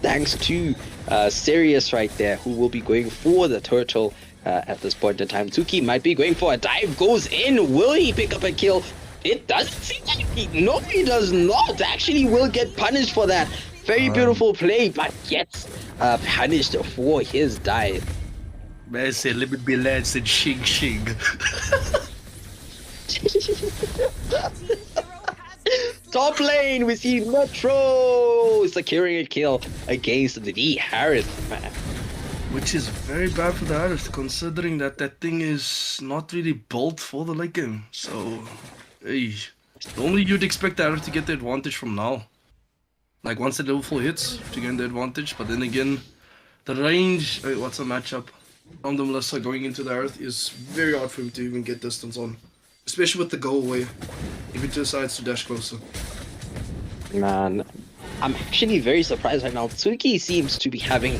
D: Thanks to Sirius right there, who will be going for the turtle at this point in time. Tsuki might be going for a dive, goes in. Will he pick up a kill? It doesn't seem like no, he does not. Actually will get punished for that. Very beautiful play, but gets punished for his dive.
H: Man said, let me be lads and shing
D: top lane, we see Metro securing a kill against the Harris, man.
H: Which is very bad for the Harris, considering that that thing is not really built for the late game. So, hey, normally you'd expect the Harris to get the advantage from now. Like once the level 4 hits, to gain the advantage. But then again, the range, what's the matchup? On the Melissa going into the Earth is very hard for him to even get distance on. Especially with the go away, if he decides to dash closer.
D: Man, I'm actually very surprised right now. Tsuki seems to be having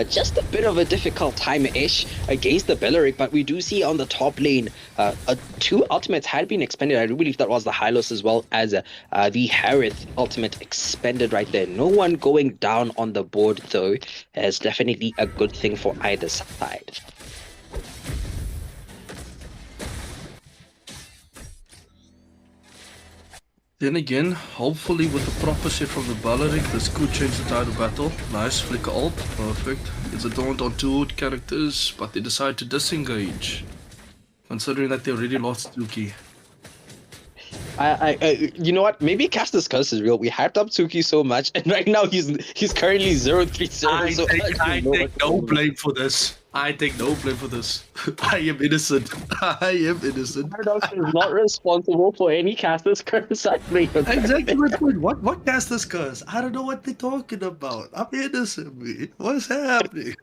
D: just a bit of a difficult time-ish against the Belleric, but we do see on the top lane, 2 ultimates had been expended. I do believe that was the Hylos as well as the Harith ultimate expended right there. No one going down on the board though, is definitely a good thing for either side.
H: Then again, hopefully with the proper set from the Balearic, this could change the tide of battle. Nice flicker ult, perfect. It's a taunt on 2 characters, but they decide to disengage. Considering that they already lost Tsuki.
D: You know what? Maybe Caster's curse is real. We hyped up Tsuki so much, and right now he's currently 0-3-0.
H: I take no blame for this. I take no blame for this. I am innocent. I am innocent.
D: Paradox is not responsible for any Caster's curse.
H: Exactly my point. What Caster's curse? I don't know what they're talking about. I'm innocent, man. What's happening?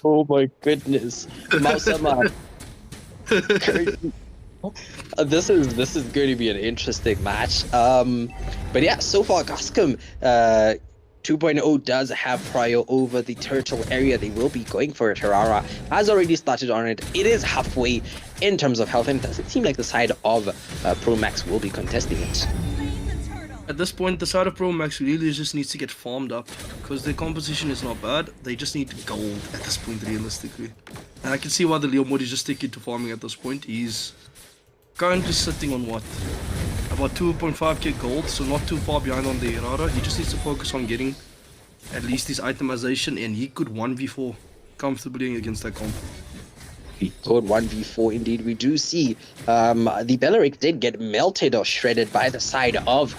D: Oh my goodness. Mausama. This is going to be an interesting match. But yeah, so far Gascom 2.0 does have prior over the turtle area. They will be going for it. Terrara has already started on it. It is halfway in terms of health, and it doesn't seem like the side of ProMax will be contesting it.
H: At this point, the side of ProMax really just needs to get farmed up, because their composition is not bad. They just need gold at this point, realistically. And I can see why the Leo mode is just sticking to farming at this point. He's currently sitting on what? About 2.5k gold, so not too far behind on the Errata. He just needs to focus on getting at least his itemization, and he could 1v4 comfortably against that comp.
D: He could 1v4 indeed. We do see the Belleric did get melted or shredded by the side of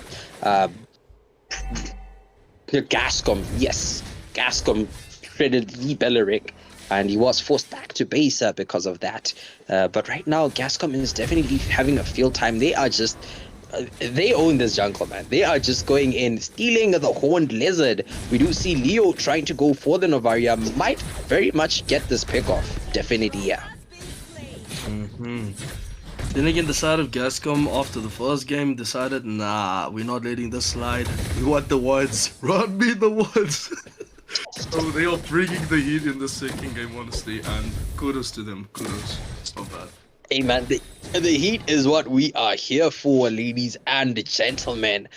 D: Gascom. Yes, Gascom shredded the Belleric, and he was forced back to base because of that. But right now, Gascom is definitely having a field time. They are just... they own this jungle, man. They are just going in, stealing the Horned Lizard. We do see Leo trying to go for the Novaria. Might very much get this pick off. Definitely, yeah.
H: Then again, the side of Gascom, after the first game, decided, nah, we're not letting this slide. We want the woods. Run me the woods. So they are bringing the heat in the second game, honestly, and kudos to them. Kudos. It's not bad.
D: Hey man, the heat is what we are here for, ladies and gentlemen.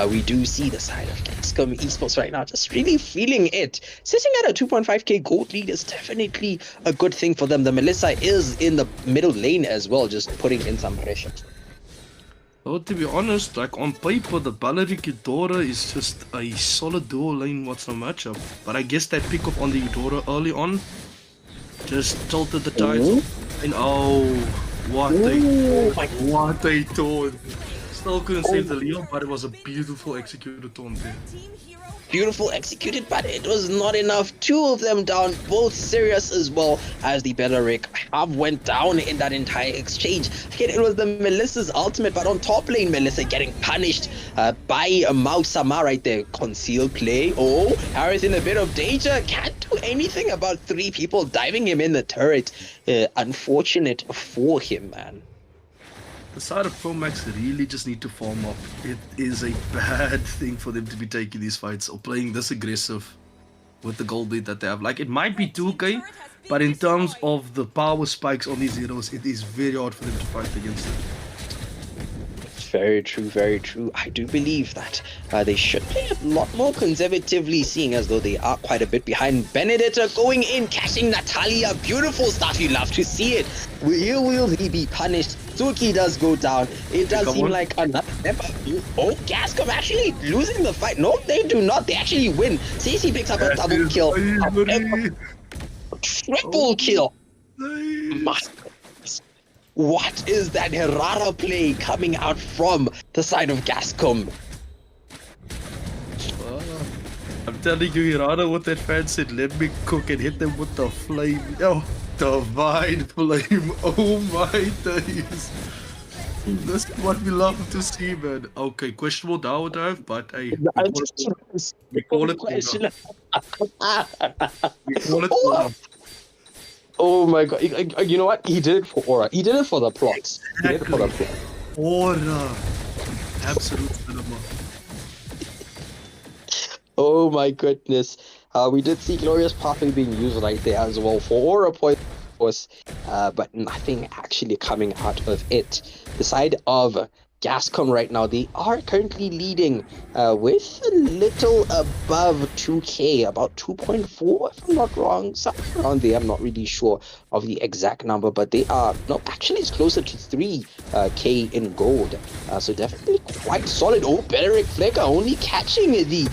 D: We do see the side of Gascom Esports right now just really feeling it. Sitting at a 2.5k gold lead is definitely a good thing for them. The Melissa is in the middle lane as well, just putting in some pressure.
H: Well, to be honest, like on paper, the Balearic Eudora is just a solid dual lane what's no matchup. But I guess that pick up on the Eudora early on just tilted the tides. And oh, what a taunt. Still couldn't save the Leo, but it was a beautiful executed taunt there.
D: Beautiful executed, but it was not enough. 2 of them down, both Sirius as well as the Belleric have went down in that entire exchange. Again, it was the Melissa's ultimate, but on top lane, Melissa getting punished by Mausama right there. Concealed play. Oh, Harris in a bit of danger. Can't do anything about 3 people diving him in the turret. Unfortunate for him, man.
H: The side of ProMax really just need to farm up. It is a bad thing for them to be taking these fights or playing this aggressive with the gold lead that they have. Like, it might be 2k, but in terms of the power spikes on these heroes, it is very hard for them to fight against it.
D: Very true, very true. I do believe that they should play a lot more conservatively, seeing as though they are quite a bit behind. Benedetta going in, catching Natalia. Beautiful stuff. You love to see it. Will he be punished? Tsuki does go down. It does seem like another step up. Oh, Gascom actually losing the fight. No, they do not. They actually win. Cece picks up a double kill. Triple kill. What is that Herrera play coming out from the side of Gascom?
H: I'm telling you, Irana, what that fan said, let me cook and hit them with the flame. Oh, divine flame. Oh my days. This is what we love to see, man. Okay, questionable downward drive, but hey,
D: I
H: we call it
D: question.
H: we call it
D: Oh,
H: order.
D: oh my god! You know what? He did it for aura. He did it for the plots. He did it for the plot.
H: Order. Absolute cinema.
D: Oh my goodness. We did see Glorious Pathway being used right there as well for aura point, of course, but nothing actually coming out of it. The side of Gascom right now, they are currently leading with a little above 2k, about 2.4 if I'm not wrong, something around there. I'm not really sure of the exact number, but they are, no, actually it's closer to 3k in gold. So definitely quite solid. Oh, Benedict Flecker only catching the...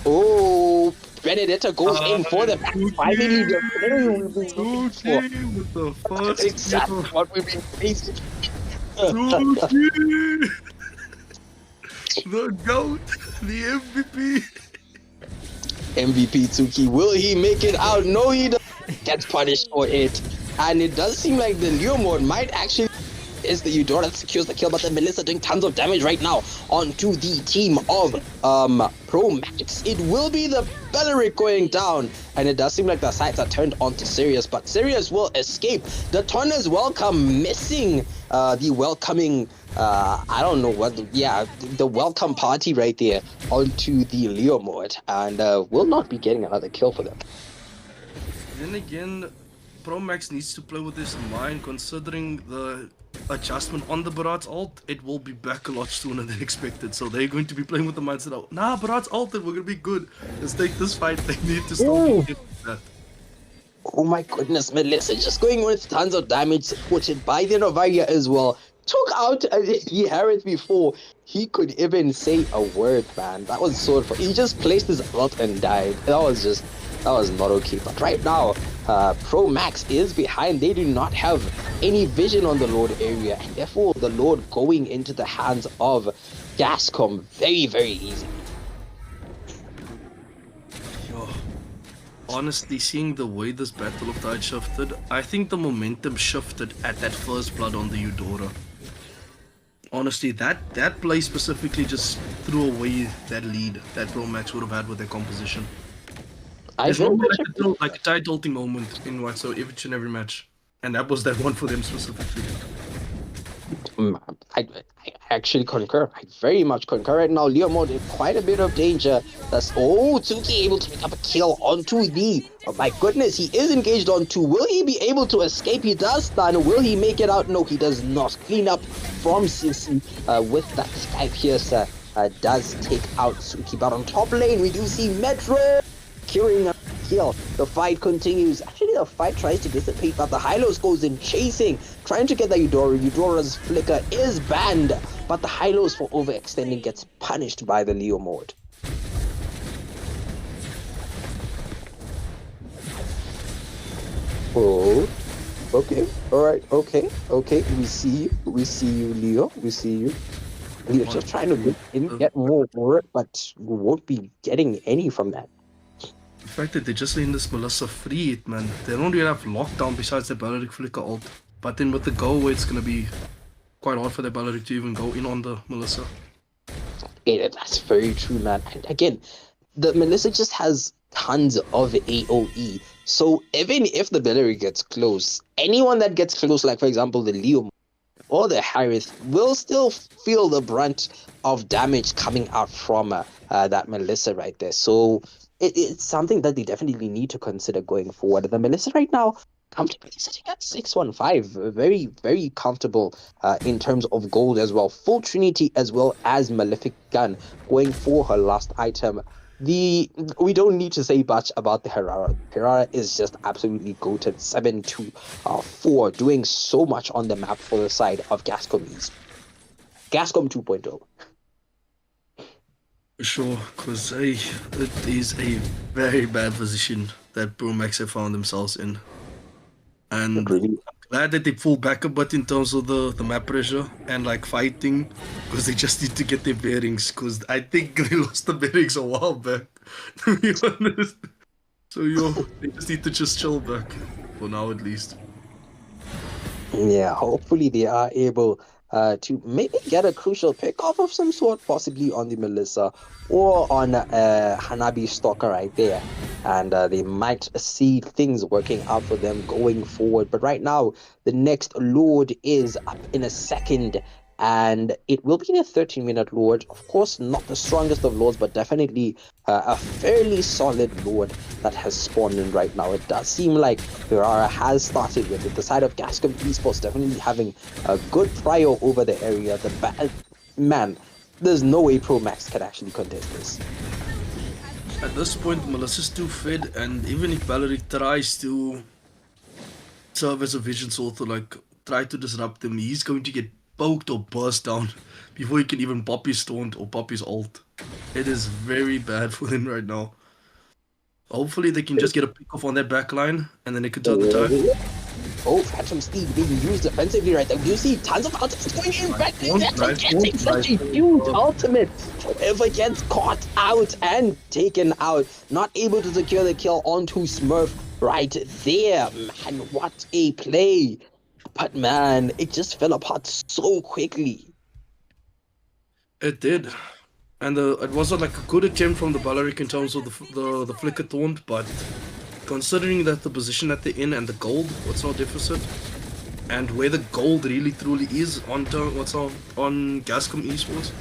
D: Oh, Benedetta goes in for the finally the player we've been looking for.
H: With the first
D: Exactly what we've been facing.
H: Suki! The GOAT, the MVP.
D: MVP Tsuki, will he make it out? No, he doesn't. Gets punished for it. And it does seem like the Leo mode might actually is the Eudora that secures the kill, but the Melissa doing tons of damage right now onto the team of ProMax. It will be the Belleric going down, and it does seem like the sights are turned onto Sirius, but Sirius will escape. The Tonner's welcome missing the welcoming I don't know what, the welcome party right there onto the Leo mode, and will not be getting another kill for them.
H: Then again, ProMax needs to play with this in mind, considering the adjustment on the Barat's ult. It will be back a lot sooner than expected, so they're going to be playing with the mindset of, nah, Barat's ulted, we're gonna be good. Let's take this fight. They need to still get that.
D: Oh my goodness, Melissa just going with tons of damage, supported by the Novaria as well. Took out the Harris before he could even say a word, man. That was so fun. He just placed his ult and died. That was not okay. But right now, ProMax is behind. They do not have any vision on the Lord area, and therefore the Lord going into the hands of Gascom very, very easy.
H: Yo, honestly, seeing the way this Battle of Tide shifted, I think the momentum shifted at that first blood on the Eudora. Honestly, that play specifically just threw away that lead that ProMax would have had with their composition. It's like a Tide ulting moment in each and every match, and that was that one for them specifically.
D: I actually concur. I very much concur right now. Leo mode in quite a bit of danger. That's Tsuki able to pick up a kill onto the. Oh my goodness, he is engaged on 2. Will he be able to escape? He does stun. Will he make it out? No, he does not. Clean up from Sissy with that Sky Piercer does take out Tsuki. But on top lane, we do see Metro securing a kill. The fight continues. Actually, the fight tries to dissipate, but the Hylos goes in chasing, trying to get the Eudora. Eudora's flicker is banned, but the Hylos for overextending gets punished by the Leo mode. Oh, okay, alright, okay, we see you, Leo, we see you. We're just trying to get more work, but we won't be getting any from that.
H: The fact that they're just letting this Melissa free it, man. They don't really have lockdown besides the Belleric flicker ult. But then with the go, it's gonna be quite hard for the Belleric to even go in on the Melissa.
D: Yeah, that's very true, man. And again, the Melissa just has tons of AoE. So even if the Belleric gets close, anyone that gets close, like for example the Leo or the Harith, will still feel the brunt of damage coming out from that Melissa right there. So it's something that they definitely need to consider going forward. The Melissa right now, comfortably sitting at 615, very, very comfortable in terms of gold as well. Full Trinity as well as Malefic Gun going for her last item. We don't need to say much about the Herrera. Herrera is just absolutely goated, 7-2-4, doing so much on the map for the side of Gascom East. Gascom 2.0.
H: Sure, because it is a very bad position that ProMax have found themselves in. And
D: Really?
H: I'm glad that they pulled back a bit in terms of the map pressure and like fighting, because they just need to get their bearings, because I think they lost the bearings a while back, to be honest. So they just need to just chill back, for now at least.
D: Yeah, hopefully they are able to maybe get a crucial pick off of some sort, possibly on the Melissa or on Hanabi Stalker right there. And they might see things working out for them going forward. But right now, the next Lord is up in a second. And it will be a 13-minute Lord. Of course, not the strongest of Lords, but definitely a fairly solid Lord that has spawned in right now. It does seem like Ferrara has started with it. The side of Gascom Esports definitely having a good prior over the area. Man, there's no way ProMax can actually contest this.
H: At this point, Melissa's too fed, and even if Valerie tries to serve as a vision sword to like try to disrupt him, he's going to get poked or burst down before he can even pop his taunt or pop his ult. It is very bad for them right now. Hopefully they can just get a pick off on that back line, and then they can turn the tide.
D: Oh, Phantom Steed being used defensively right there. You see tons of ultimates going in back there. That's getting such a huge ultimate. However, gets caught out and taken out. Not able to secure the kill onto Smurf right there. Man, what a play. But man, it just fell apart so quickly.
H: It did. And it wasn't like a good attempt from the Balearic in terms of the flicker taunt, but considering that the position that they're in and the gold, what's our deficit, and where the gold really truly is on Gascom Esports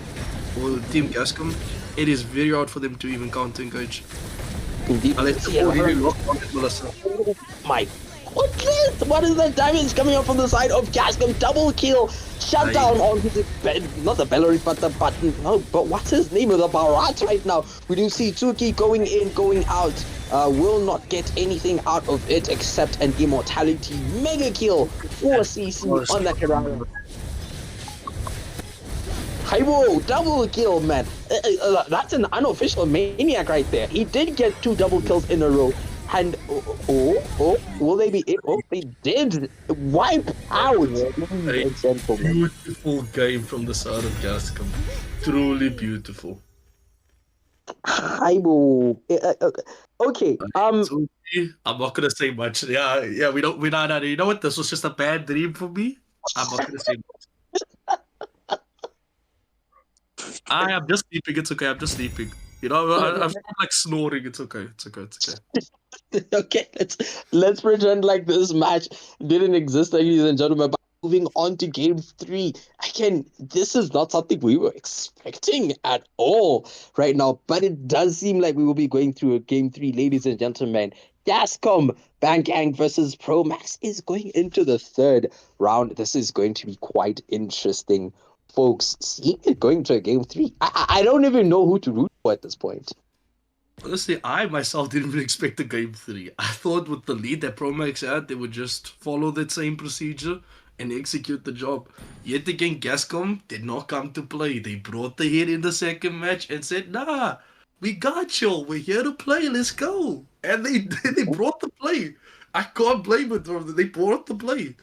H: or Team Gascom, it is very hard for them to even counter engage.
D: Indeed.
H: Unless they really lock on it, Melissa.
D: Oh my goodness! What is that damage coming up from the side of Gascom? Double kill! Shut down onto the not the Bellary, but the button. No, but what's his name of the Barat right now? We do see Tuki going in, going out. Will not get anything out of it except an immortality mega kill for CC on that Herrera. Haibo, double kill, man. That's an unofficial maniac right there. He did get 2 double kills in a row. And will they be able? They did wipe out.
H: A beautiful game from the side of Gascom. Truly beautiful.
D: Haibo. Okay.
H: I'm not gonna say much. Yeah. We're not. You know what? This was just a bad dream for me. I'm not gonna say much. I'm just sleeping. It's okay. I'm just sleeping. You know, I'm like snoring. It's okay.
D: Okay, let's pretend like this match didn't exist, ladies and gentlemen. But moving on to game 3. Again, this is not something we were expecting at all right now, but it does seem like we will be going through a game 3, ladies and gentlemen. Gascom Banggang versus ProMax is going into the 3rd round. This is going to be quite interesting, folks. Seeing it going to a game 3, I don't even know who to root for at this point.
H: Honestly, I myself didn't even expect a game 3. I thought with the lead that ProMax had, they would just follow that same procedure and execute the job. Yet again, Gascom did not come to play. They brought the hit in the second match and said, nah, we got you. We're here to play. Let's go. And they brought the play. I can't blame it. They brought the play.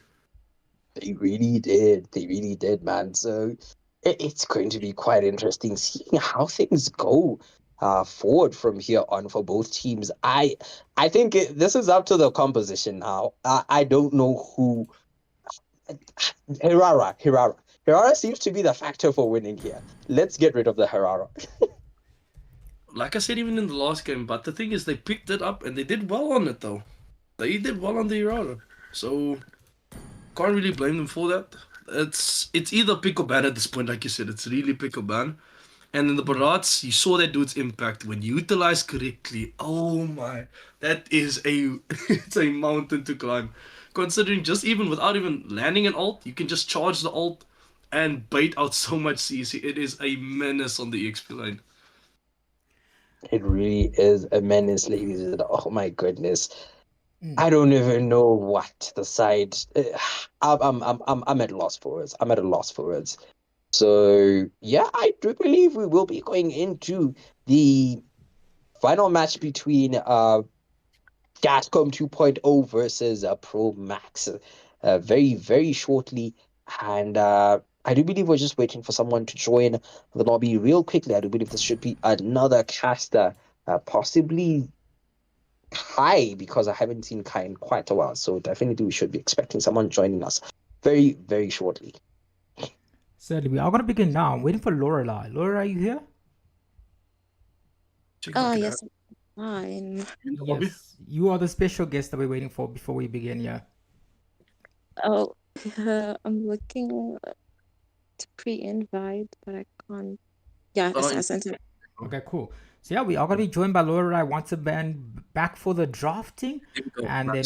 D: They really did. They really did, man. So it's going to be quite interesting seeing how things go forward from here on for both teams. I think this is up to the composition now. I don't know who. Herrera seems to be the factor for winning here. Let's get rid of the Herrera.
H: Like I said, even in the last game, but the thing is, they picked it up and they did well on it, though. They did well on the Herrera, so can't really blame them for that. It's either pick or ban at this point, like you said. It's really pick or ban. And in the Barats, you saw that dude's impact when utilized correctly. Oh my, that is it's a mountain to climb. Considering just even without even landing an ult, you can just charge the ult and bait out so much CC. It is a menace on the XP line.
D: It really is a menace, ladies. Oh my goodness. I don't even know what the side. I'm at loss for words. I'm at a loss for words. So yeah, I do believe we will be going into the final match between Gascom 2.0 versus ProMax very, very shortly. And I do believe we're just waiting for someone to join the lobby real quickly. I do believe this should be another caster, possibly Kai, because I haven't seen Kai in quite a while. So definitely we should be expecting someone joining us very, very shortly.
A: Certainly, we are going to begin now. I'm waiting for Lorelai. Lorelai, are you here?
I: Yes, fine.
H: In the lobby?
A: Yes, you are the special guest that we're waiting for before we begin. Yeah.
I: Oh, I'm looking to pre-invite, but I can't. Yeah, I sent it.
A: Okay, cool. So yeah, we are going to be joined by Lorelai once again back for the drafting, and then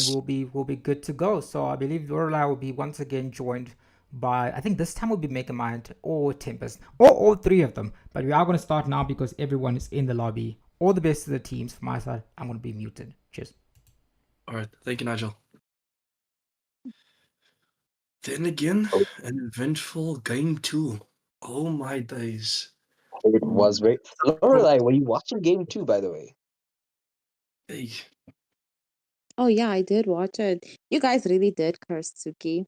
A: we'll be good to go. So I believe Lorelai will be once again joined by, I think this time we'll be Making Mind or Tempest or all three of them. But we are going to start now because everyone is in the lobby. All the best to the teams. From my side, I'm going to be muted. Cheers.
H: All right, thank you, Nigel. Then again, an eventful game 2. Oh my days.
D: It was very. Lorelai, were you watching game 2, by the way?
H: Hey.
I: Oh yeah, I did watch it. You guys really did curse Suki.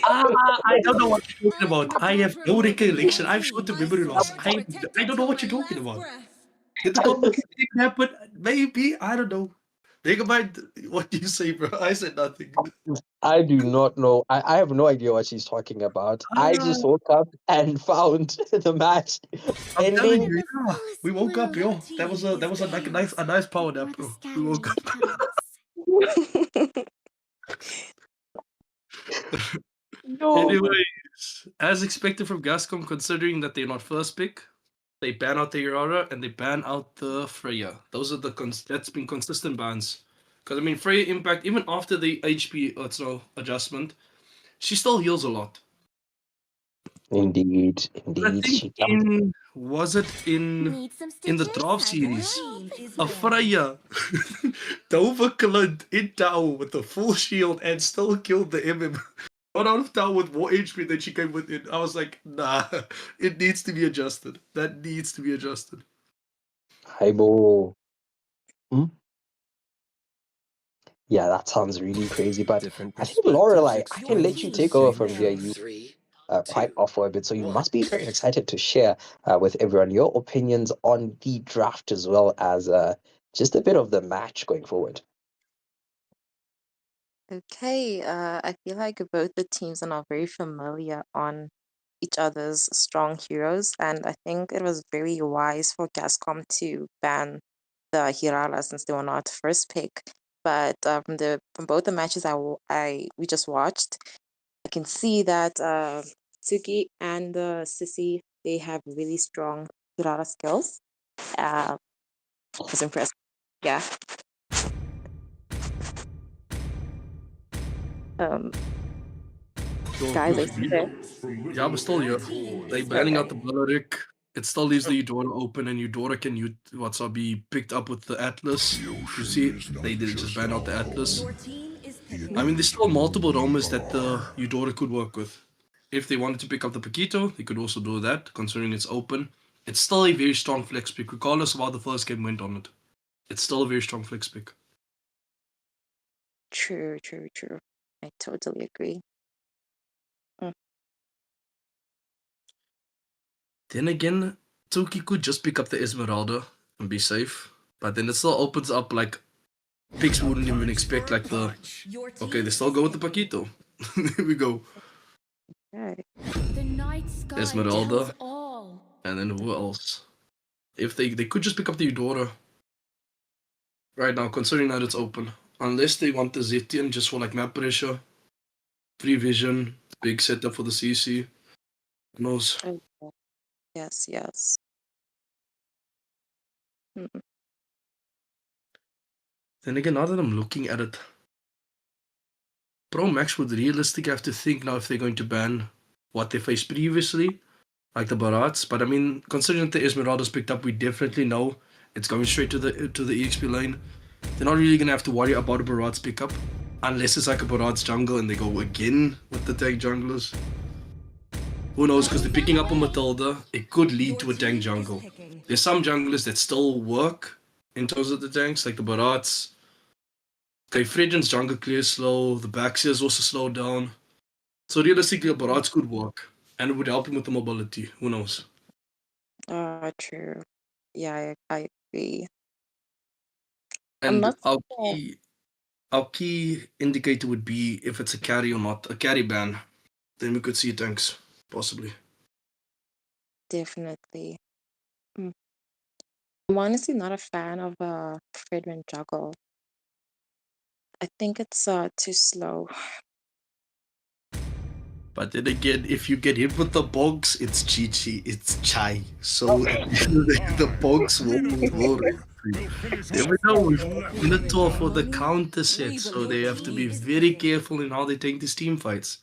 H: I don't know what you're talking about. I have no recollection. I've short memory loss. I don't know what you're talking about. Did the conversation happen? Maybe. I don't know. Think about what you say, bro. I said nothing.
D: I do not know. I have no idea what she's talking about. I just woke up and found the match
H: I'm telling
D: ending.
H: you, yeah. We woke up, yo. That was a nice power nap, bro. We woke up.
D: No.
H: Anyways, as expected from Gascom, considering that they're not first pick, they ban out the Urara and they ban out the Freya. Those are that's been consistent bans. Because I mean, Freya impact even after the HP adjustment, she still heals a lot.
D: Indeed.
H: I think was it in the draft series, a Freya overclocked in tower with a full shield and still killed the MM. Got out of town with more HP than she came within. I was like, nah, it needs to be adjusted. That needs to be adjusted.
D: Hi, Bo. Yeah, that sounds really crazy. But I think Lorelai, I can let you take over from here. You quite off for a bit, so you must be very excited to share with everyone your opinions on the draft as well as just a bit of the match going forward.
I: Okay, I feel like both the teams are now very familiar on each other's strong heroes, and I think it was very wise for Gascom to ban the Hirala since they were not first pick. But from both the matches we just watched, I can see that Tsuki and Sissy, they have really strong Hirala skills. I was impressed. Yeah. Guys, I see that.
H: Yeah, but still, yeah. They banning out the Belleric. It still leaves the Eudora open, and Eudora can be picked up with the Atlas. You see, they did just ban out the Atlas. I mean, there's still multiple roamers that the Eudora could work with. If they wanted to pick up the Paquito, they could also do that, considering it's open. It's still a very strong flex pick, regardless of how the first game went on it. It's still a very strong flex pick.
I: True. I totally agree.
H: Then again, Tuki could just pick up the Esmeralda and be safe. But then it still opens up, like, picks wouldn't even expect, like, okay, they still go with the Paquito. Here we go.
I: Okay.
H: Esmeralda. And then who else? If they could just pick up the Eudora. Right now, considering that it's open. Unless they want the Zetian just for, like, map pressure. Free vision. Big setup for the CC. Who knows?
I: Okay. Yes.
H: Then again, now that I'm looking at it, ProMax would realistically have to think now if they're going to ban what they faced previously, like the Barats. But I mean, considering the Esmeralda's picked up, we definitely know it's going straight to the EXP lane. They're not really gonna have to worry about a Barats pickup, unless it's like a Barats jungle and they go again with the tank junglers. Who knows, because they're picking up a Matilda, it could lead to a tank jungle. There's some junglers that still work in terms of the tanks, like the Barats. Okay, Fredrin's jungle clear slow. The Baxia is also slowed down. So realistically, a Barats could work, and it would help him with the mobility. Who knows?
I: True. Yeah, I agree. I'm
H: And
I: not
H: our
I: sure.
H: key indicator would be if it's a carry or not. A carry ban, then we could see tanks possibly.
I: Definitely. Mm. I'm honestly not a fan of Fredwin juggle. I think it's too slow.
H: But then again, if you get hit with the bogs, it's Chi. It's Chai. So
I: Oh.
H: the bogs will They never know with Minotaur for the counter set, so they have to be very careful in how they take these team fights.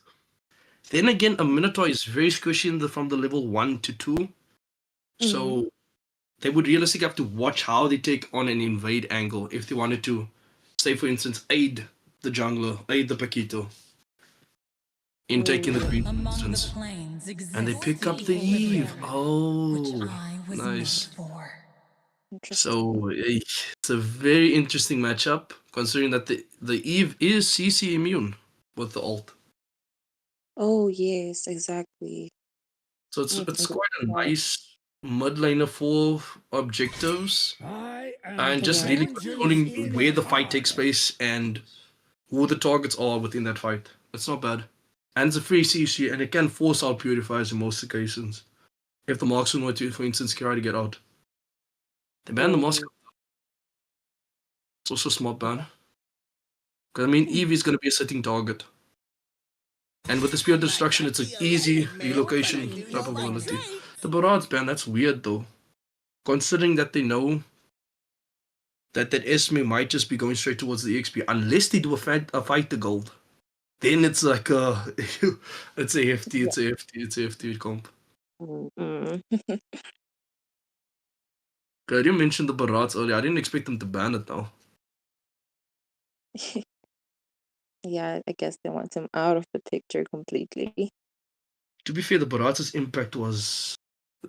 H: Then again, a Minotaur is very squishy from the level 1 to 2. So they would realistically have to watch how they take on an invade angle if they wanted to, say for instance, aid the jungler, aid the Paquito in taking the green, for instance. And they pick up the Eve. Oh, nice. So it's a very interesting matchup, considering that the Eve is CC immune with the ult.
I: Oh yes, exactly.
H: So it's quite a nice mid laner for objectives, and just really controlling where the fight takes place and who the targets are within that fight. It's not bad. And it's a free CC, and it can force out purifiers in most occasions. If the marksman were to, for instance, try to get out. They ban the Moscow. It's also a smart ban. Because, I mean, Eve is going to be a sitting target. And with the Spear of Destruction, it's an easy relocation type of ability. The Barrage ban, that's weird though. Considering that they know that Esme might just be going straight towards the XP, unless they do a fight to gold. Then it's like it's a hefty comp. I didn't mention the Barats earlier. I didn't expect them to ban it now.
I: Yeah, I guess they want him out of the picture completely.
H: To be fair, the Barats' impact was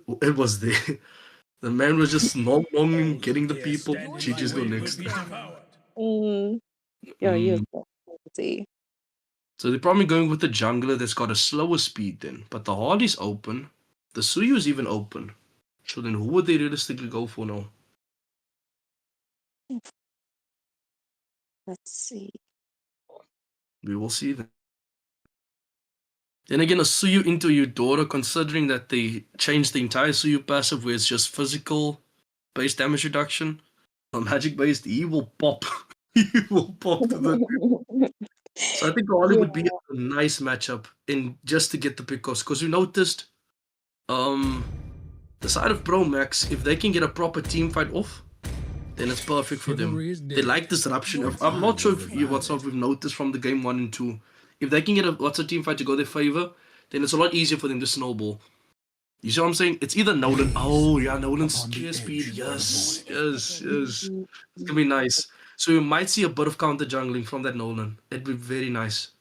H: there. The man was just nom getting the people. GG's go next.
I: Yeah, you're crazy.
H: So they're probably going with the jungler that's got a slower speed then. But the Hardy's open. The Suyu is even open. So then who would they realistically go for now?
I: Let's see.
H: We will see then. Then again, a Suyu into Eudora, considering that they changed the entire Suyu passive where it's just physical based damage reduction. On magic based, he will pop. He will pop to the. So I think Hardy would be a nice matchup in just to get the pickoffs. Because we noticed the side of ProMax, if they can get a proper team fight off, then it's perfect for them. They like disruption. I'm not sure if we've noticed from the game 1 and 2. If they can get a team fight to go their favor, then it's a lot easier for them to snowball. You see what I'm saying? It's either Nolan. Oh yeah, Nolan's clear speed. Yes. It's gonna be nice. So we might see a bit of counter jungling from that Nolan. It'd be very nice.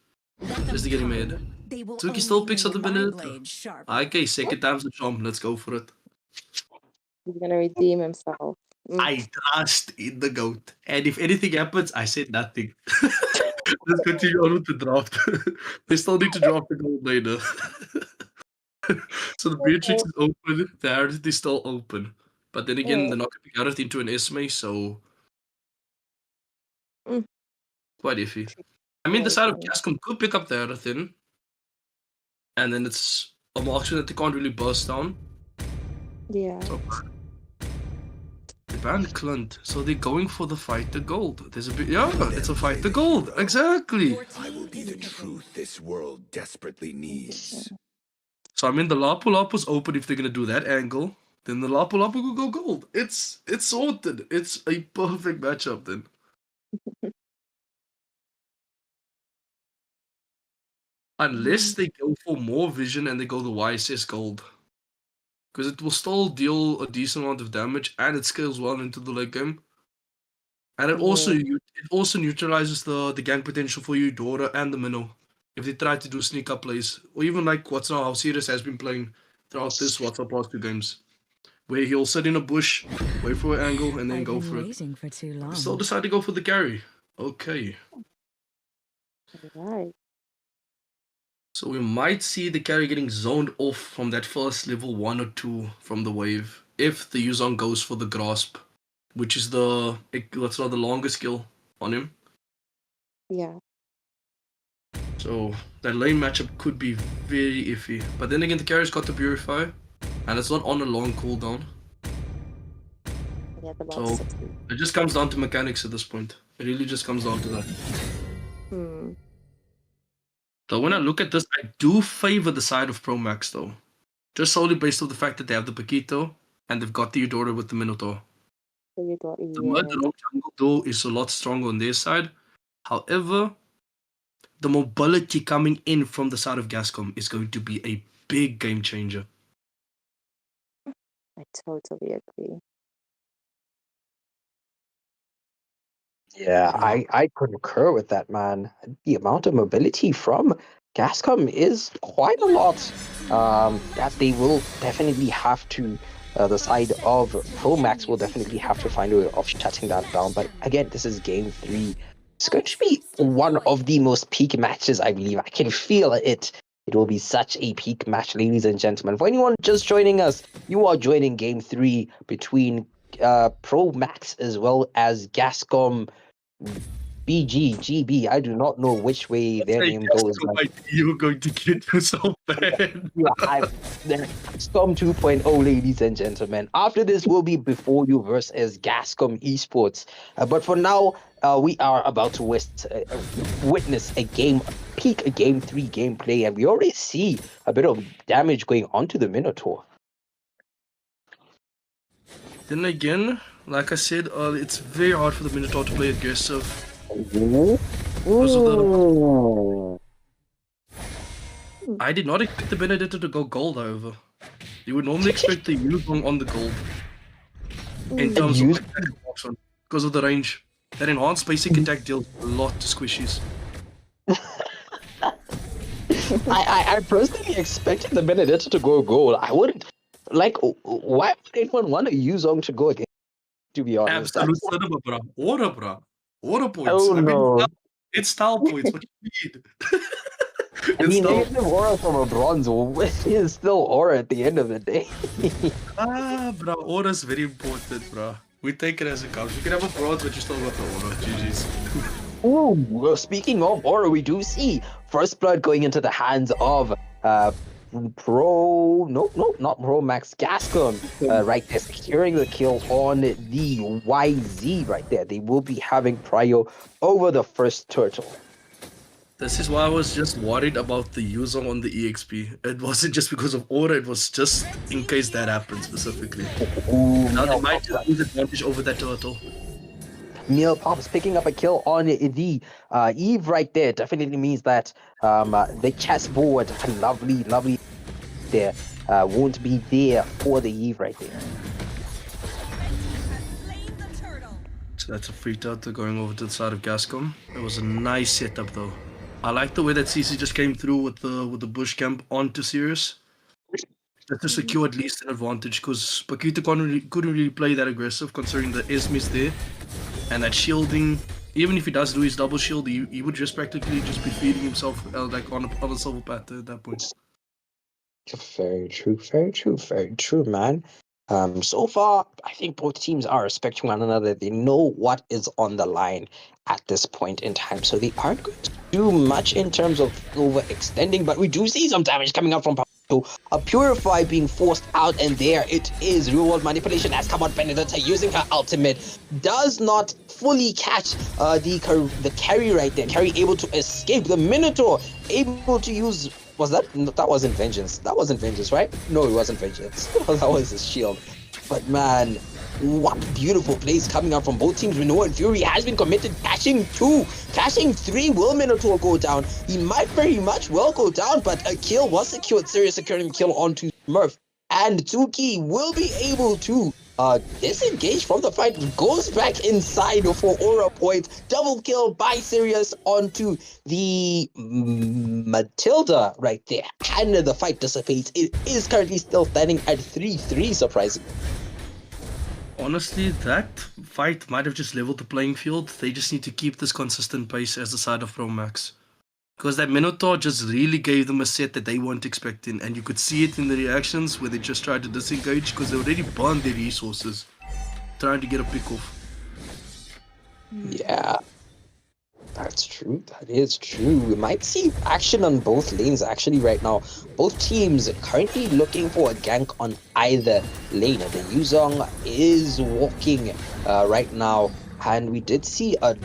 H: Just to get him made. Tuki still picks up the Benedicta. Okay, second time's the charm. Let's go for it.
I: He's gonna redeem himself.
H: I trust in the GOAT. And if anything happens, I said nothing. Let's continue on with the draft. They still need to draft the gold later. So the Beatrix is open, the Harith is still open. But then again, they're not going to pick Harith into an Esme, so quite iffy. I mean, the side of Gascom could pick up the Harith in, and then it's a marksman that they can't really burst down.
I: Yeah.
H: So, they banned Clint, so they're going for the fight to gold. There's a bit, it's a fight to gold, exactly.
G: I will be the truth this world desperately needs.
H: So I mean, the Lapu Lapu's open if they're gonna do that angle. Then the Lapu Lapu will go gold. It's sorted. It's a perfect matchup then. Unless they go for more vision and they go the YSS gold. Because it will still deal a decent amount of damage and it scales well into the late game. And it also neutralizes the gank potential for Eudora and the Minnow. If they try to do sneak up plays, or even like how Sirius has been playing throughout this past 2 games. where he'll sit in a bush, wait for an angle, and then
B: I've
H: go
B: been
H: for it.
B: waiting for too long.
H: Still decide to go for the carry. Okay.
I: Right.
H: So we might see the carry getting zoned off from that first level 1 or 2 from the wave if the Yuzong goes for the grasp, which is the longest skill on him.
I: Yeah.
H: So that lane matchup could be very iffy. But then again, the carry's got to purify, and it's not on a long cooldown.
I: Yeah, the
H: So
I: boss 60.
H: it just comes down to mechanics at this point. It really just comes down to that.
I: Hmm.
H: So when I look at this, I do favor the side of ProMax though. Just solely based on the fact that they have the Paquito and they've got the Eudora with the Minotaur.
I: So you got
H: The mid roam jungle though is a lot stronger on their side. However, the mobility coming in from the side of Gascom is going to be a big game changer.
I: I totally agree.
D: Yeah, I concur with that, man. The amount of mobility from Gascom is quite a lot. That they will definitely have to, the side of ProMax will definitely have to find a way of shutting that down. But again, this is game 3. It's going to be one of the most peak matches, I believe. I can feel it. It will be such a peak match, ladies and gentlemen. For anyone just joining us, you are joining game 3 between ProMax as well as Gascom BGGB. I do not know which way their name goes. But
H: You're going to get yourself banned.
D: Gascom 2.0, ladies and gentlemen. After this will be Before You versus Gascom Esports. But for now, we are about to witness a game 3 gameplay, and we already see a bit of damage going onto the Minotaur.
H: Then again, like I said, it's very hard for the Minotaur to play aggressive. I did not expect the Benedetto to go gold, however. You would normally expect the Yuzong on the gold. In terms of because of the range. That enhanced basic attack deals a lot to squishies.
D: I personally expected the Benedetto to go gold. I wouldn't. Like, why would anyone want a Yuzong to go again? To be honest,
H: Absolute cinema, bro. Order, bro. Order points.
D: Oh no!
H: It's style points. What you need?
D: I mean, they give them aura from a bronze. It's still aura at the end of the day.
H: Bro, aura's very important, bro. We take it as it comes. You can have a bronze, but you still got the aura. GG's.
D: Ooh, well, speaking of aura, we do see First Blood going into the hands of not ProMax, Gascom, right there, securing the kill on the YZ right there. They will be having prio over the first turtle.
H: This is why I was just worried about the Yuzong on the EXP. It wasn't just because of aura, it was just in case that happened specifically.
D: Ooh,
H: now they might just lose advantage over that turtle.
D: Meal Pops picking up a kill on the Eve right there definitely means that the chessboard, lovely there, won't be there for the Eve right there.
H: So that's a free turtle going over to the side of Gascom. It was a nice setup though. I like the way that CC just came through with the bush camp onto Sirius. Just to secure at least an advantage, because Paquito couldn't really play that aggressive considering the Esme's there. And that shielding, even if he does do his double shield, he would just practically just be feeding himself like on a silver path at that point.
D: Very true, man. So far, I think both teams are respecting one another. They know what is on the line at this point in time, so they aren't going to do much in terms of overextending, but we do see some damage coming up from a Purify being forced out, and there it is. Real world manipulation has come out. Benedetta using her ultimate does not fully catch the carry right there. Carry able to escape. The Minotaur able to use. That wasn't Vengeance. That wasn't Vengeance, right? No, it wasn't Vengeance. That was his shield. But man, what beautiful plays coming out from both teams. We know and Fury has been committed, cashing 2, cashing 3. Will Minotaur go down? He might very much well go down, but a kill was secured. Sirius securing the kill onto Smurf. And Tuki will be able to Disengaged from the fight, goes back inside for aura point. Double kill by Sirius onto the Matilda right there. And the fight dissipates. It is currently still standing at 3-3, surprisingly.
H: Honestly, that fight might have just leveled the playing field. They just need to keep this consistent pace as the side of ProMax. Because that Minotaur just really gave them a set that they weren't expecting. And you could see it in the reactions where they just tried to disengage because they already burned their resources trying to get a pick off.
D: Yeah, that's true. That is true. We might see action on both lanes actually right now. Both teams currently looking for a gank on either lane. The Yuzong is walking right now. And we did see a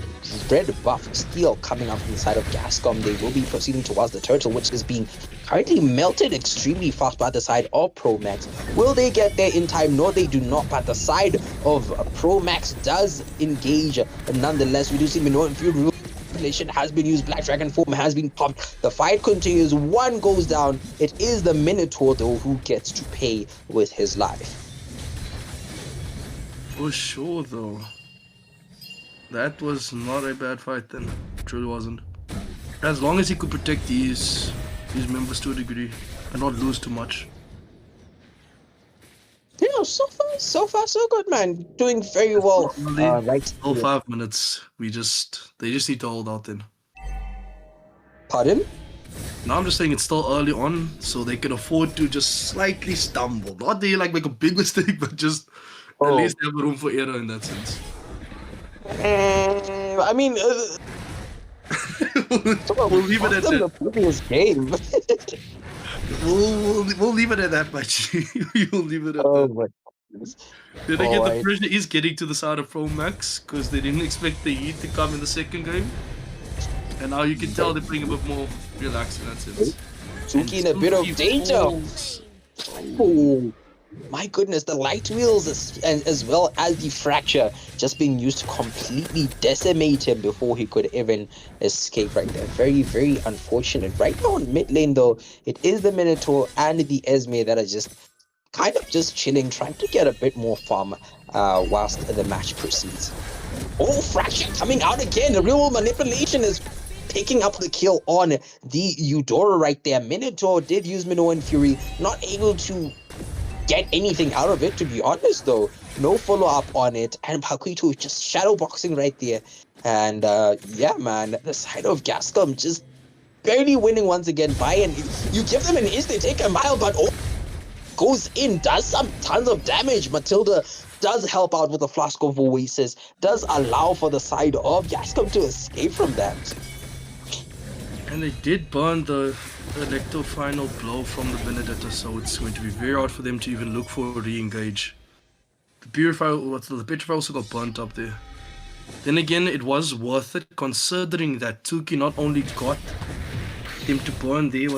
D: red buff steal coming up inside of Gascom. They will be proceeding towards the turtle, which is being currently melted extremely fast by the side of ProMax. Will they get there in time? No, they do not. But the side of ProMax does engage. Nonetheless, we do see Minoan Fury manipulation has been used. Black Dragon form has been popped. The fight continues. One goes down. It is the Minotaur, though, who gets to pay with his life.
H: For sure, though. That was not a bad fight then. It truly wasn't. As long as he could protect these members to a degree and not lose too much.
D: Yeah, so far, so good, man. Doing very well. Right.
H: Still 5 minutes. They just need to hold out then.
D: Pardon?
H: Now I'm just saying it's still early on, so they can afford to just slightly stumble. Not they like make a big mistake, but just at least have room for error in that sense.
D: I mean,
H: we'll leave it at that.
D: The previous game.
H: we'll leave it at that much. We'll leave it at that.
D: My goodness.
H: Then again, the pressure is getting to the side of ProMax because they didn't expect the heat to come in the second game, and now you can tell they're playing a bit more relaxed in that sense.
D: Suki in a bit of danger. Oh. My goodness, the light wheels as well as the fracture just being used to completely decimate him before he could even escape right there. Very, very unfortunate. Right now in mid lane though, it is the Minotaur and the Esme that are just kind of just chilling, trying to get a bit more farm whilst the match proceeds. Oh, fracture coming out again. The real manipulation is picking up the kill on the Eudora right there. Minotaur did use Minoan Fury, not able to get anything out of it, to be honest though. No follow-up on it, and Paquito just shadowboxing right there. And yeah, man, the side of Gascom just barely winning once again by you give them an instant, take a mile, but goes in, does some tons of damage. Matilda does help out with a Flask of Oasis, does allow for the side of Gascom to escape from that.
H: And they did burn the Electro final blow from the Benedetta, so it's going to be very hard for them to even look for a re-engage. The Petrify also got burnt up there. Then again, it was worth it considering that Tuki not only got them to burn their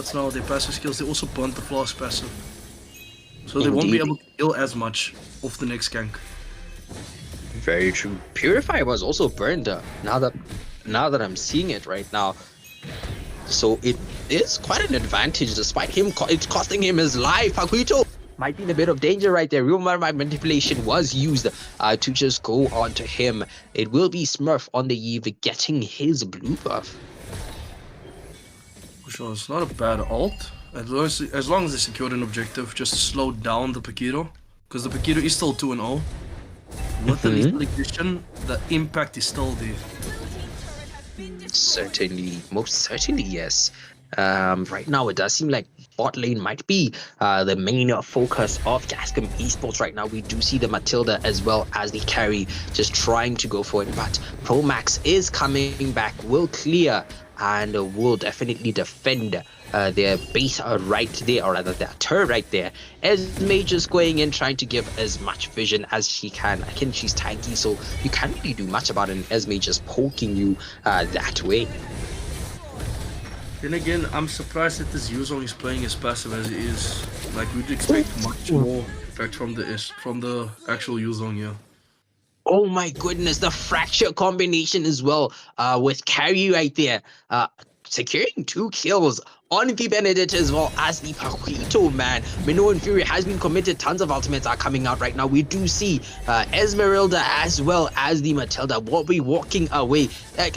H: passive skills, they also burnt the Flask passive. So they won't be able to kill as much off the next gank.
D: Very true. Purify was also burned now that I'm seeing it right now. So it is quite an advantage despite him it's costing him his life. Paquito might be in a bit of danger right there. Real manipulation was used to just go onto him. It will be Smurf on the Eve getting his blue buff.
H: For sure, it's not a bad ult. As long as they secured an objective, just slow down the Paquito. Because the Paquito is still 2-0. With the lethal ignition, the impact is still there.
D: Certainly, most certainly, yes. Right now, it does seem like bot lane might be the main focus of Gascom Esports right now. We do see the Matilda as well as the carry just trying to go for it, but ProMax is coming back, will clear, and will definitely defend their base right there, or rather their turret right there. Esme just going in, trying to give as much vision as she can. Again, she's tanky, so you can't really do much about it, and Esme just poking you that way.
H: Then again, I'm surprised that this Yuzong is playing as passive as he is. Like, we'd expect much more effect from the actual Yuzong here.
D: Oh my goodness, the fracture combination as well with carry right there. securing 2 kills on the Benedict as well as the Paquito, man. Minoan Fury has been committed. Tons of ultimates are coming out right now. We do see Esmeralda as well as the Matilda will be walking away.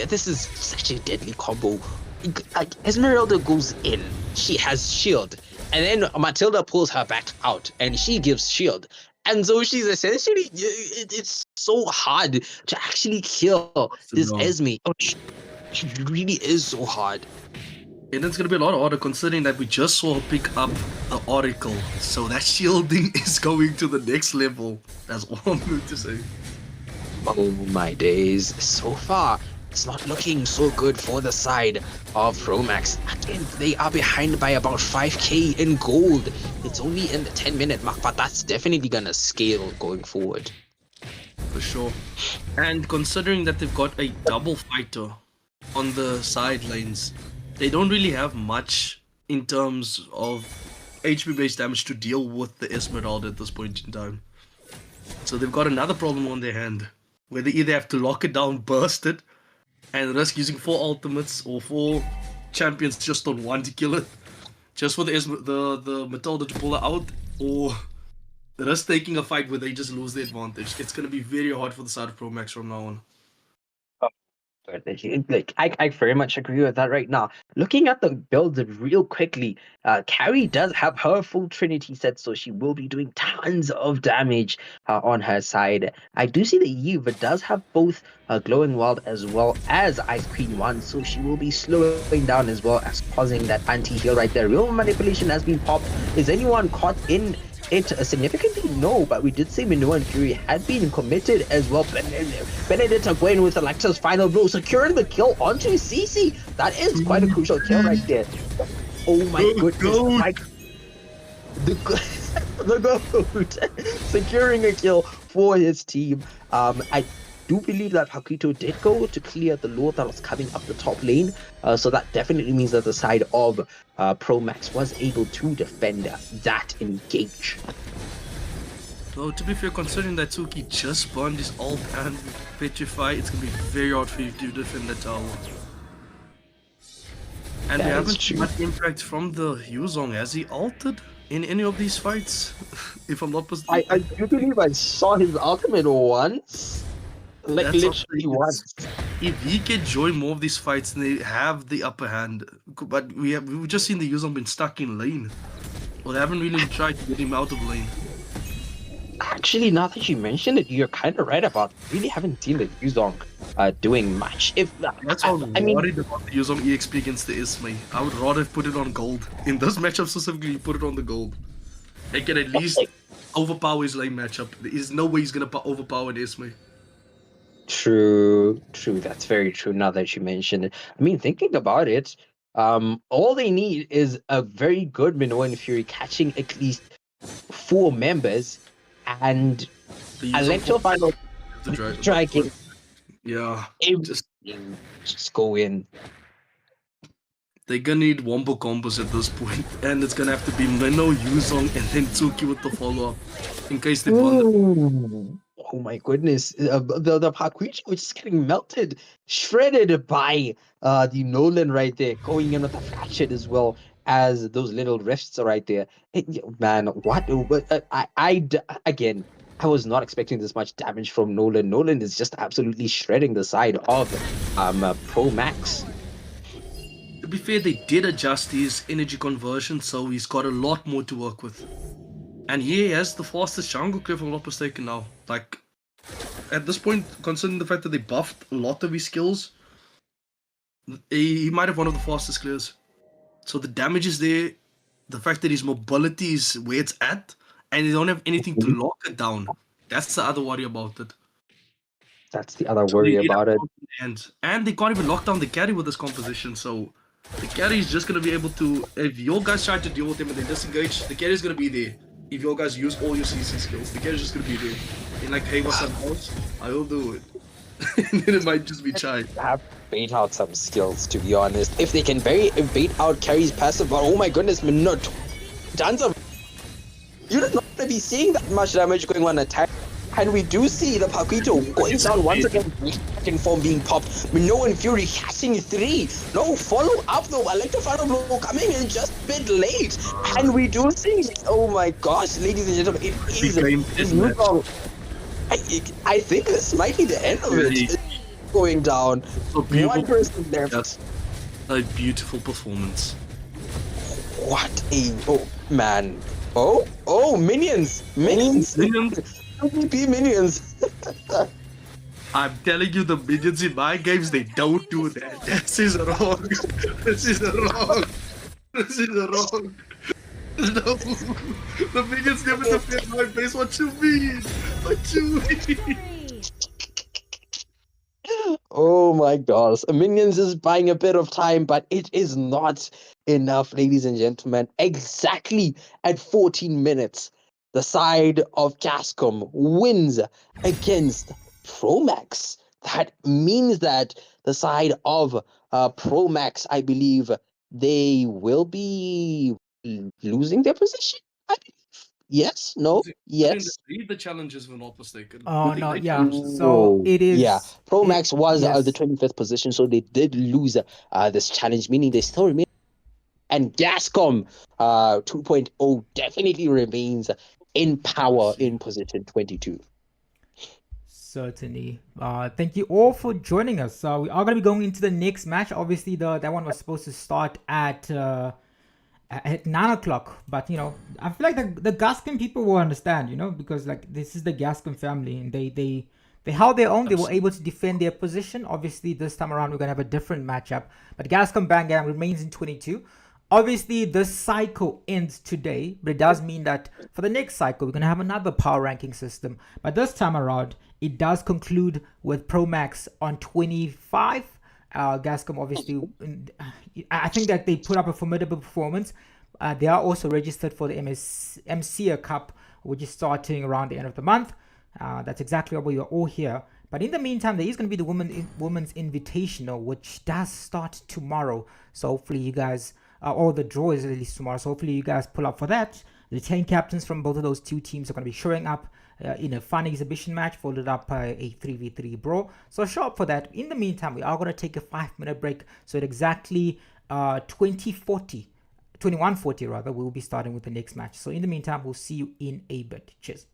D: This is such a deadly combo. Esmeralda goes in, she has shield, and then Matilda pulls her back out and she gives shield. And so she's essentially, it's so hard to actually kill this Esme. Oh, it really is so hard.
H: And it's going to be a lot harder considering that we just saw her pick up the Oracle. So that shielding is going to the next level. That's all I'm going to say.
D: Oh my days. So far, it's not looking so good for the side of ProMax. Again, they are behind by about 5k in gold. It's only in the 10-minute mark, but that's definitely going to scale going forward.
H: For sure. And considering that they've got a double fighter on the side lanes, they don't really have much in terms of HP based damage to deal with the Esmeralda at this point in time. So they've got another problem on their hand, where they either have to lock it down, burst it, and risk using 4 ultimates or 4 champions just on 1 to kill it, just for the Matilda to pull her out, or risk taking a fight where they just lose the advantage. It's going to be very hard for the side of ProMax from now on.
D: Like I very much agree with that right now. Looking at the builds real quickly, Carrie does have her full Trinity set, so she will be doing tons of damage on her side. I do see that Eve does have both Glowing Wild as well as Ice Queen 1, so she will be slowing down as well as causing that anti-heal right there. Real manipulation has been popped. Is anyone caught in it significantly? No, but we did say Minoan Fury had been committed as well. Benedict going with Alexa's final blow, securing the kill onto Cece. That is quite a crucial kill right there. Oh my goodness. The GOAT securing a kill for his team. I do believe that Paquito did go to clear the Lord that was coming up the top lane. So that definitely means that the side of ProMax was able to defend that engage.
H: Though, to be fair, considering that Tsuki just burned his ult and Petrify, it's going to be very hard for you to defend the tower. And we haven't seen much impact from the Yuzong. Has he altered in any of these fights? If I'm not mistaken.
D: I do believe I saw his ultimate once. Like literally once.
H: If he can join more of these fights, then they have the upper hand. But we've just seen the Yuzong been stuck in lane. Well, they haven't really tried to get him out of lane.
D: Actually, now that you mention it, you're kind of right about it. Really haven't seen the Yuzong doing much.
H: That's why I'm worried about the Yuzong EXP against the Esme. I would rather put it on gold. In this matchup specifically, put it on the gold. They can at least overpower his lane matchup. There's no way he's going to overpower the Esme.
D: True. That's very true now that you mention it. I mean, thinking about it, all they need is a very good Minoan Fury catching at least 4 members and Electro final striking.
H: Yeah.
D: Just go in.
H: They're gonna need wombo combos at this point, and it's gonna have to be Minnow, Yuzong, and then Tsuki with the follow-up in case they bond.
D: Oh my goodness, the Paquito is just getting melted, shredded by the Nolan right there, going in with the Fractured as well as those little rifts right there. Man, what? Again, I was not expecting this much damage from Nolan. Nolan is just absolutely shredding the side of ProMax.
H: To be fair, they did adjust his energy conversion, so he's got a lot more to work with. And he has the fastest jungle clear, if I'm not mistaken now. Like, at this point, considering the fact that they buffed a lot of his skills, he might have one of the fastest clears. So the damage is there, the fact that his mobility is where it's at, and they don't have anything to lock it down. That's the other worry about it.
D: That's the other worry about it.
H: And they can't even lock down the carry with this composition, so the carry is just going to be able to, if your guys try to deal with him and they disengage, the carry is going to be there. If your guys use all your CC skills, the carry is just going to be there. And like, hey, what's up, boss? I will do it. And then it might just be Chai.
D: Have bait out some skills, to be honest. If they can bait out carry's passive, but oh my goodness, tons of... You don't want to be seeing that much damage going on attack. And we do see the Paquito going down once again, second form being popped. Minoan Fury catching 3. No follow up though. Electro Final Blow coming in just a bit late. And we do see, oh my gosh, ladies and gentlemen, it is Wukong. I think this might be the end of it. It's going down. One person left.
H: That's a beautiful performance.
D: What a man. Oh, minions. MVP minions.
H: I'm telling you, the minions in my games, they don't do that. This is wrong. This is wrong. This is wrong. No, the minions never defend my base. What you mean? What you mean?
D: Oh my gosh. Minions is buying a bit of time, but it is not enough, ladies and gentlemen. Exactly at 14 minutes, the side of Gascom wins against ProMax. That means that the side of ProMax, I believe, they will be losing their position. I believe. Yes? No? Yes?
H: The challenges were not mistaken.
A: Oh, no, yeah. So it is.
D: Yeah, ProMax was
A: yes.
D: the 25th position, so they did lose this challenge, meaning they still remain. And Gascom 2.0 definitely remains in power in position 22.
A: Certainly. Thank you all for joining us. So we are going to be going into the next match. Obviously, that one was supposed to start at 9 o'clock, but you know, I feel like the Gascom people will understand, you know, because like this is the Gascom family, and they held their own. They were able to defend their position. Obviously, this time around we're gonna have a different matchup, but Gascom Bangam remains in 22. Obviously, this cycle ends today, but it does mean that for the next cycle we're gonna have another power ranking system. But this time around, it does conclude with ProMax on 25. Gascom, obviously, I think that they put up a formidable performance. They are also registered for the MSEA Cup, which is starting around the end of the month. That's exactly why we are all here. But in the meantime, there is going to be the Women's Invitational, which does start tomorrow. So hopefully you guys, or the draw is released tomorrow. So hopefully you guys pull up for that. The 10 captains from both of those two teams are going to be showing up in a fun exhibition match, followed up by a 3v3 brawl. So show up for that. In the meantime, we are going to take a 5-minute break. So at exactly 21:40 rather, we'll be starting with the next match. So in the meantime, we'll see you in a bit. Cheers.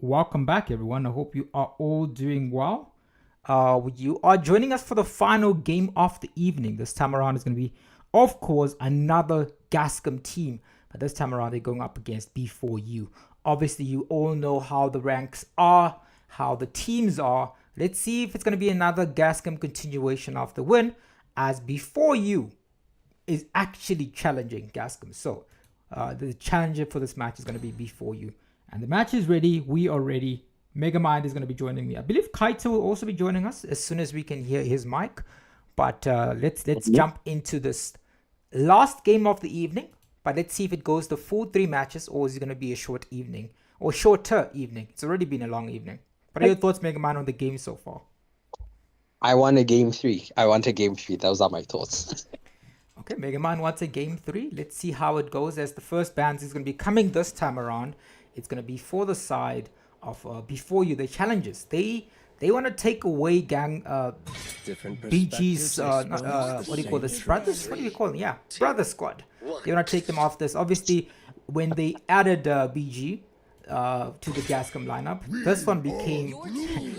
A: Welcome back, everyone. I hope you are all doing well. You are joining us for the final game of the evening. This time around is going to be, of course, another Gascom team. But this time around, they're going up against B4U. Obviously, you all know how the ranks are, how the teams are. Let's see if it's going to be another Gascom continuation of the win, as B4U is actually challenging Gascom. So the challenger for this match is going to be B4U. And the match is ready. We are ready. Megamind is going to be joining me. I believe Kaito will also be joining us as soon as we can hear his mic. But let's jump into this last game of the evening. But let's see if it goes the full 3 matches, or is it going to be a short evening or shorter evening? It's already been a long evening. What are your thoughts, Megamind, on the game so far?
D: I want a game 3. Those are my thoughts.
A: Okay, Megamind wants a game 3. Let's see how it goes, as the first bans is going to be coming this time around. It's going to be for the side of B4U, the challengers. They want to take away BG's what do you call this, brothers? What do you call them? Yeah, brother squad. They want to take them off this. Obviously, when they added BG to the Gascom lineup, this one became,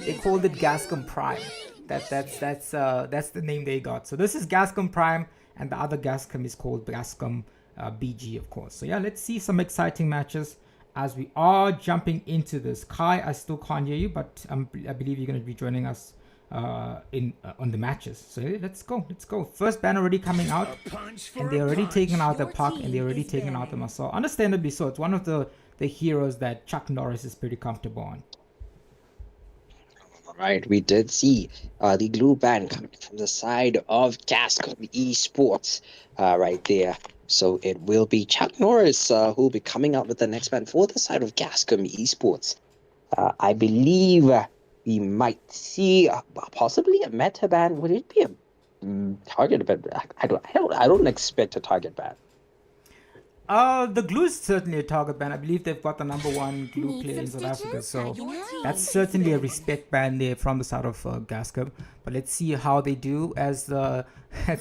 A: they called it Gascom Prime. That's the name they got. So this is Gascom Prime, and the other Gascom is called Gascom BG, of course. So yeah, let's see some exciting matches as we are jumping into this. Kai, I still can't hear you, but I believe you're going to be joining us on the matches. So yeah, let's go. First ban already coming out, and they're already taking out the Puck, and they're already taking out the Muscle. Understandably so. It's one of the heroes that Chuck Norris is pretty comfortable on.
D: Right, we did see the glue ban coming from the side of Gascom Esports right there. So it will be Chuck Norris who will be coming out with the next ban for the side of Gascom Esports. I believe we might see possibly a meta ban. Would it be a target ban? I don't expect a target ban.
A: The glue is certainly a target ban. I believe they've got the #1 glue player in South Africa, so that's certainly a respect ban there from the side of Gascom. But let's see how they do as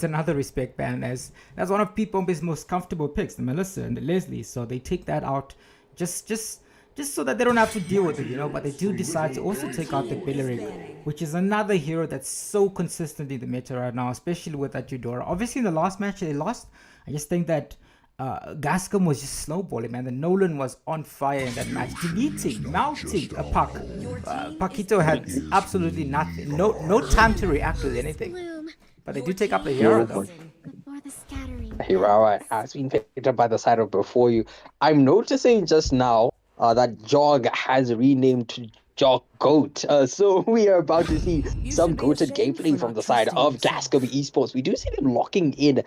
A: another respect ban, as that's one of P-Pomp's most comfortable picks, the Melissa and the Leslie. So they take that out just so that they don't have to deal with it, But they do decide to also take out the Billeric, which is another hero that's so consistent in the meta right now, especially with that Eudora. Obviously, in the last match they lost. I just think that Gascom was just snowballing, man. The Nolan was on fire in that match, mounting a puck. Paquito had absolutely nothing, no time to react with anything. But they do take up the hero though.
D: Hero has been picked up by the side of B4U. I'm noticing just now that Jog has renamed to Jog Goat. So we are about to see some goated gameplay from the side of Gascom Esports. We do see them locking in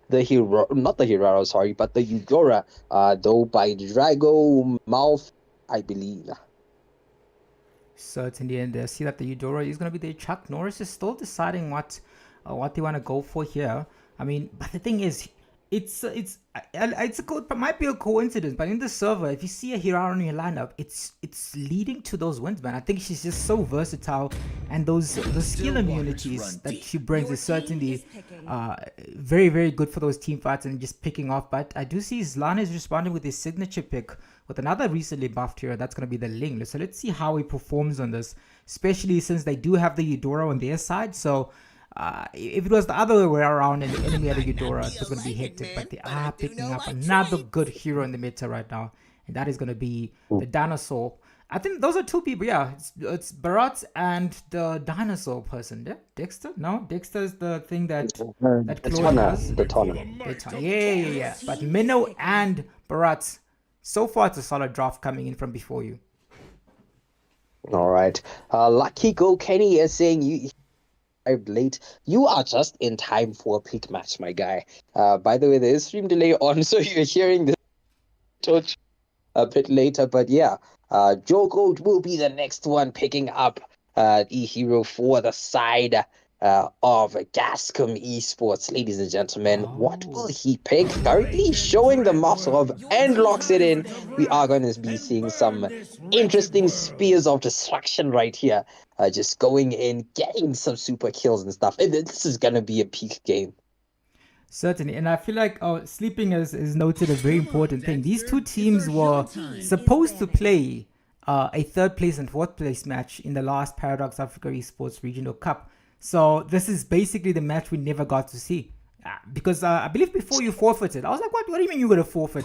D: the hero, not the Hiraro, sorry, but the Eudora, though by Drago Mouth, I believe.
A: Certainly, and they see that the Eudora is going to be there. Chuck Norris is still deciding what they want to go for here. I mean, but the thing is, it might be a coincidence, but in the server, if you see a Hiraro in your lineup, it's leading to those wins, man. I think she's just so versatile, and the skill immunities that she brings is certainly very, very good for those team fights and just picking off. But I do see Zlan is responding with his signature pick with another recently buffed hero. That's going to be the Ling. So let's see how he performs on this, especially since they do have the Eudora on their side. So if it was the other way around and the enemy had a Eudora, it was going to be hectic. But they are picking up another good hero in the meta right now, and that is going to be the Dinosaur. I think those are 2 people. Yeah, it's Barat and the dinosaur person. Yeah, Dexter. No, Dexter is the thing that Chloe has.
D: The Tona.
A: Yeah. But Minnow and Barat. So far, it's a solid draft coming in from B4U.
D: All right. Lucky Go Kenny is saying you arrived late. You are just in time for a pick match, my guy. By the way, there is stream delay on, so you're hearing this a bit later. But yeah, Joe Gold will be the next one picking up the hero for the side of Gascom Esports. Ladies and gentlemen, what will he pick? Currently showing the muscle of and locks it in. We are going to be seeing some interesting spears of destruction right here. Just going in, getting some super kills and stuff. And this is going to be a peak game.
A: Certainly, and I feel like sleeping is noted a very important thing. These 2 teams were supposed to play a third place and fourth place match in the last Paradox Africa Esports Regional Cup. So this is basically the match we never got to see. Because I believe before you forfeited, I was like, what do you mean you're going to forfeit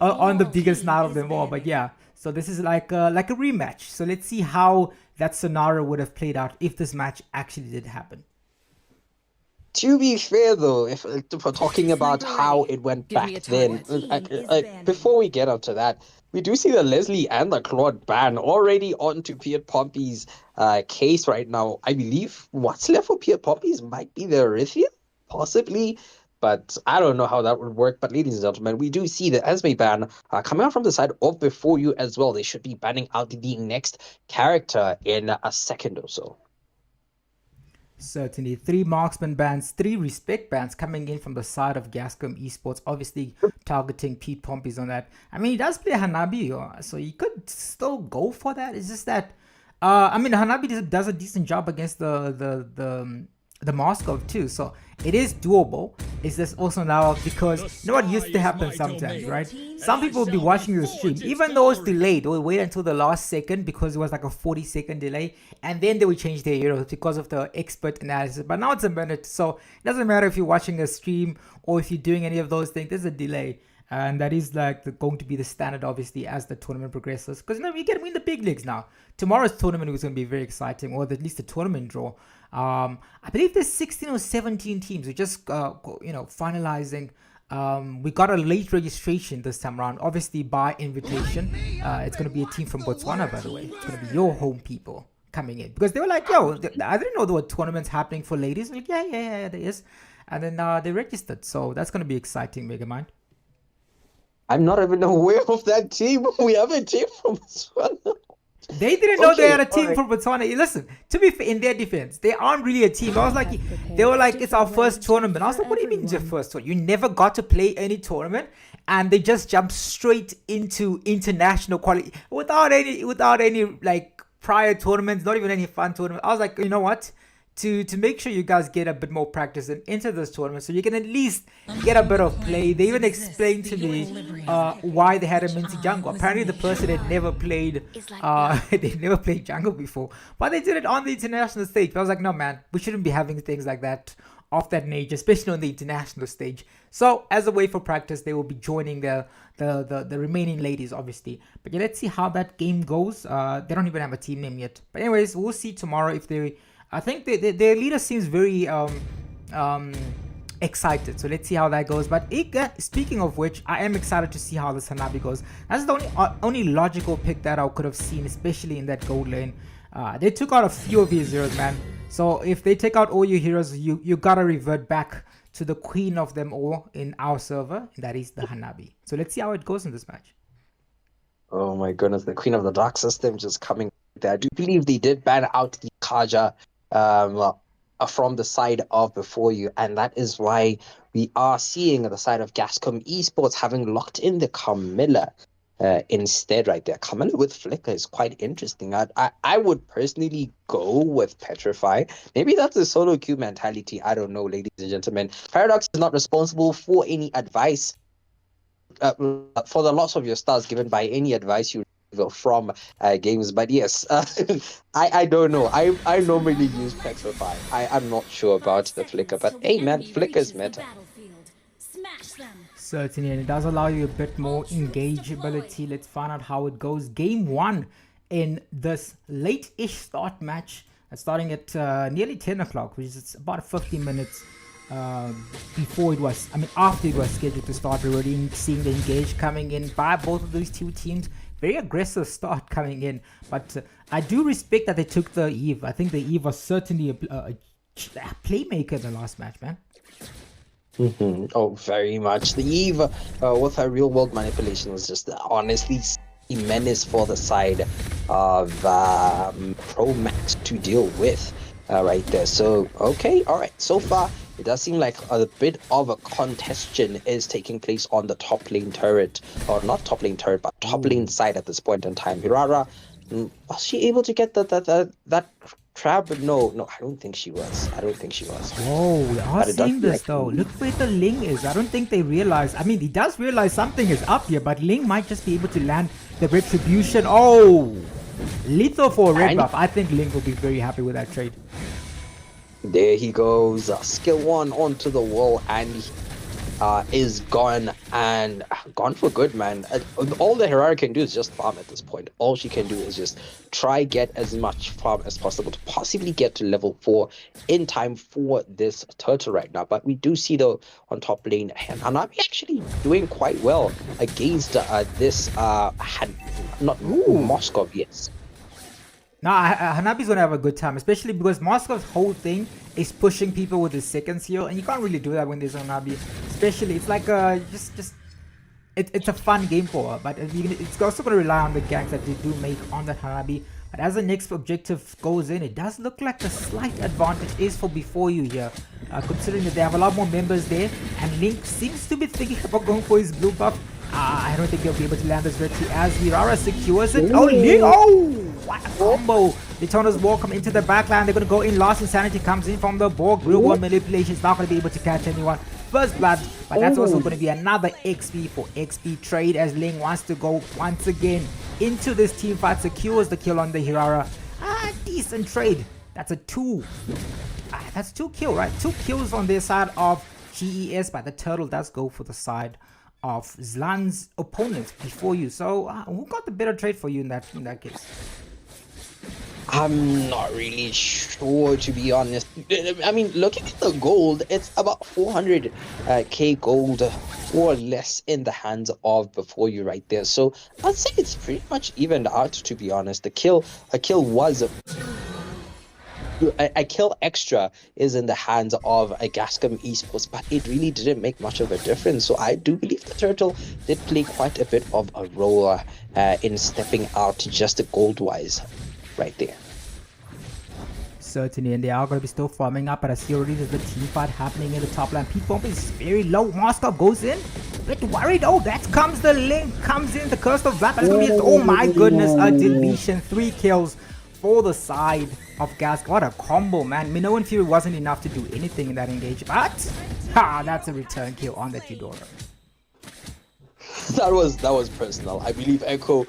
A: on the biggest night of them all? But yeah, so this is like a rematch. So let's see how that scenario would have played out if this match actually did happen.
D: To be fair, though, if we're talking about how it went back then, before we get onto that, we do see the Leslie and the Claude ban already onto Piet Pompey's case right now. I believe what's left for Piet Pompey's might be the Erythia, possibly, but I don't know how that would work. But ladies and gentlemen, we do see the Esme ban coming out from the side of Before You as well. They should be banning out the next character in a second or so.
A: Certainly. 3 marksman bans, 3 respect bans coming in from the side of Gascom Esports, obviously targeting Pete Pompey's on that. I mean, he does play Hanabi, so he could still go for that. It's just that, I mean, Hanabi does a decent job against the Moskov too, so it is doable. It's just also now because you know what used to happen sometimes, right? Some people will be watching the stream, even though it's delayed, they'll wait until the last second because it was like a 40-second delay, and then they will change their heroes because of the expert analysis. But now it's a minute, so it doesn't matter if you're watching a stream or if you're doing any of those things, there's a delay. And that is like going to be the standard, obviously, as the tournament progresses. Because you know we get win the big leagues now. Tomorrow's tournament is going to be very exciting, or at least the tournament draw. I believe there's 16 or 17 teams. We're just finalizing. We got a late registration this time around, obviously by invitation. It's going to be a team from Botswana, by the way. It's going to be your home people coming in, because they were like, yo, I didn't know there were tournaments happening for ladies. Like, yeah, there is. And then they registered, so that's going to be exciting, Megamind.
D: I'm not even aware of that team. We have a team from Botswana.
A: They didn't know they had a team from Botswana. Listen, to be fair, in their defense, they aren't really a team. I was like, they were like, it's our first tournament. I was like, what do you mean it's your first tournament? You never got to play any tournament, and they just jumped straight into international quality without any like prior tournaments, not even any fun tournament. I was like, you know what? To make sure you guys get a bit more practice and into this tournament, so you can at least get a bit of play. They even explained to me why they had a Minty jungle. Apparently the person had never played they never played jungle before, but they did it on the international stage. But I was like, no man, we shouldn't be having things like that of that nature, especially on the international stage. So as a way for practice, they will be joining the remaining ladies, obviously. But yeah, let's see how that game goes. They don't even have a team name yet, but anyways, we'll see tomorrow if they. I think their leader seems very excited, so let's see how that goes. But speaking of which, I am excited to see how this Hanabi goes. That's the only logical pick that I could have seen, especially in that gold lane. They took out a few of his heroes, man. So if they take out all your heroes, you gotta revert back to the queen of them all in our server, and that is the Hanabi. So let's see how it goes in this match.
D: Oh my goodness, the queen of the dark system just coming there. I do believe they did ban out the Kaja from the side of Before You, and that is why we are seeing the side of Gascom Esports having locked in the Camilla instead right there. Camilla with Flicker is quite interesting. I would personally go with Petrify. Maybe that's a solo queue mentality. I don't know, ladies and gentlemen. Paradox is not responsible for any advice for the loss of your stars given by any advice you from games, but yes, I don't know. I normally use Petrify. I'm not sure about the Flicker, but hey man, Flicker's meta.
A: Certainly, and it does allow you a bit more engageability. Let's find out how it goes. Game 1 in this late-ish start match, starting at nearly 10 o'clock, which is about 15 minutes before it was, after it was scheduled to start. We're already seeing the engage coming in by both of these two teams. Very aggressive start coming in, but I do respect that they took the Eve. I think the Eve was certainly a playmaker in the last match, man.
D: Oh, very much. The Eve with her real world manipulation was just honestly a menace for the side of ProMax to deal with right there. So, okay, all right. So far, it does seem like a bit of a contention is taking place on the top lane turret, or not top lane turret, but top lane side at this point in time. Hirara, was she able to get that crab? No, I don't think she was.
A: Whoa, we are seeing this like, though. Look where the Ling is. I don't think they realize. He does realize something is up here, but Ling might just be able to land the retribution. Oh, lethal for a red
D: And-
A: buff. I think Link will be very happy with that trade.
D: There he goes. Skill 1 onto the wall, and is gone, and gone for good, man. All the Herrera can do is just farm at this point. All she can do is just try get as much farm as possible to possibly get to level 4 in time for this turtle right now. But we do see, though, on top lane, Hanabi actually doing quite well against this Moscow, yes.
A: Nah, Hanabi's gonna have a good time, especially because Moscow's whole thing is pushing people with his second seal, and you can't really do that when there's Hanabi. Especially, it's like it's a fun game for her, but it's also gonna rely on the ganks that they do make on that Hanabi. But as the next objective goes in, it does look like the slight advantage is for Before You here, considering that they have a lot more members there, and Link seems to be thinking about going for his blue buff. I don't think he'll be able to land this retry as Virara secures it. Oh, Link! Oh, what a combo! The Toners welcome into the backline. They're going to go in. Lost Insanity comes in from the Borg. Real world manipulation is not going to be able to catch anyone. First blood, but that's also going to be another XP for XP trade as Ling wants to go once again into this team fight. Secures the kill on the Hirara. Decent trade. That's a 2. That's 2 kill, right? 2 kills on their side of GES, but the turtle does go for the side of Zlan's opponent Before You. So who got the better trade for you in that case?
D: I'm not really sure, to be honest. I mean, looking at the gold, it's about 400k gold or less in the hands of Before You right there. So I'd say it's pretty much evened out, to be honest. A kill extra is in the hands of a Gascom Esports, but it really didn't make much of a difference. So I do believe the turtle did play quite a bit of a role in stepping out just gold-wise right there.
A: Certainly, and they are going to be still farming up, but I see already there's the team fight happening in the top lane. Pete Bomb is very low. Moscow goes in. A bit worried. Oh, that comes the Link. Comes in. The Curse of Vap. Oh my goodness. A deletion. 3 kills for the side of Gas. What a combo, man. Minoan Fury wasn't enough to do anything in that engage, but that's a return kill on that Eudora.
D: That was personal. I believe Echo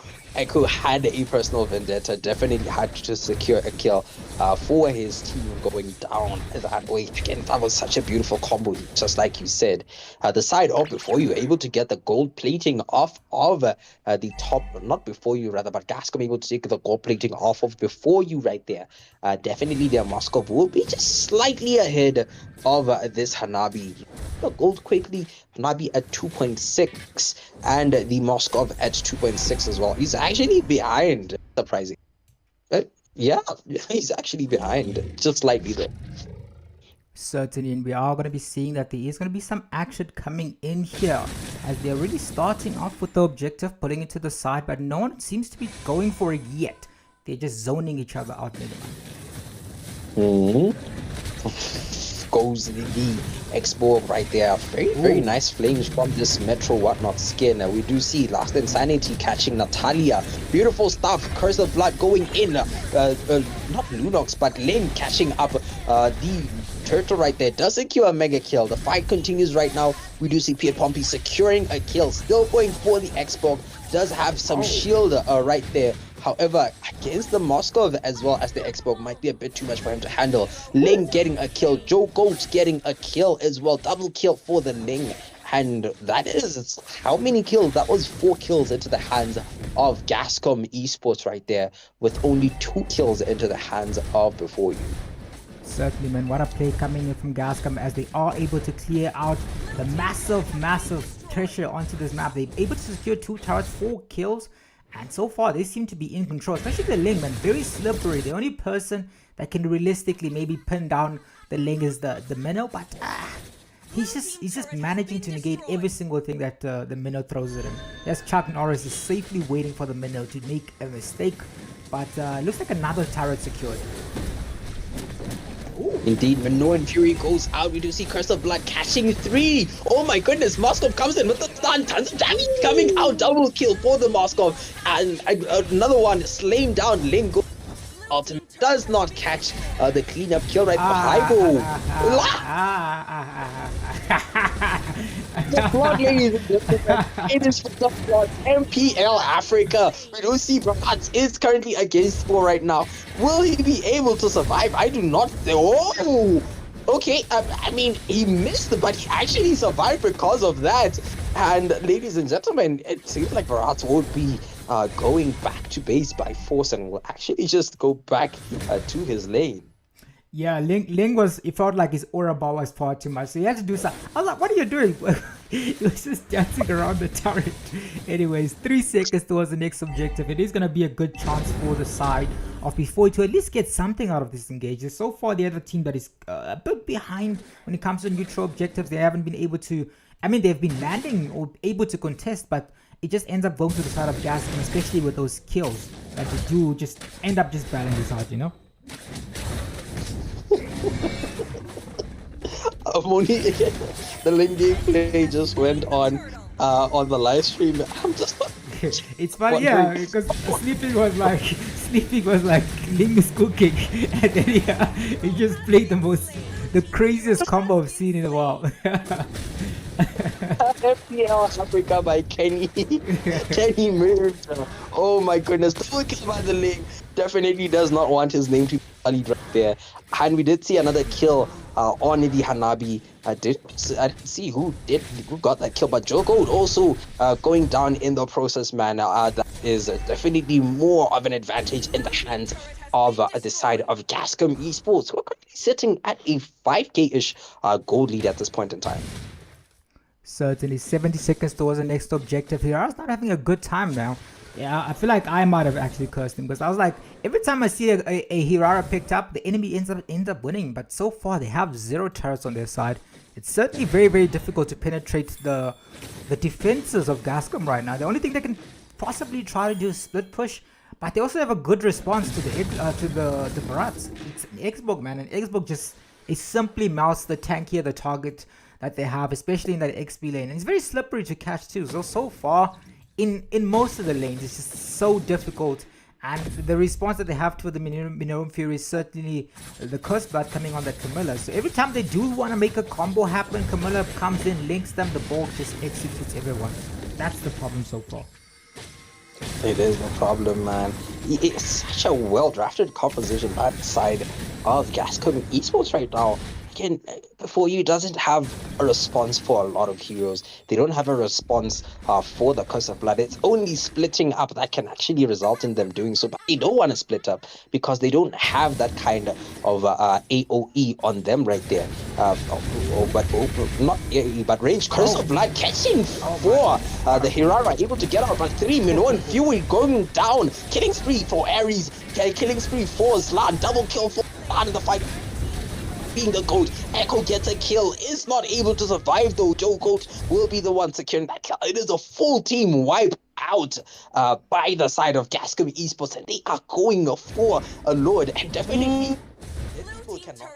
D: had a personal vendetta, definitely had to secure a kill for his team going down that way. Again, that was such a beautiful combo, just like you said. The side of Before You able to get the gold plating off of the top, not Before You rather, but Gascom able to take the gold plating off of Before You right there. Definitely their Moscow will be just slightly ahead of this Hanabi. The gold quickly, Hanabi at 2.6 and the Moscow at 2.6 as well. He's actually behind, surprising. Yeah, he's actually behind, just slightly though.
A: Certainly, and we are going to be seeing that there is going to be some action coming in here as they're really starting off with the objective, putting it to the side, but no one seems to be going for it yet. They're just zoning each other out.
D: Goes the Expo right there. Very nice flames from this Metro whatnot skin. We do see Last Insanity catching Natalia. Beautiful stuff. Curse of Blood going in. Not Lunox, but Lane catching up the turtle right there. Does secure a mega kill. The fight continues right now. We do see Pierre Pompey securing a kill. Still going for the Expo. Does have some shield right there. However, against the Moscow as well as the Expo might be a bit too much for him to handle. Ling getting a kill. Joe Goat getting a kill as well. Double kill for the Ling. And that is how many kills? That was 4 kills into the hands of Gascom Esports right there, with only 2 kills into the hands of Before You.
A: Certainly, man. What a play coming in from Gascom as they are able to clear out the massive pressure onto this map. They're able to secure 2 towers, 4 kills. And so far, they seem to be in control, especially the Ling, man. Very slippery. The only person that can realistically maybe pin down the Ling is the Minnow, but he's just managing to negate every single thing that the Minnow throws at him. Yes, Chuck Norris is safely waiting for the Minnow to make a mistake, but looks like another turret secured.
D: Indeed, Minoan Fury goes out. We do see Curse of Blood catching 3. Oh my goodness, Moscow comes in with the stun. Tons of damage coming out. Double kill for the Moscow. And another one slain down. Lingo ultimate does not catch the cleanup kill right behind. the plot, ladies and gentlemen. It is for the plot. MPL Africa. We do see Brats is currently against 4 right now. Will he be able to survive? I do not. Oh! Okay, I mean, he missed, but he actually survived because of that. And ladies and gentlemen, it seems like Brats won't be going back to base by force and will actually just go back to his lane.
A: Yeah, Ling was, it felt like his aura bar was far too much, so he had to do something. I was like, what are you doing? He was just dancing around the turret. Anyways, 3 seconds towards the next objective. It is going to be a good chance for the side of B4 to at least get something out of this engagement. So far, the other team that is a bit behind when it comes to neutral objectives, they haven't been able to, I mean, they've been landing or able to contest, but it just ends up going to the side of Gascom, especially with those kills that they do just end up just battling this out, you know?
D: Moni, the lane gameplay just went on the live stream. I'm just
A: it's funny, yeah, because sleeping was like Ling is cooking, and then he just played the craziest combo I've seen in a while.
D: FPL Africa by Kenny moved. Oh my goodness, double kill by the lane. Definitely does not want his name to be bullied right there. And we did see another kill on the Hanabi. I didn't see who got that kill, but Joe Gold also going down in the process, man. That is definitely more of an advantage in the hands of the side of Gascom Esports. We're currently sitting at a 5k-ish gold lead at this point in time.
A: Certainly, 70 seconds towards the next objective here. I was not having a good time now. Yeah, I feel like I might have actually cursed him because I was like, every time I see a Hirara picked up, the enemy ends up winning. But so far, they have 0 turrets on their side. It's certainly very, very difficult to penetrate the defenses of Gascom right now. The only thing they can possibly try to do is split push, but they also have a good response to the Barats. It's an Xbox, man, and Xbox just is simply mouse the tankier the target that they have, especially in that XP lane, and it's very slippery to catch too. So far, in most of the lanes, it's just so difficult. And the response that they have to the Minorum Fury is certainly the curse blood coming on that Camilla. So every time they do want to make a combo happen, Camilla comes in, links them, the ball just executes everyone. That's the problem so far.
D: It is the problem, man. It's such a well-drafted composition by the side of Gascom Esports right now. Again, before you doesn't have a response for a lot of heroes. They don't have a response for the Curse of Blood. It's only splitting up that can actually result in them doing so. But they don't want to split up because they don't have that kind of AoE on them right there. Not AoE, but range. Curse of Blood catching 4. The Hirara able to get out, but 3. Minoan Fury going down. Killing spree for Ares. Killing spree for Slan. Double kill for Slan in the fight. Being the GOAT, Echo gets a kill, is not able to survive though. Joe GOAT will be the one securing that kill. It is a full team wipe out by the side of Gascom Esports, and they are going for a Lord, and definitely people cannot.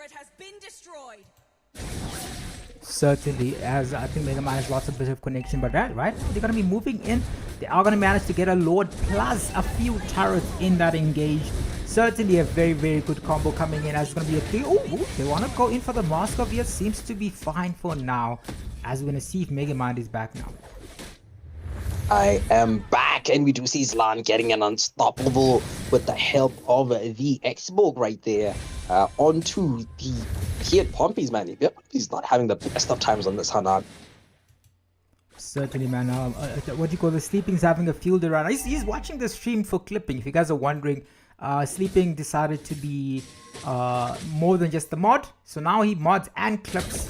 A: Certainly, as I think Mega Man has lots of bit of connection, but right, they're going to be moving in. They are going to manage to get a Lord plus a few turrets in that engage. Certainly a very, very good combo coming in, as it's going to be a 3. Oh, they want to go in for the Mask of Years. Seems to be fine for now, as we're going to see if Mega Man is back now.
D: I am back, and we do see Zlan getting an unstoppable with the help of the Xborg right there onto the Kid Pompies, man. He's not having the best of times on this Hanan.
A: Certainly, man. What do you call the Sleeping's having a field around. He's watching the stream for clipping. If you guys are wondering, Sleeping decided to be more than just the mod. So now he mods and clips.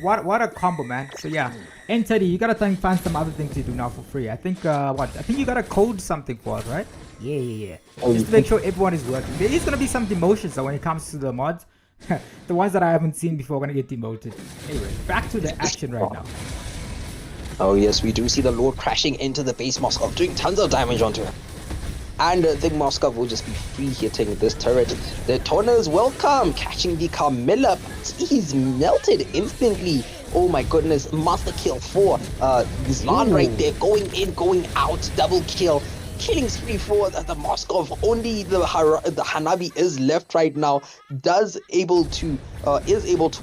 A: What a combo, man. So yeah, and Teddy, you gotta find some other things to do now for free. I think I think you gotta code something for us, right? Yeah. Just to make sure everyone is working. There is gonna be some demotions though when it comes to the mods. The ones that I haven't seen before are gonna get demoted. Anyway, back to the action right now.
D: Oh yes, we do see the Lord crashing into the base Moskov, doing tons of damage onto him. And I think Moskov will just be free hitting this turret. The Torna's welcome, catching the Carmilla, but he's melted instantly. Oh my goodness, master kill for Zlan right there, going in, going out, double kill. Killing spree for the Moskov. Only the Hanabi is left right now. Is able to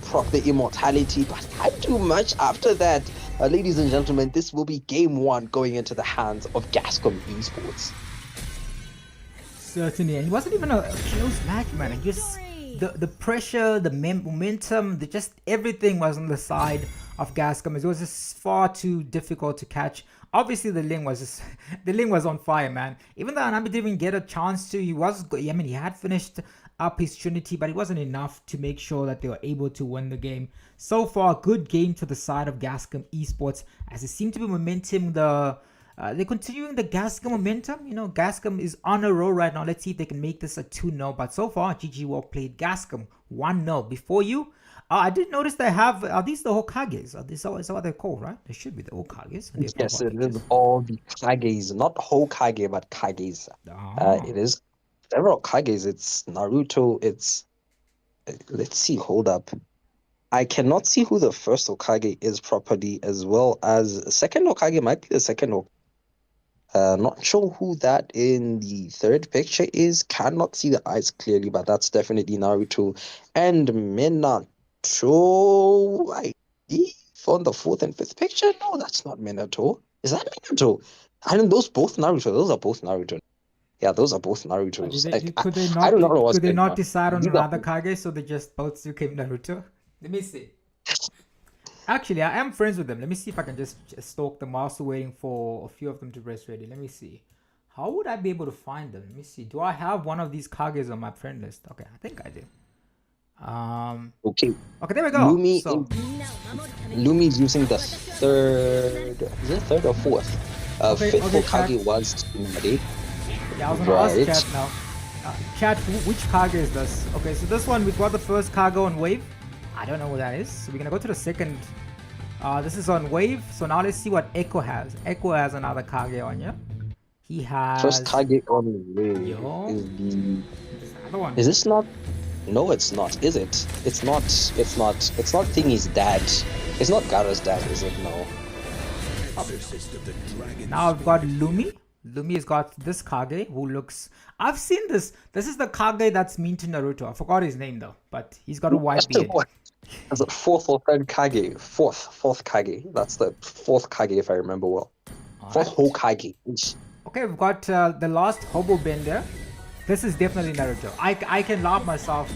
D: proc the immortality, but not too much after that. ladies and gentlemen, this will be game 1 going into the hands of Gascom Esports.
A: Certainly, and it wasn't even a close match, man. It just the pressure, the momentum, just everything was on the side of Gascom. It was just far too difficult to catch. Obviously, the lane was on fire, man. Even though Anami didn't even get a chance to, he had finished up his Trinity, but it wasn't enough to make sure that they were able to win the game. So far, good game to the side of Gascom Esports, as it seemed to be momentum. They're continuing the Gascom momentum. You know, Gascom is on a roll right now. Let's see if they can make this a 2-0. But so far, GG well played. Gascom 1-0. Before you, I did notice they have. Are these the Hokages? Is that what they're called, right? They should be the Hokages.
D: Yes, it is all the Kages, not Hokage, but Kages. It is several Kages. It's Naruto. It's let's see. Hold up. I cannot see who the first Hokage is properly, as well as second Hokage might be the second Hokage. Not sure who that in the third picture is. Cannot see the eyes clearly, but that's definitely Naruto. And Minato, I believe, on the fourth and fifth picture. No, that's not Minato. Is that Minato? I mean, those both Naruto. Those are both Naruto. Yeah, those are both Narutos. I don't know what's
A: could they
D: going
A: not
D: on.
A: decide on
D: These are-
A: another Kage, so they just both became Naruto? Let me see. Actually, I am friends with them. Let me see if I can just stalk them. I'm also waiting for a few of them to rest ready. Let me see. How would I be able to find them? Let me see. Do I have one of these Kages on my friend list? Okay, I think I do.
D: Okay.
A: Okay, there we go.
D: Lumi's using the third. Is it third or fourth? Fifth Hokage was Tsunade.
A: Yeah, I was gonna ask chat now. Chat, which Kage is this? Okay, so this one, we got the first Kage on Wave. I don't know what that is. So we're gonna go to the second. This is on Wave. So now let's see what Echo has. Echo has another Kage on here. He has
D: First Kage on Wave is the.
A: Another one.
D: Is this not? No, it's not. Is it? It's not. It's not. It's not Thingy's dad. It's not Gaara's dad, is it? No.
A: Now I've got Lumi. Lumi has got this Kage who looks. I've seen this. This is the Kage that's mean to Naruto. I forgot his name though, but he's got a white beard.
D: That's the fourth or third Kage. Fourth Kage. That's the fourth Kage if I remember well. Fourth Hokage.
A: Okay, we've got the last Hobo Bender. This is definitely Naruto. I can laugh myself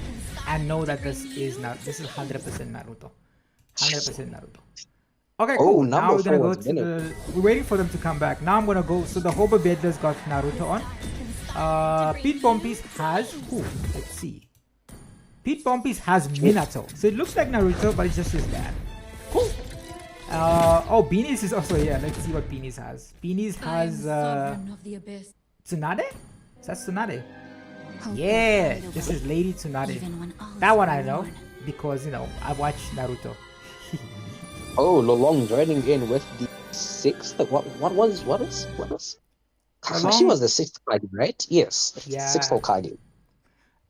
A: and know that this is 100% Naruto. 100% Naruto. Okay, cool. Now we're gonna go to the. We're waiting for them to come back. Now I'm gonna go. So the Hobo Bedler's got Naruto on. Pete Pompies has who? Let's see. Pete Pompies has Minato. So it looks like Naruto, but it's just his dad. Cool. Beanies is also here. Let's see what Beanies has. Beanies has Tsunade? Is that Tsunade? Yeah, this is Lady Tsunade. That one I know because I watched Naruto.
D: Lolong joining in with the sixth. What was? Kakashi was the sixth Hokage, right? Yes.
A: Yeah.
D: Sixth Hokage.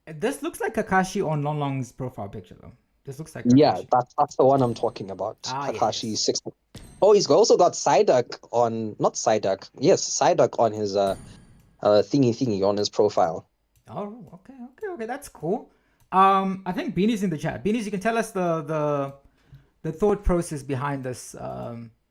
A: This looks like Kakashi on Lolong's profile picture though. This looks like Kakashi.
D: Yeah, that's the one I'm talking about. Kakashi
A: yes.
D: sixth. Oh, he's also got Psyduck on Psyduck on his thingy on his profile.
A: Oh, okay, that's cool. I think Beanie's in the chat. Beanies, you can tell us the thought process behind this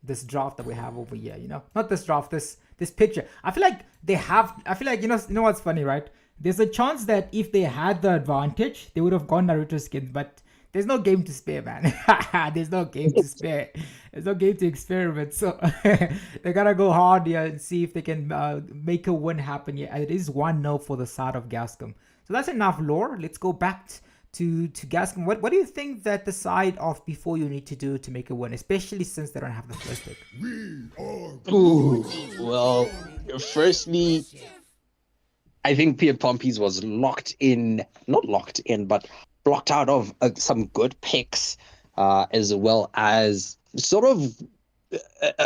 A: this draft that we have over here. Not this draft, this picture. I feel like you know what's funny, right? There's a chance that if they had the advantage, they would have gone Naruto skins, but there's no game to spare, man. There's no game to spare. There's no game to experiment. So they gotta go hard here and see if they can make a win happen here. And it is 1-0 for the side of Gascom. So that's enough lore. Let's go back to Gascom. What do you think that the side of Before You need to do to make a win, especially since they don't have the first pick?
D: Well, firstly, I think Pierre Pompies was not locked in, but blocked out of some good picks, as well as sort of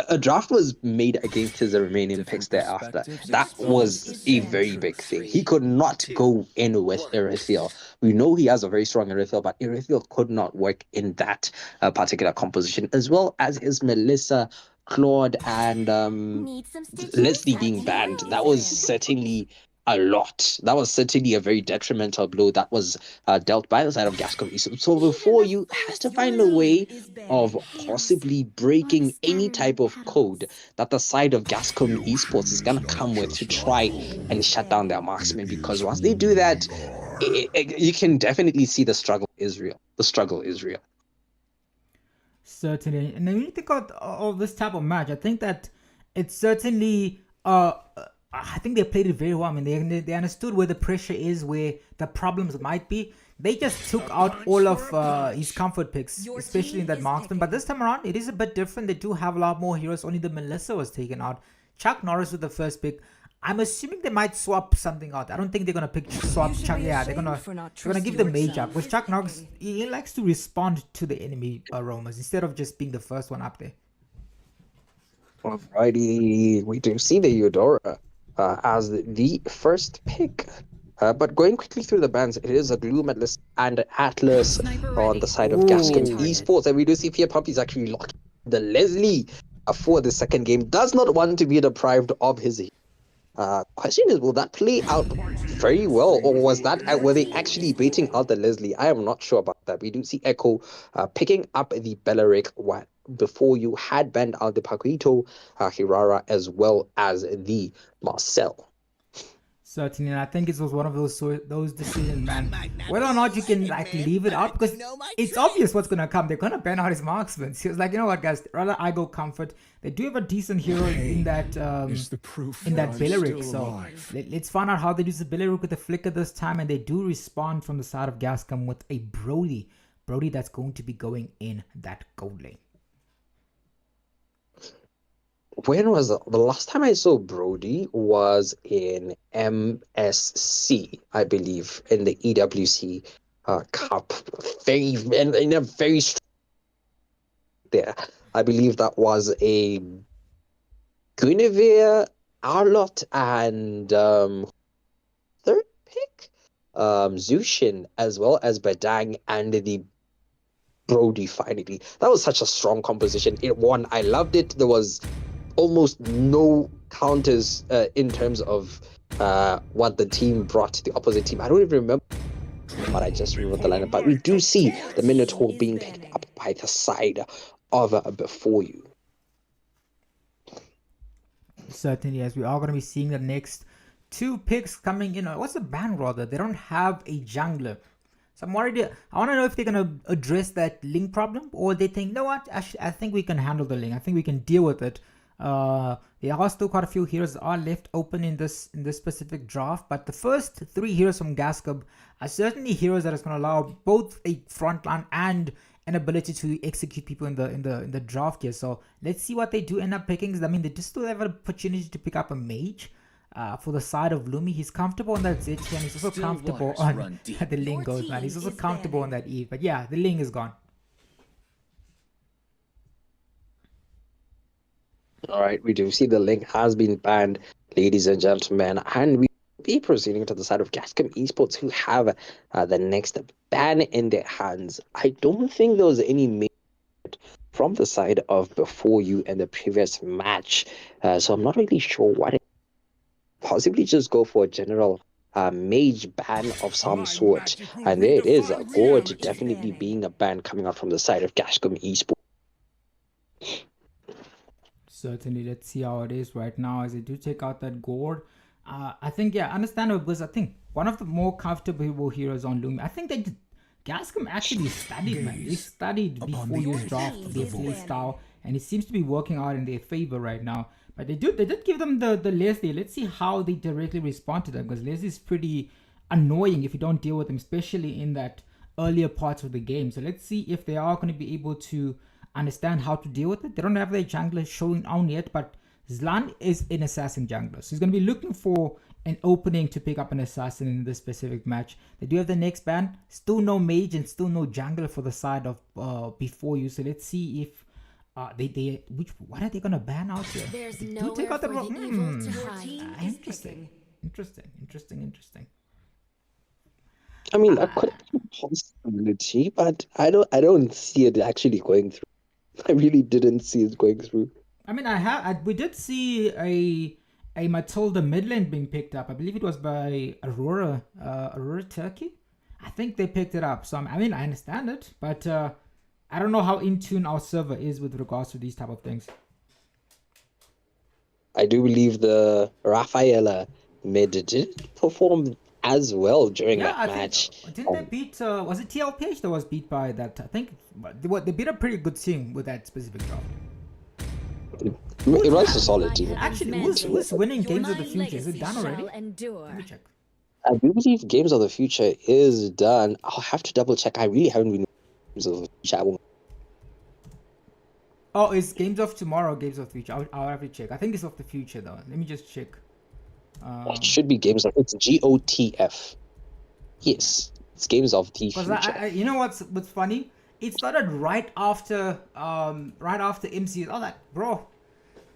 D: a draft was made against his remaining picks thereafter. That was a very big thing. He could not go in with Erythiel. We know he has a very strong Erythiel, but Erythiel could not work in that particular composition, as well as his Melissa, Claude, and Leslie being banned. That was certainly a lot. That was certainly a very detrimental blow that was dealt by the side of Gascom Esports. So before you has to find a way of possibly breaking any type of code that the side of Gascom Esports is gonna come with to try and shut down their marksmen, because once they do that, you can definitely see the struggle is real. The struggle is real.
A: Certainly. And when you think of this type of match, I think that it's certainly I think they played it very well. I mean, they understood where the pressure is, where the problems might be. They just took out all of his comfort picks, especially in that marksman. But this time around, it is a bit different. They do have a lot more heroes. Only the Melissa was taken out. Chuck Norris with the first pick. I'm assuming they might swap something out. I don't think they're gonna swap Chuck. Yeah, they're gonna give the mage up, because Chuck Norris, he likes to respond to the enemy roamers instead of just being the first one up there.
D: Alrighty, we do see the Eudora as the first pick. But going quickly through the bans, it is a Gloom Atlas and Atlas on the side of Gascom Esports. And we do see Fear Puppy's actually locked the Leslie for the second game. Does not want to be deprived of his. Question is, will that play out very well, or were they actually baiting out the Leslie? I am not sure about that. We do see Echo picking up the Belleric one before you had banned out the Paquito Hirara as well as the Marcel.
A: Certainly, and I think it was one of those decisions, man. Whether or not you can like leave it out, because it's obvious what's gonna come. They're gonna ban out his marksman. So he was like, you know what, guys? Rather I go comfort. They do have a decent hero in that Belleric. So let's find out how they use the Belleric with the flicker this time, and they do respond from the side of Gascom with a Brody that's going to be going in that gold lane.
D: When was the last time I saw Brody was in MSC, I believe, in the EWC Cup. In a very strong there. I believe that was a Guinevere, Arlott, and third pick, Zushin, as well as Badang and the Brody finally. That was such a strong composition. It won. I loved it. There was almost no counters in terms of what the team brought to the opposite team. I don't even remember, but I just remember the lineup. But we do see the Minotaur being picked up by the side of Before You.
A: Certainly, yes. We are going to be seeing the next two picks coming in. What's the ban rather? They don't have a jungler. So I'm worried. I want to know if they're going to address that Ling problem, or they think, you know what, actually, I think we can handle the Ling. I think we can deal with it. There are still quite a few heroes that are left open in this specific draft, but the first three heroes from Gascom are certainly heroes that is going to allow both a frontline and an ability to execute people in the draft here. So let's see what they do end up picking. I mean, they just still have an opportunity to pick up a mage. For the side of Lumi, he's comfortable on that Zeti, and he's also comfortable on the Ling goes, man. He's also comfortable on that Eve, but yeah, the Ling is gone.
D: All right, we do see the Ling has been banned, ladies and gentlemen, and we will be proceeding to the side of Gascom Esports, who have the next ban in their hands. I don't think there was any from the side of Before You in the previous match, so I'm not really sure what it possibly just go for a general mage ban of some sort, and there it is, Gorge definitely being a ban coming out from the side of Gascom Esports.
A: Certainly, let's see how it is right now as they do take out that Gourd. I think, yeah, understandable, because I think one of the more comfortable heroes on Lumi, I think that Gascom actually studied, man. They studied Before You's draft, their play style, and it seems to be working out in their favor right now. But they did give them the Leslie. Let's see how they directly respond to them, because Leslie is pretty annoying if you don't deal with him, especially in that earlier parts of the game. So let's see if they are going to be able to understand how to deal with it. They don't have their jungler showing on yet, but Zlan is an assassin jungler, so he's going to be looking for an opening to pick up an assassin in this specific match. They do have the next ban, still no mage and still no jungler for the side of Before You. So let's see if what are they going to ban out here?
C: There's
A: they
C: nowhere
A: do take out the
C: for the evil to hide.
A: Interesting.
D: I mean, that could be a possibility, but I don't see it actually going through. I really didn't see it going through.
A: I mean, we did see a a Matilda Midland being picked up. I believe it was by Aurora Turkey. I think they picked it up. So I mean, I understand it, but I don't know how in tune our server is with regards to these type of things.
D: I do believe the Rafaela mid did perform as well during that match.
A: Didn't they beat? Was it TLPH that was beat by that? I think they beat a pretty good team with that specific draft.
D: It was a solid team.
A: Actually, who's winning Games of the Future? Is it done already? Let me check.
D: I do believe Games of the Future is done. I'll have to double check. I really haven't been Games of the Future.
A: Oh, it's Games of Tomorrow, Games of the Future. I'll have to check. I think it's of the future though. Let me just check.
D: It should be Games of. It's GOTF. Yes, it's Games of the Future.
A: You know what's funny? It started right after MCU. Oh, that bro.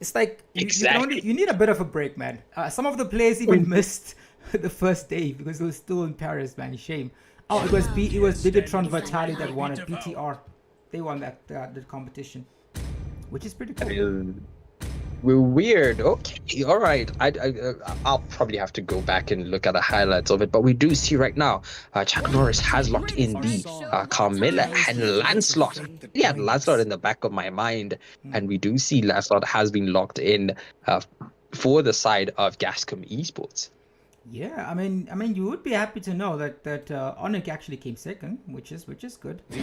A: It's like you need a bit of a break, man. Some of the players even missed the first day because it was still in Paris, man. Shame. Oh, it was Bigatron Vitali that won it. BTR. They won that the competition, which is pretty cool.
D: We're weird. Okay, all right. I'll probably have to go back and look at the highlights of it. But we do see right now, Chuck Norris has locked in the Carmilla and Lancelot. He had Lancelot in the back of my mind, and we do see Lancelot has been locked in for the side of Gascom Esports.
A: Yeah, I mean, you would be happy to know that Onyx actually came second, which is good. They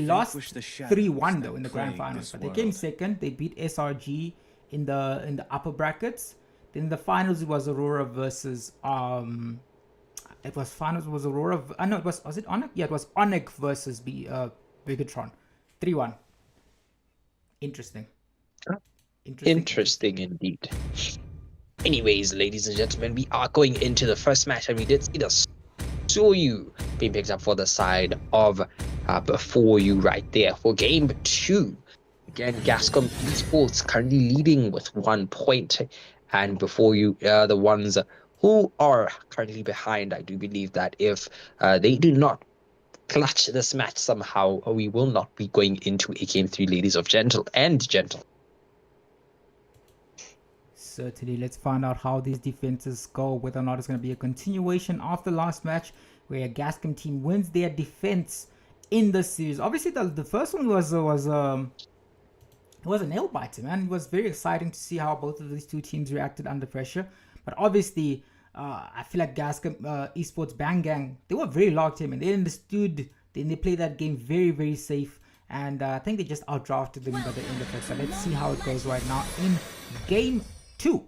A: lost 3-1 though in the grand finals, but they came second. They beat SRG in the upper brackets. Then the finals it was Aurora versus was it Onyx? Yeah, it was Onyx versus Bigatron, 3-1. Interesting
D: Indeed. Anyways, ladies and gentlemen, we are going into the first match, and we did see the Soyu being picked up for the side of Before You right there for game 2. Again, Gascom Esports currently leading with 1 point, and Before You, the ones who are currently behind. I do believe that if they do not clutch this match somehow, we will not be going into a game 3, ladies of gentle.
A: Certainly, let's find out how these defenses go, whether or not it's going to be a continuation of the last match where a Gascom team wins their defense in the series. Obviously, the first one was a nail biter, man. It was very exciting to see how both of these two teams reacted under pressure. But obviously, I feel like Gascom Esports Bang Gang, they were very locked in and they understood. Then they played that game very, very safe. And I think they just outdrafted them by the end of it. So let's see how it goes right now in game 2.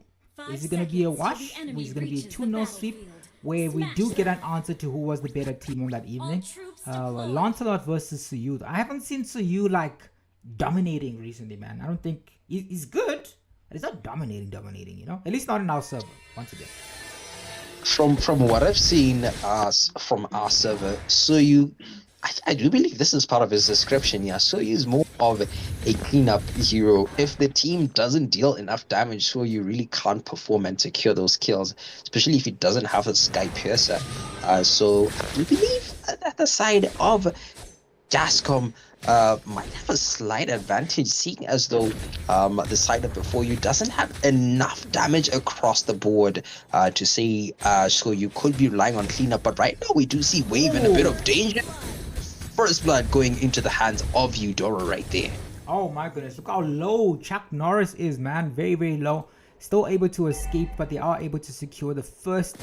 A: Is it going to be a wash? Is it going to be a 2-0 sweep? Where we do get an answer to who was the better team on that evening. Lancelot versus Suyu. I haven't seen Suyu like dominating recently, man. I don't think he's good, but he's not dominating, you know? At least not in our server, once again.
D: From what I've seen from our server, Suyu, I do believe this is part of his description. Yeah, Suyu is more of a cleanup hero. If the team doesn't deal enough damage, Suyu really can't perform and secure those kills, especially if he doesn't have a Sky Piercer. So I do believe that the side of Gascom might have a slight advantage, seeing as though the side of Before You doesn't have enough damage across the board to say so you could be relying on cleanup. But right now we do see Wave in a bit of danger. First blood going into the hands of Eudora right there.
A: Oh my goodness, look how low Chuck Norris is, man. Very, very low. Still able to escape, but they are able to secure the first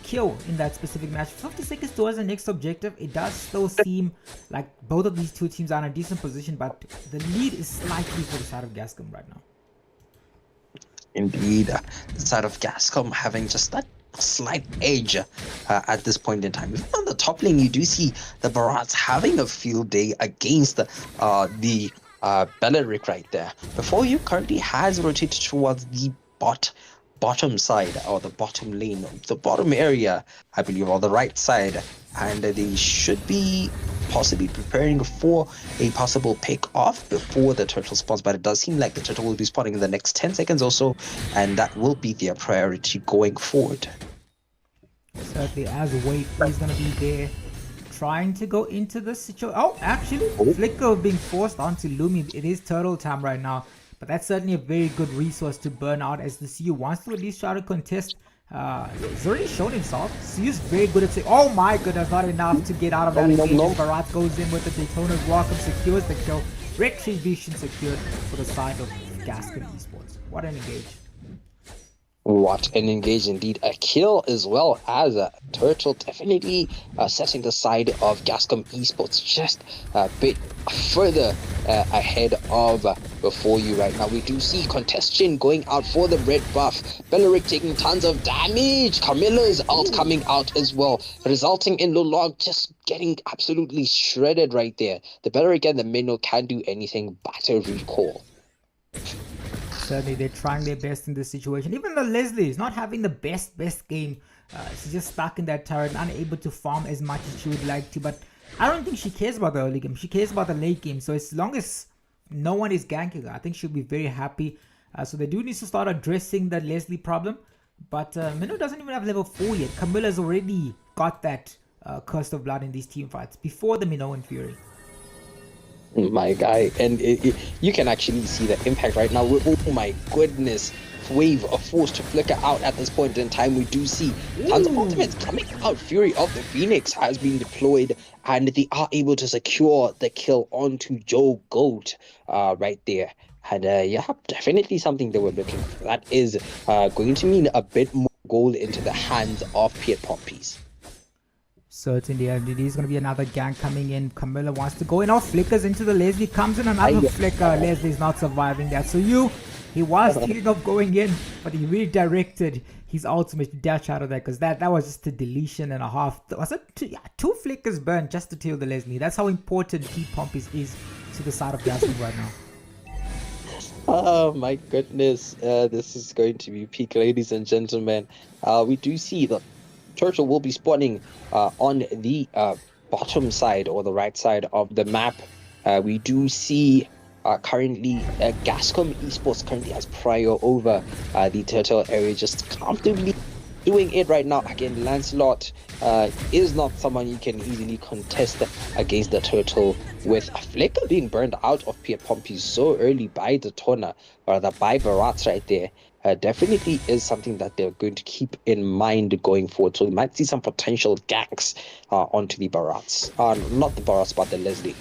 A: kill in that specific match. 50 seconds towards the next objective. It does still seem like both of these two teams are in a decent position, but the lead is slightly for the side of Gascom right now.
D: Indeed, the side of Gascom having just that slight edge at this point in time. Even on the top lane, you do see the Barats having a field day against the Belleric right there. Before You currently has rotated towards the bottom side, or the bottom lane, the bottom area, I believe, or the right side, and they should be possibly preparing for a possible pick off before the turtle spawns, but it does seem like the turtle will be spawning in the next 10 seconds or so, and that will be their priority going forward.
A: Certainly, as Wave is going to be there trying to go into the situation. Oh, actually, Flicker being forced onto Lumi. It is turtle time right now. But that's certainly a very good resource to burn out, as the CU wants to at least try to contest. He's already shown himself. CU's very good at saying, oh my goodness, not enough to get out of that engagement. Barat goes in with the Daytona's welcome, secures the kill. Retribution secured for the side of Gascom Esports. What an engage.
D: What an engage indeed. A kill as well as a Turtle, definitely setting the side of Gascom Esports just a bit further ahead of before you right now. We do see Contestion going out for the red buff. Belleric taking tons of damage. Camilla's ult coming out as well, resulting in Lulog just getting absolutely shredded right there. The Belleric and the Minnow can't do anything but a recall.
A: Certainly, they're trying their best in this situation. Even though Leslie is not having the best game. She's just stuck in that turret, unable to farm as much as she would like to. But I don't think she cares about the early game. She cares about the late game. So as long as no one is ganking her, I think she'll be very happy. So they do need to start addressing the Leslie problem. But Minnow doesn't even have level 4 yet. Camilla's already got that Curse of Blood in these team fights before the Minnow and Fury.
D: My guy, and you can actually see the impact right now. Oh my goodness, wave of force to flicker out at this point in time. We do see tons of ultimates coming out. Fury of the Phoenix has been deployed, and they are able to secure the kill onto Joe Goat right there. And yeah, definitely something they were looking for. That is going to mean a bit more gold into the hands of Piet Poppies.
A: Certainly, it is going to be another gang coming in. Camilla wants to go in. Off flickers into the Leslie. Comes in another flicker. Leslie's not surviving that. So he was thinking of going in, but he redirected his ultimate to dash out of that, because that was just a deletion and a half. Was it two flickers burned just to kill the Leslie? That's how important Pete Pompies is to the side of Gascom right now.
D: Oh my goodness, this is going to be peak, ladies and gentlemen. We do see the Turtle will be spawning on the bottom side or the right side of the map. We do see currently Gascom Esports currently has prior over the Turtle area, just comfortably doing it right now. Again, Lancelot is not someone you can easily contest against the Turtle, with a flicker being burned out of Piet Pompies so early by the Tona, or the by Barats right there. Definitely is something that they're going to keep in mind going forward. So we might see some potential ganks onto the Barats. Not the Barats, but the Leslie.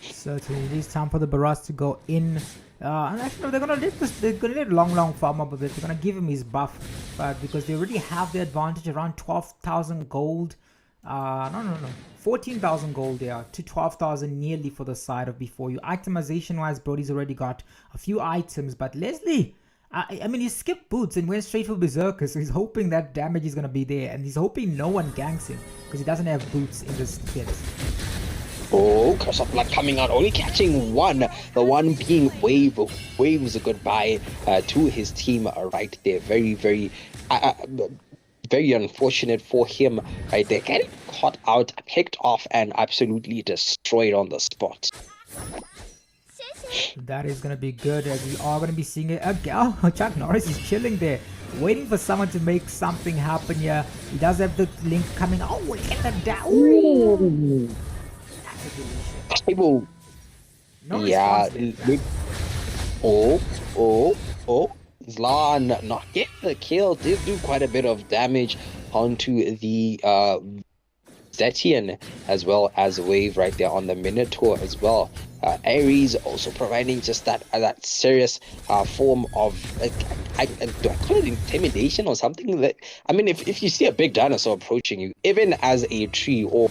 A: Certainly, it is time for the Barats to go in. And actually, no, they're gonna let Long farm up a bit. They're gonna give him his buff, but because they already have the advantage around 12,000 gold. No, 14,000 gold there to 12,000 nearly for the side of before you. Itemization wise, Brody's already got a few items, but Leslie, I mean, he skipped boots and went straight for Berserker, so he's hoping that damage is going to be there, and he's hoping no one ganks him, because he doesn't have boots in this kit.
D: Oh, Curse of Blood coming out, only catching one. The one being Wave. Wave is a goodbye to his team right there. Very, very unfortunate for him right there. Getting caught out, picked off, and absolutely destroyed on the spot.
A: That is going to be good, as we are going to be seeing it again. Oh, Chuck Norris is chilling there, waiting for someone to make something happen here. He does have the link coming. Oh, look at that down. Ooh. That's a deletion. No
D: yeah. Oh. Zlan not get the kill. Did do quite a bit of damage onto the Zetian, as well as Wave right there on the Minotaur as well. Ares also providing just that serious form of do I call it intimidation or something? That, I mean, if you see a big dinosaur approaching you, even as a tree or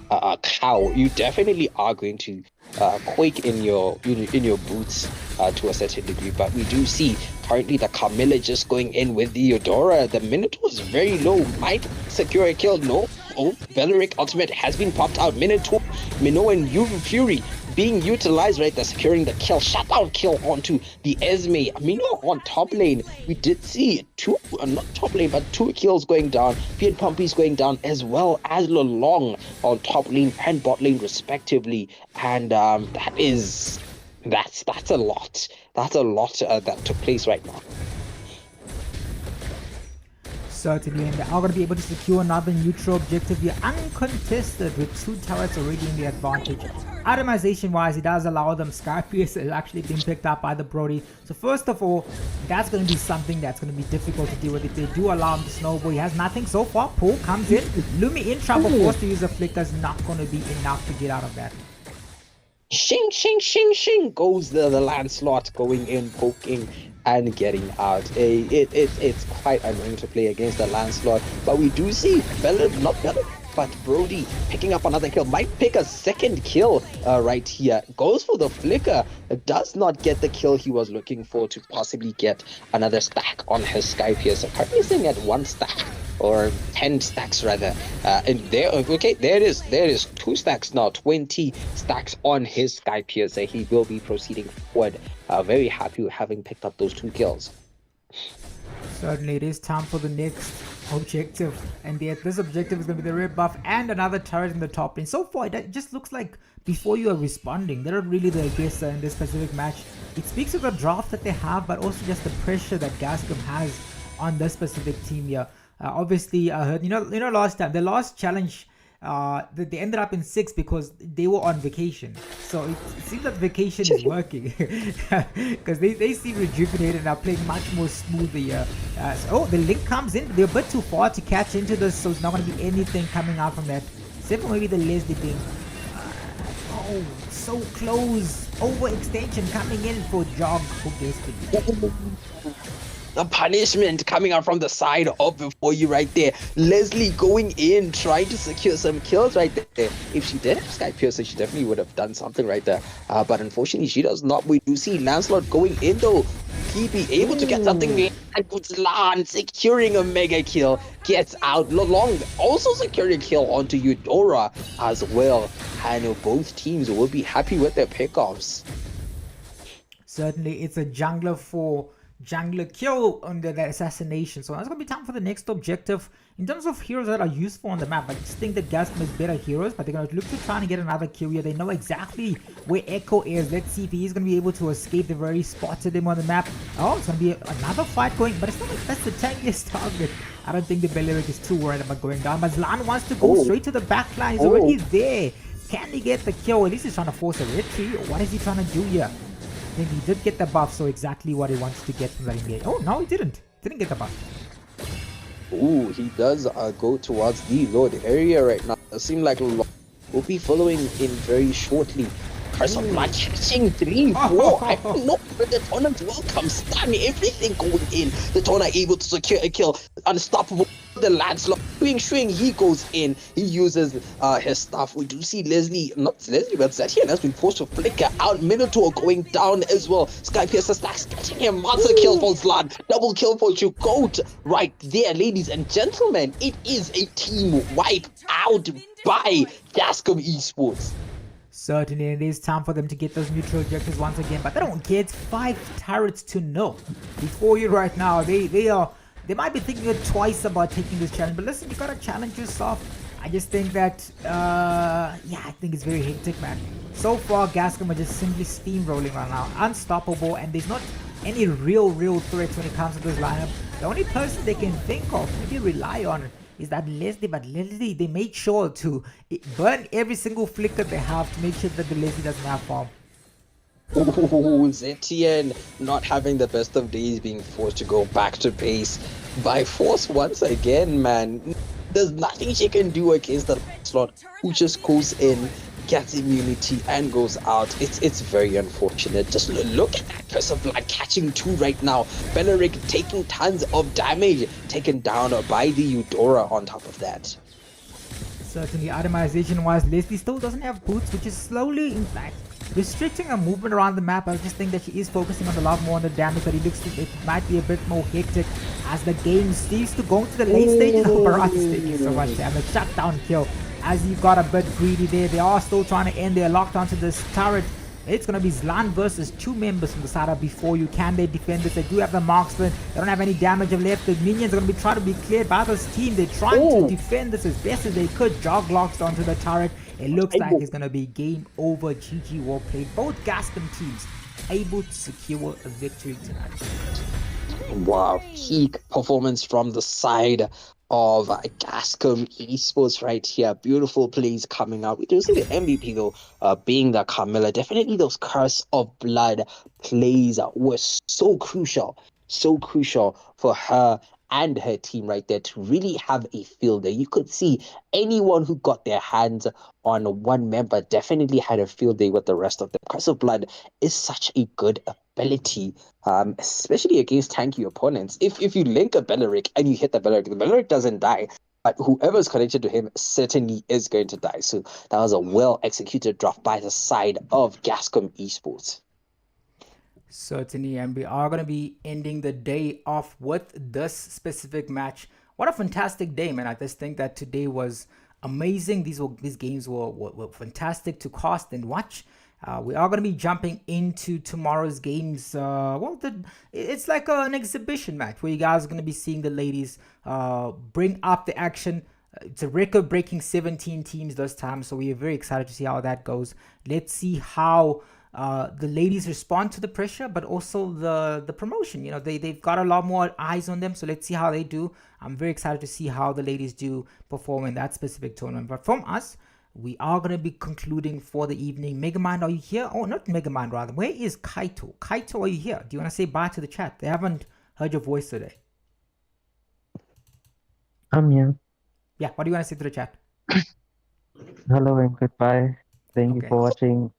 D: a cow, you definitely are going to quake in your boots to a certain degree. But we do see currently the Camilla just going in with the Eudora. The Minotaur is very low, might secure a kill. No. Oh, Belleric ultimate has been popped out. Minotaur, Minnow, and Fury being utilized right there, securing the kill. Shutdown kill onto the Esme. Minnow on top lane. We did see not top lane, but 2 kills going down. Piet Pompies going down, as well as Lolong on top lane and bot lane respectively. And that's a lot. That's a lot that took place right now.
A: Certainly, and they are going to be able to secure another neutral objective here, uncontested with 2 turrets already in the advantage. Itemization wise, it does allow them. Skypiece is actually being picked up by the Brody. So first of all, that's going to be something that's going to be difficult to deal with if they do allow him to snowball. He has nothing so far. Paul comes in. Lumi in trouble, forced to use a flicker, is not going to be enough to get out of that.
D: Shing, shing, shing, shing goes the Lancelot going in, poking and getting out. It's quite annoying to play against the Lancelot, but we do see not Bella, but Brody picking up another kill. Might pick a second kill right here. Goes for the flicker. Does not get the kill he was looking for to possibly get another stack on his Sky Piercer. Currently sitting at 1 stack. Or 10 stacks rather, and there it is 2 stacks now, 20 stacks on his Sky Piercer. He will be proceeding forward, very happy with having picked up those 2 kills.
A: Certainly, it is time for the next objective, and this objective is going to be the red buff and another turret in the top. And so far, it just looks like before you are responding, they're not really the aggressor in this specific match. It speaks of the draft that they have, but also just the pressure that Gascom has on this specific team here. Obviously, I heard, you know, last time, the last challenge, they ended up in 6 because they were on vacation. So it seems that vacation is working because they seem rejuvenated and are playing much more smoothly. Oh, the link comes in. They're a bit too far to catch into this, so it's not going to be anything coming out from that. Except for maybe the Leslie being, oh, so close. Overextension coming in for Jog for Destiny.
D: The punishment coming out from the side of before you right there. Leslie going in, trying to secure some kills right there. If she did have Sky Piercer, she definitely would have done something right there. But unfortunately, she does not. We do see Lancelot going in though. He be able to get something there. And puts Lan securing a mega kill. Gets out. Long also securing a kill onto Eudora as well. And both teams will be happy with their pickoffs.
A: Certainly, it's a jungler kill under that assassination. So that's going to be time for the next objective. In terms of heroes that are useful on the map, I just think that Gascom is better heroes, but they're going to look to try and get another kill here. They know exactly where Echo is. Let's see if he's going to be able to escape. They've already spotted him on the map. Oh, it's going to be another fight going, but it's not like that's the tankiest target. I don't think the Belleric is too worried about going down, but Zlan wants to go straight to the back line. He's already there. Can he get the kill? At least he's trying to force a retreat. What is he trying to do here? I think he did get the buff, so exactly what he wants to get from that engage. Oh, no, he didn't. Didn't get the buff.
D: Ooh, he does go towards the Lord area right now. It seems like Lord will be following in very shortly. Curse of Blood catching 3, 4. I don't know where the Tona will come. Stun, everything going in. The Tona able to secure a kill. Unstoppable. The Lancelot swing, he goes in. He uses his stuff. We do see not Leslie, but Zetian has been forced to flicker out. Minotaur going down as well. Sky Piercer stacks getting him. Monster kill for Zlan. Double kill for Chukot. Right there, ladies and gentlemen. It is a team wipe out by Gascom Esports.
A: Certainly, it is time for them to get those neutral objectives once again, but they don't get 5 turrets to 0. Before you right now, they might be thinking twice about taking this challenge, but listen, you gotta challenge yourself. I just think that, I think it's very hectic, man. So far, Gascom are just simply steamrolling right now, unstoppable, and there's not any real threats when it comes to this lineup. The only person they can think of, maybe rely on, is that Leslie, but Leslie, they made sure to burn every single flicker they have to make sure that the Leslie doesn't have farm.
D: Ooh, Zetian not having the best of days, being forced to go back to base by force once again, man. There's nothing she can do against the slot who just goes in, gets immunity and goes out. It's very unfortunate. Just look at that Curse of Blood catching 2 right now. Belleric taking tons of damage, taken down by the Eudora on top of that.
A: Certainly, itemization wise, Leslie still doesn't have boots, which is slowly, in fact, restricting her movement around the map. I just think that she is focusing on a lot more on the damage, but it looks like it might be a bit more hectic as the game seems to go into the late stages. Oh, Barat's taking so much damage. Shutdown kill as he got a bit greedy there. They are still trying to end. They're locked onto this turret. It's going to be Zlan versus 2 members from the side of before you. Can they defend this? They do have the marksman. They don't have any damage left. The minions are going to be trying to be cleared by this team. They're trying to defend this as best as they could. Jog locks onto the turret. It looks like it's going to be game over. GG, well played. Both Gascom teams able to secure a victory tonight.
D: Wow, peak performance from the side of Gascom Esports right here. Beautiful plays coming out. We do see the MVP though, being the Carmilla. Definitely those Curse of Blood plays were so crucial for her and her team right there to really have a field there. You could see anyone who got their hands on one member definitely had a field day with the rest of them. Curse of Blood is such a good ability, especially against tanky opponents. If you link a Belleric and you hit the Belleric doesn't die, but whoever's connected to him certainly is going to die. So that was a well-executed draft by the side of Gascom Esports.
A: Certainly, and we are going to be ending the day off with this specific match. What a fantastic day, man. I just think that today was amazing. These games were fantastic to cast and watch. We are going to be jumping into tomorrow's games. It's like an exhibition match where you guys are going to be seeing the ladies bring up the action. It's a record-breaking 17 teams this time, so we are very excited to see how that goes. Let's see how the ladies respond to the pressure, but also the promotion. You know, they've got a lot more eyes on them, so let's see how they do. I'm very excited to see how the ladies do perform in that specific tournament. But from us, we are going to be concluding for the evening. Megamind, are you here? Oh, not Megamind, rather. Where is Kaito? Kaito, are you here? Do you want to say bye to the chat? They haven't heard your voice today.
J: I'm here.
A: Yeah, what do you want to say to the chat?
J: Hello and goodbye. Thank you
A: Okay.
J: for watching.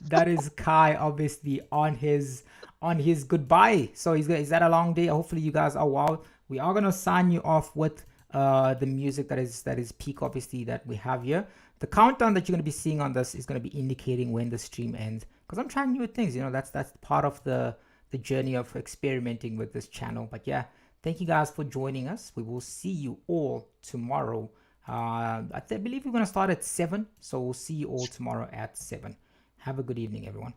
A: That is Kai, obviously on his goodbye. So is that a long day? Hopefully you guys are well. We are gonna sign you off with the music that is peak, obviously, that we have here. The countdown that you're gonna be seeing on this is gonna be indicating when the stream ends, because I'm trying new things. You know, that's part of the journey of experimenting with this channel. But yeah, thank you guys for joining us. We will see you all tomorrow. I believe we're going to start at 7, so we'll see you all tomorrow at 7. Have a good evening, everyone.